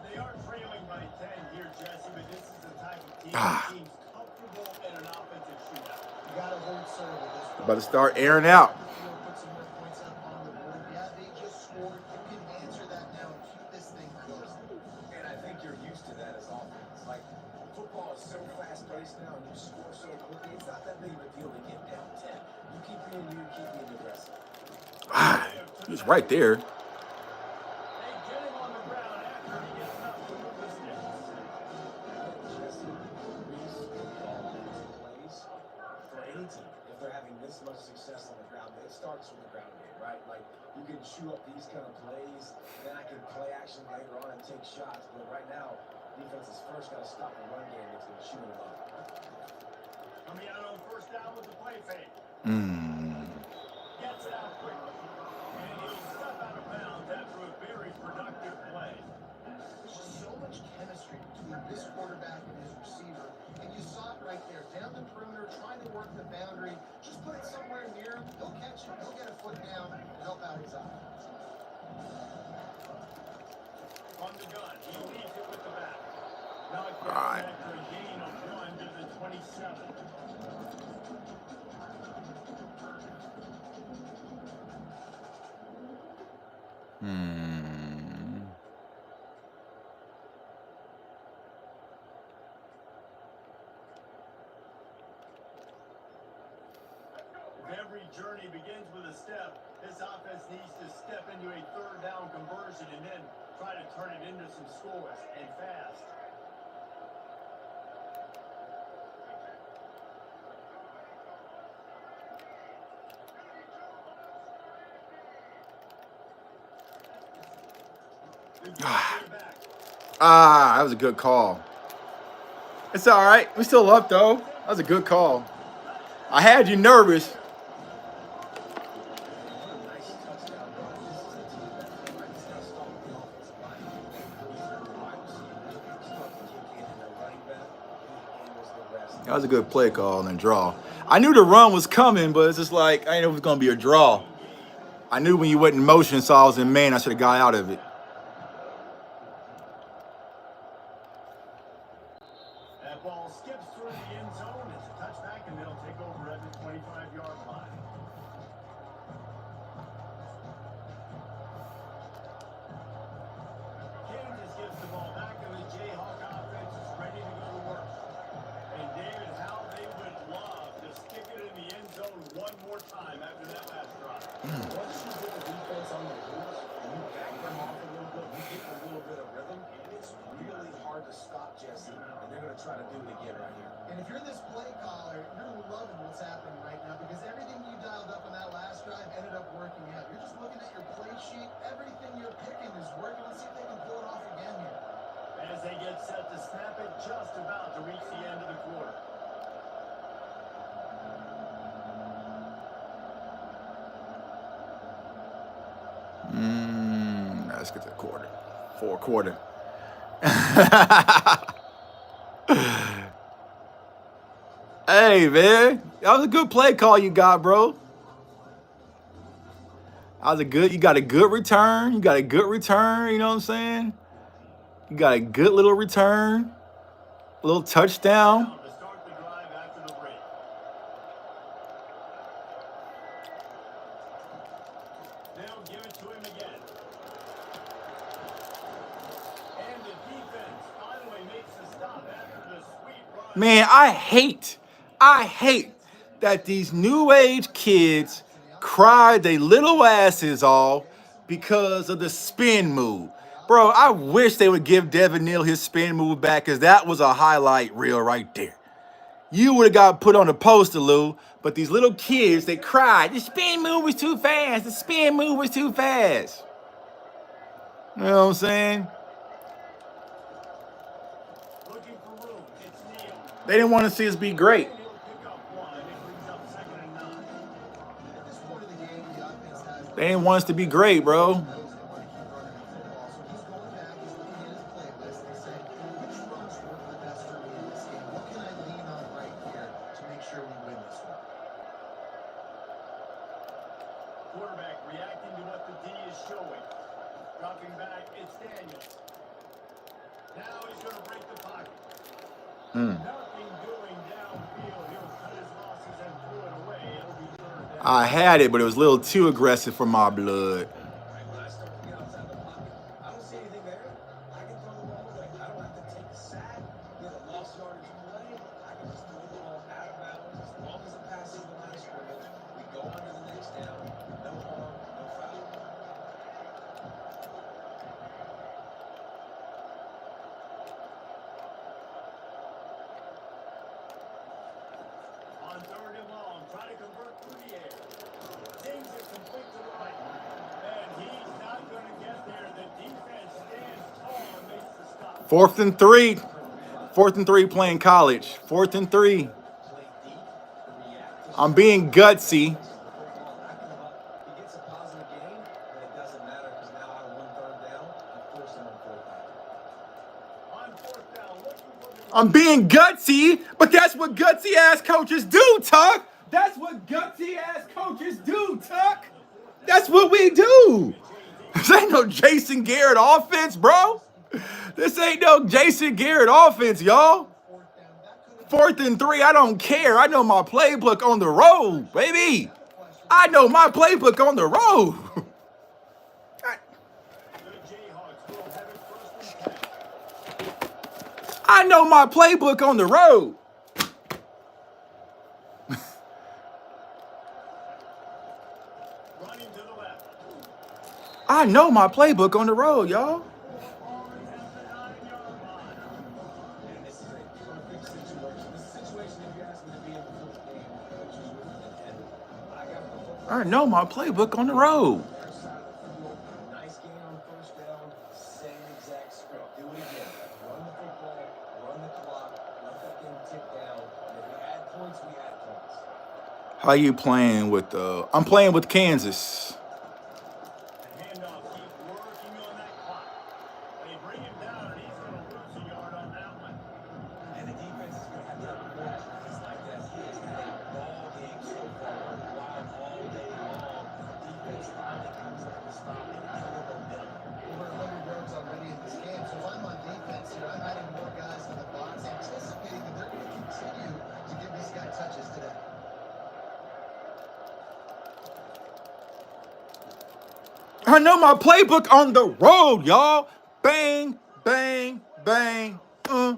They are trailing by 10 here, Jesse, but this is the type of team that seems comfortable in an offensive shootout. You got to hold serve with this one. About to start airing out. Put some more points up on the board. Yeah, they just scored. You can answer that now and keep this thing close. And I think you're used to that as offense. Like, football is so fast-paced now, and you score so quickly. It's not that big of a deal to get down 10. You keep being aggressive. Ah, he's right there. They get him on the ground after he gets up to move the sticks. Jesse, Reese, all plays for any team. If they're having this much success on the ground, it starts with the ground game, right? Like, you can chew up these kind of plays, then I can play action later on and take shots. But right now, defense is first got to stop the run game. It's going to chew it up. Coming out on first down with the play fake. Gets it out quickly. And he'll step out of bounds after a very productive play. There's just so much chemistry between this quarterback and his receiver. And you saw it right there. Down the perimeter, trying to work the boundary. Just put it somewhere near him. He'll catch it. He'll get a foot down and help out his offense. On the gun, he leads it with the back. Knocked All down right. after a gain of 1 to the 27. If every journey begins with a step, this offense needs to step into a third down conversion and then try to turn it into some scores, and fast. Ah, that was a good call. It's all right. We still up, though. That was a good call. I had you nervous. Nice touchdown run. This is a team that feel like it's going to stop the offensive line. They That was a good play call and draw. I knew the run was coming, but it's just like, I didn't know it was going to be a draw. I knew when you went in motion, so I was in man, I should have got out of it. That ball skips through the end zone. It's a touchback, and they'll take over at the 25-yard line. Kansas gets the ball back, and the Jayhawk offense is ready to go to work. And David, how they would love to stick it in the end zone one more time after that last drive. Once you get the defense on the rules and you back them off a little bit, you get a little bit of rhythm, it's really hard to stop Jesse, and they're going to try to do it again right here. And if you're this play caller, you're loving what's happening right now because everything you dialed up on that last drive ended up working out. You're just looking at your play sheet. Everything you're picking is working. Let's see if they can pull it off again here. As they get set to snap it, just about to reach the end of the quarter. Let's get to the quarter. Fourth quarter. Hey, man. That was a good play call you got, bro. You got a good return. You got a good return, you know what I'm saying? You got a good little return. A little touchdown. To start the drive after the break. They'll give it to him again. And the defense finally makes the stop after the sweet run. Man, I hate that these new age kids cry their little asses off because of the spin move. Bro, I wish they would give Devin Neal his spin move back because that was a highlight reel right there. You would have got put on the poster, Lou, but these little kids, they cried, the spin move was too fast, the spin move was too fast. You know what I'm saying? Looking for room. It's Neal. They didn't want to see us be great. He'll pick up one. It brings up 2nd and 9. At this point of the game, the offense has They didn't want us to be great, bro. Quarterback reacting to what the D is showing. Dropping back, it's Daniels. Now he's going to break the pocket. Nothing doing downfield. He'll cut his losses and throw it away. It'll be 3rd down. I had it, but it was a little too aggressive for my blood. When I start to get outside the pocket, I don't see anything there. I can throw the ball. Like, I don't have to take a sack, get a lost yardage play. I can just throw the ball out of bounds. As long as it passes the line of scrimmage, we go on to the next down. No harm, no foul. On 3rd and long, try to convert through the air. Sings it complete to the right. And he's not going to get there. The defense stands tall and makes the stop. 4th and 3. 4th and 3 playing college. 4th and 3. I'm being gutsy. He gets a positive gain, but it doesn't matter because now I won 3rd down and force him on 4th down. On 4th down, looking for the I'm being gutsy, but that's what gutsy ass coaches do, Tuck. That's what gutsy ass coaches do, Tuck. That's what we do. This ain't no Jason Garrett offense, bro. This ain't no Jason Garrett offense, y'all. 4th and 3, I don't care. I know my playbook on the road, baby. I know my playbook on the road. Jayhawks will have it 1st and 10. I know my playbook on the road. Running to the left. I know my playbook on the road, y'all. And this is a perfect situation. This is a situation if you ask me to be in the fourth game, coaches with and I got the football. I know my playbook on the road. Their side of the field, nice gain on 1st down, same exact script. Do it again. Run the football, run the clock, let that thing tick down. And if we add points, we add points. How you playing with I'm playing with Kansas. The handoff, keep working on that clock. They bring him down, and he's going to lose a yard on that one. And the defense is going to have to have more I know my playbook on the road, y'all. Bang, bang, bang. Uh.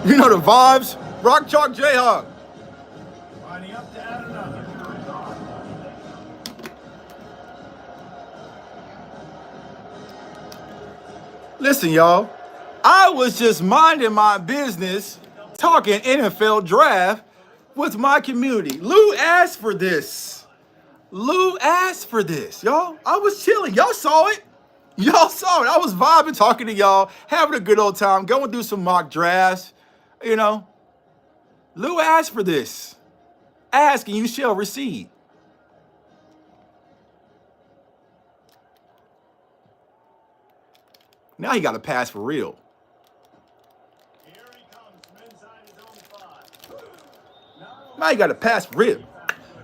You know the vibes. Rock Chalk Jayhawk. Lining up to add another. Listen, y'all. I was just minding my business, talking NFL draft with my community. Lou asked for this. Lou asked for this, y'all. I was chilling. Y'all saw it. Y'all saw it. I was vibing, talking to y'all, having a good old time, going through some mock drafts. You know, Lou asked for this. Ask and you shall receive. Now he got to pass for real. Here he comes from inside his own 5. Now you got to pass for real.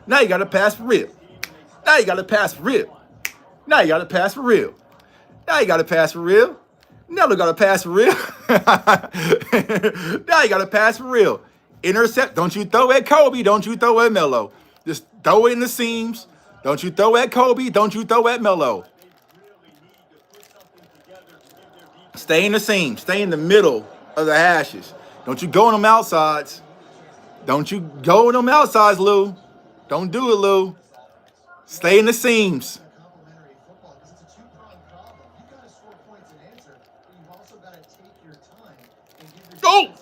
Now you got to pass for real. Now you got to pass for real. Now you got to pass for real. Now you got to pass for real. Now you got to pass for real. Now you got to pass for real. Intercept. Don't you throw at Kobe. Don't you throw at Melo. Just throw it in the seams. Don't you throw at Kobe. Don't you throw at Melo. Stay in the seams. Stay in the middle of the hashes. Don't you go on them outsides. Don't you go on them outsides, Lou. Don't do it, Lou. Stay in the seams. Complementary football because it's a two-pronged problem. You got to score points and answer, but you've also got to take your time and give your Go!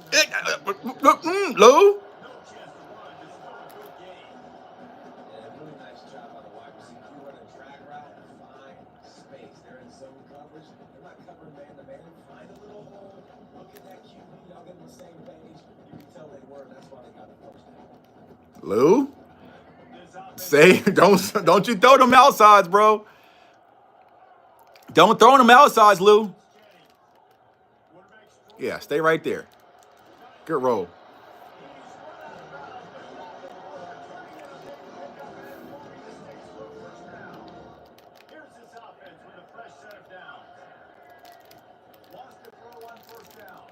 Lou? No chance to run, just throw a good game. Yeah, really nice job by the wide receiver. You run a drag route, find space. They're in zone coverage. They're not covering man to man. Find a little hole. Look at that QB. Y'all get on the same page. You can tell they were. That's why they got the first down. Lou? Say, don't you throw them outsides, bro. Don't throw them outsides, Lou. Yeah, stay right there. Good roll. Here's his offense with a fresh set of downs. Lost the throw on first down.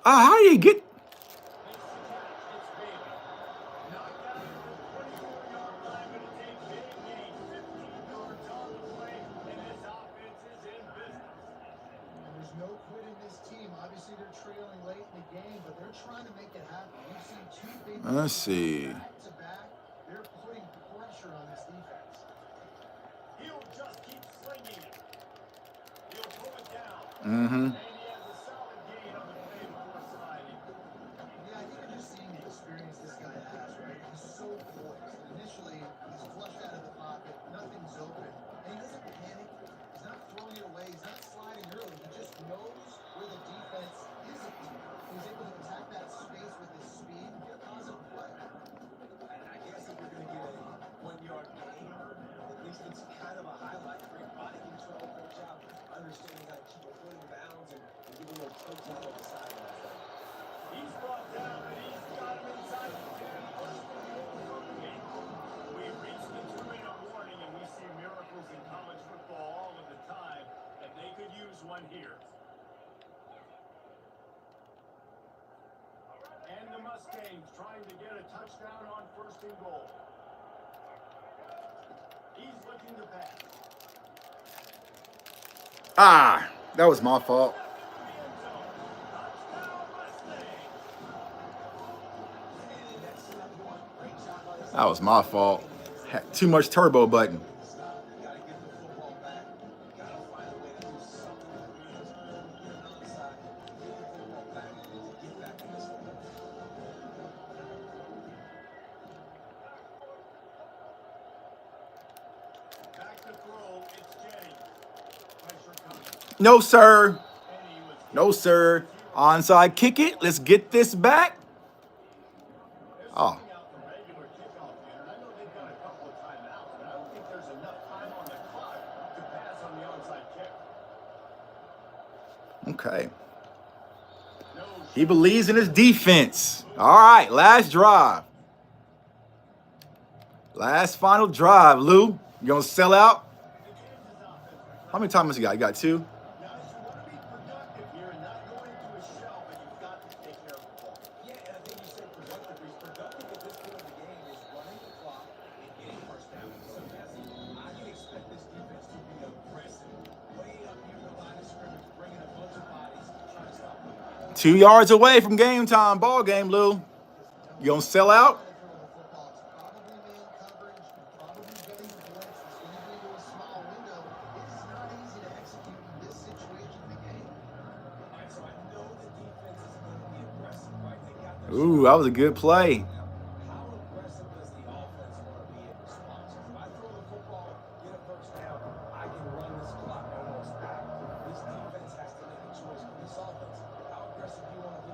How do you get? It's Baby. Knocked out at the 24-yard line, but it's a big gain. 15 yards on the play, and his offense is in business. And there's no quitting this team. Obviously, they're trailing late in the game, but they're trying to make it happen. We've seen two big Let's see. back to back. They're putting pressure on this defense. He'll just keep slinging it. He'll pull it down. Mm-hmm. And he has a solid gain on the play before sliding. Yeah, I think you're just seeing the experience this guy has, right? He's so poised. Initially, he's flushed out of the pocket, nothing's open, and he doesn't panic. He's not throwing it away. He's not sliding early. He just knows where the defense isn't. He's able to attack that space with his speed and get a positive play. I guess if we're going to get a 1-yard gain, at least it's kind of a highlight. Great body control, great job understanding how to keep a foot in bounds and give a little coach out on the sideline. He's brought down, but he's got him inside the 10. First and goal from the game. We've reached the 2-minute warning, and we see miracles in college football all of the time, and they could use one here. And the Mustangs trying to get a touchdown on first and goal. He's looking to pass. That was my fault. That was my fault. Had too much turbo button. You got to get the football back. You got to find a way to do something with the hands. Get it on the side. Get the football back. Get back in this one. Back to throw, it's Jennings. Pressure coming. No, sir. And he was No, sir. Onside kick it. Let's get this back. Oh. out the regular kickoff here, and I know they've got a couple of timeouts, but I don't think there's enough time on the clock to pass on the onside kick. Okay. No He believes in his defense. All right, last drive. Last final drive, Lou. You gonna sell out? How many timeouts you got? You got 2? 2 yards away from game time, ball game, Lou. You gonna sell out? Ooh, that was a good play. How aggressive does the offense want to be in response? If I throw the football, get a first down, I can run this clock almost back. This defense has to make a choice for this offense. How aggressive do you want to be?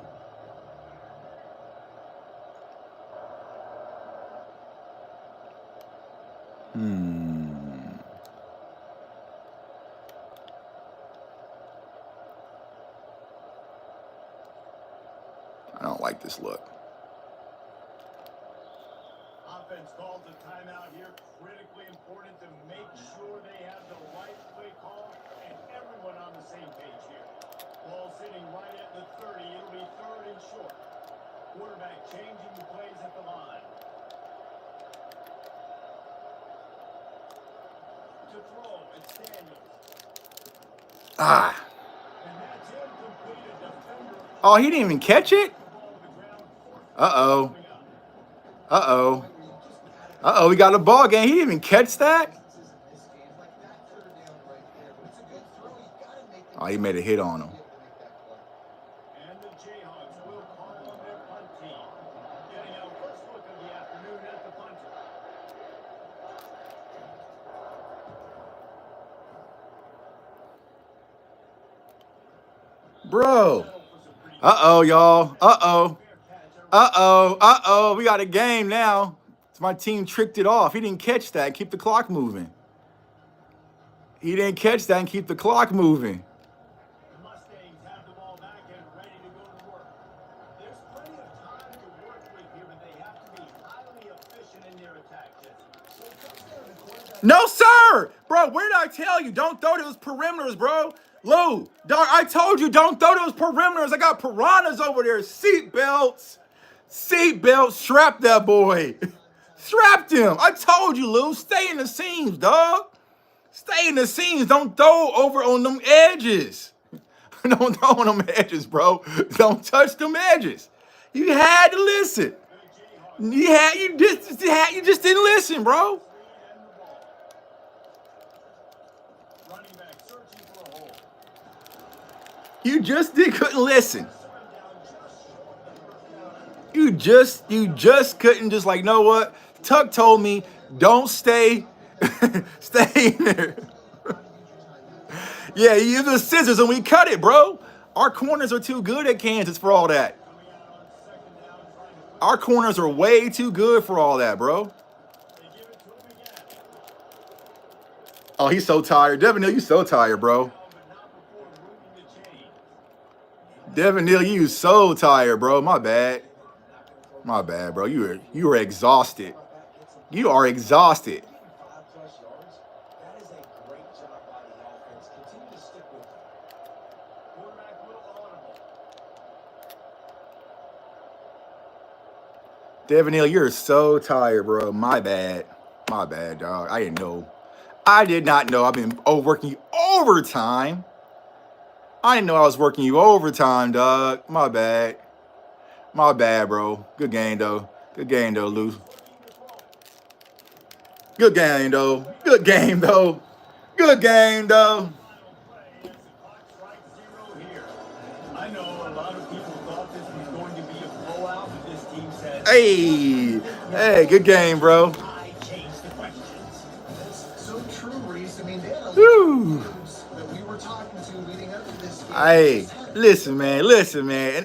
I don't like this look. Offense calls a timeout here. Critically important to make sure they have the right play call and everyone on the same page here. Ball sitting right at the 30. It'll be third and short. Quarterback changing the plays at the line. To throw, it's Daniels. Ah. And that's incomplete. A defender. Oh, he didn't even catch it? Uh-oh. Uh-oh. Uh-oh, we got a ball game. He didn't even catch that? Oh, he made a hit on him. And the Jayhawks will call on their punt team. Getting our first look of the afternoon at the punter. Bro. Uh-oh, y'all. Uh-oh. Uh-oh. Uh-oh. We got a game now. So my team tricked it off. He didn't catch that and keep the clock moving. He didn't catch that and keep the clock moving. The Mustangs have the ball back and ready to go to work. There's plenty of time to work with here, but they have to be highly efficient in their attack, Jesse. No, sir! Bro, where did I tell you? Don't throw those perimeters, bro. Lou, dog, I told you don't throw those perimeters. I got piranhas over there. Seatbelts. Seatbelts. Strap that boy. Strapped him. I told you, Lou. Stay in the seams, dog. Stay in the seams. Don't throw over on them edges. Don't throw on them edges, bro. Don't touch them edges. You had to listen. You just didn't listen, bro. Running back searching for a hole. You just couldn't listen. You just couldn't just like, know what? Tuck told me, don't stay in there. Yeah, he used the scissors and we cut it, bro. Our corners are too good at Kansas for all that. Our corners are way too good for all that, bro. Oh, he's so tired. Devin Neal, you so tired, bro. Devin Neal, you so tired, bro. My bad. My bad, bro. You are exhausted. You are exhausted. 5+ yards. That is a great job by the offense. Continue to stick with it. Quarterback will audible. Devin Neal, you're so tired, bro. My bad. My bad, dog. I didn't know. I did not know. I've been working you overtime. I didn't know I was working you overtime, dog. My bad. My bad, bro. Good game, though. Good game, though, Lou. Good game, though. Good game, though. Good game, though. I know a lot of people thought this was going to be a blowout, but this team said, Hey, good game, bro. I changed the questions. That's so true, Reese. I mean, they had a lot Whew. of dudes that we were talking to leading up to this game. Hey, listen, man.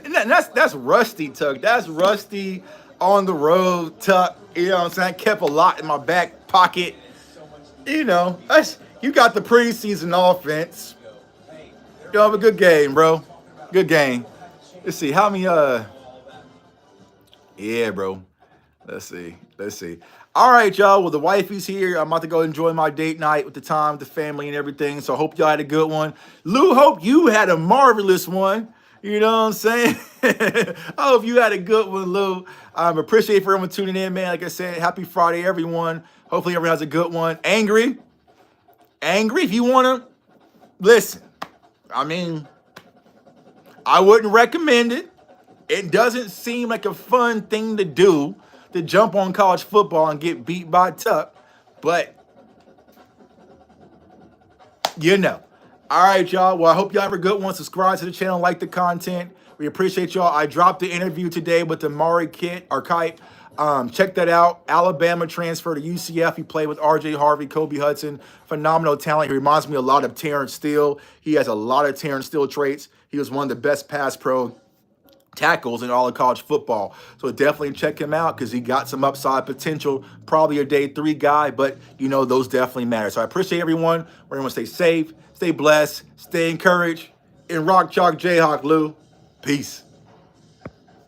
And that's Rusty, Tuck. That's Rusty on the road, Tuck. You know what I'm saying? Kept a lot in my back pocket. You know, you got the preseason offense. You have a good game, bro. Good game. Let's see. How many, yeah, bro. Let's see. All right, y'all. Well, the wifey's here. I'm about to go enjoy my date night with the time, with the family and everything. So I hope y'all had a good one. Lou, hope you had a marvelous one. You know what I'm saying? I hope you had a good one, Lou. Appreciate for everyone tuning in, man. Like I said, happy Friday, everyone. Hopefully everyone has a good one. Angry if you want to. Listen, I mean, I wouldn't recommend it. It doesn't seem like a fun thing to do, to jump on college football and get beat by Tuck. But, you know. All right, y'all. Well, I hope y'all have a good one. Subscribe to the channel, like the content. We appreciate y'all. I dropped the interview today with Amari Kite. Check that out. Alabama transfer to UCF. He played with R.J. Harvey, Kobe Hudson. Phenomenal talent. He reminds me a lot of Terrence Steele. He has a lot of Terrence Steele traits. He was one of the best pass pro tackles in all of college football. So definitely check him out because he got some upside potential. Probably a day 3 guy, but you know those definitely matter. So I appreciate everyone. We're going to stay safe, stay blessed, stay encouraged, and rock chalk Jayhawk Lou. Peace.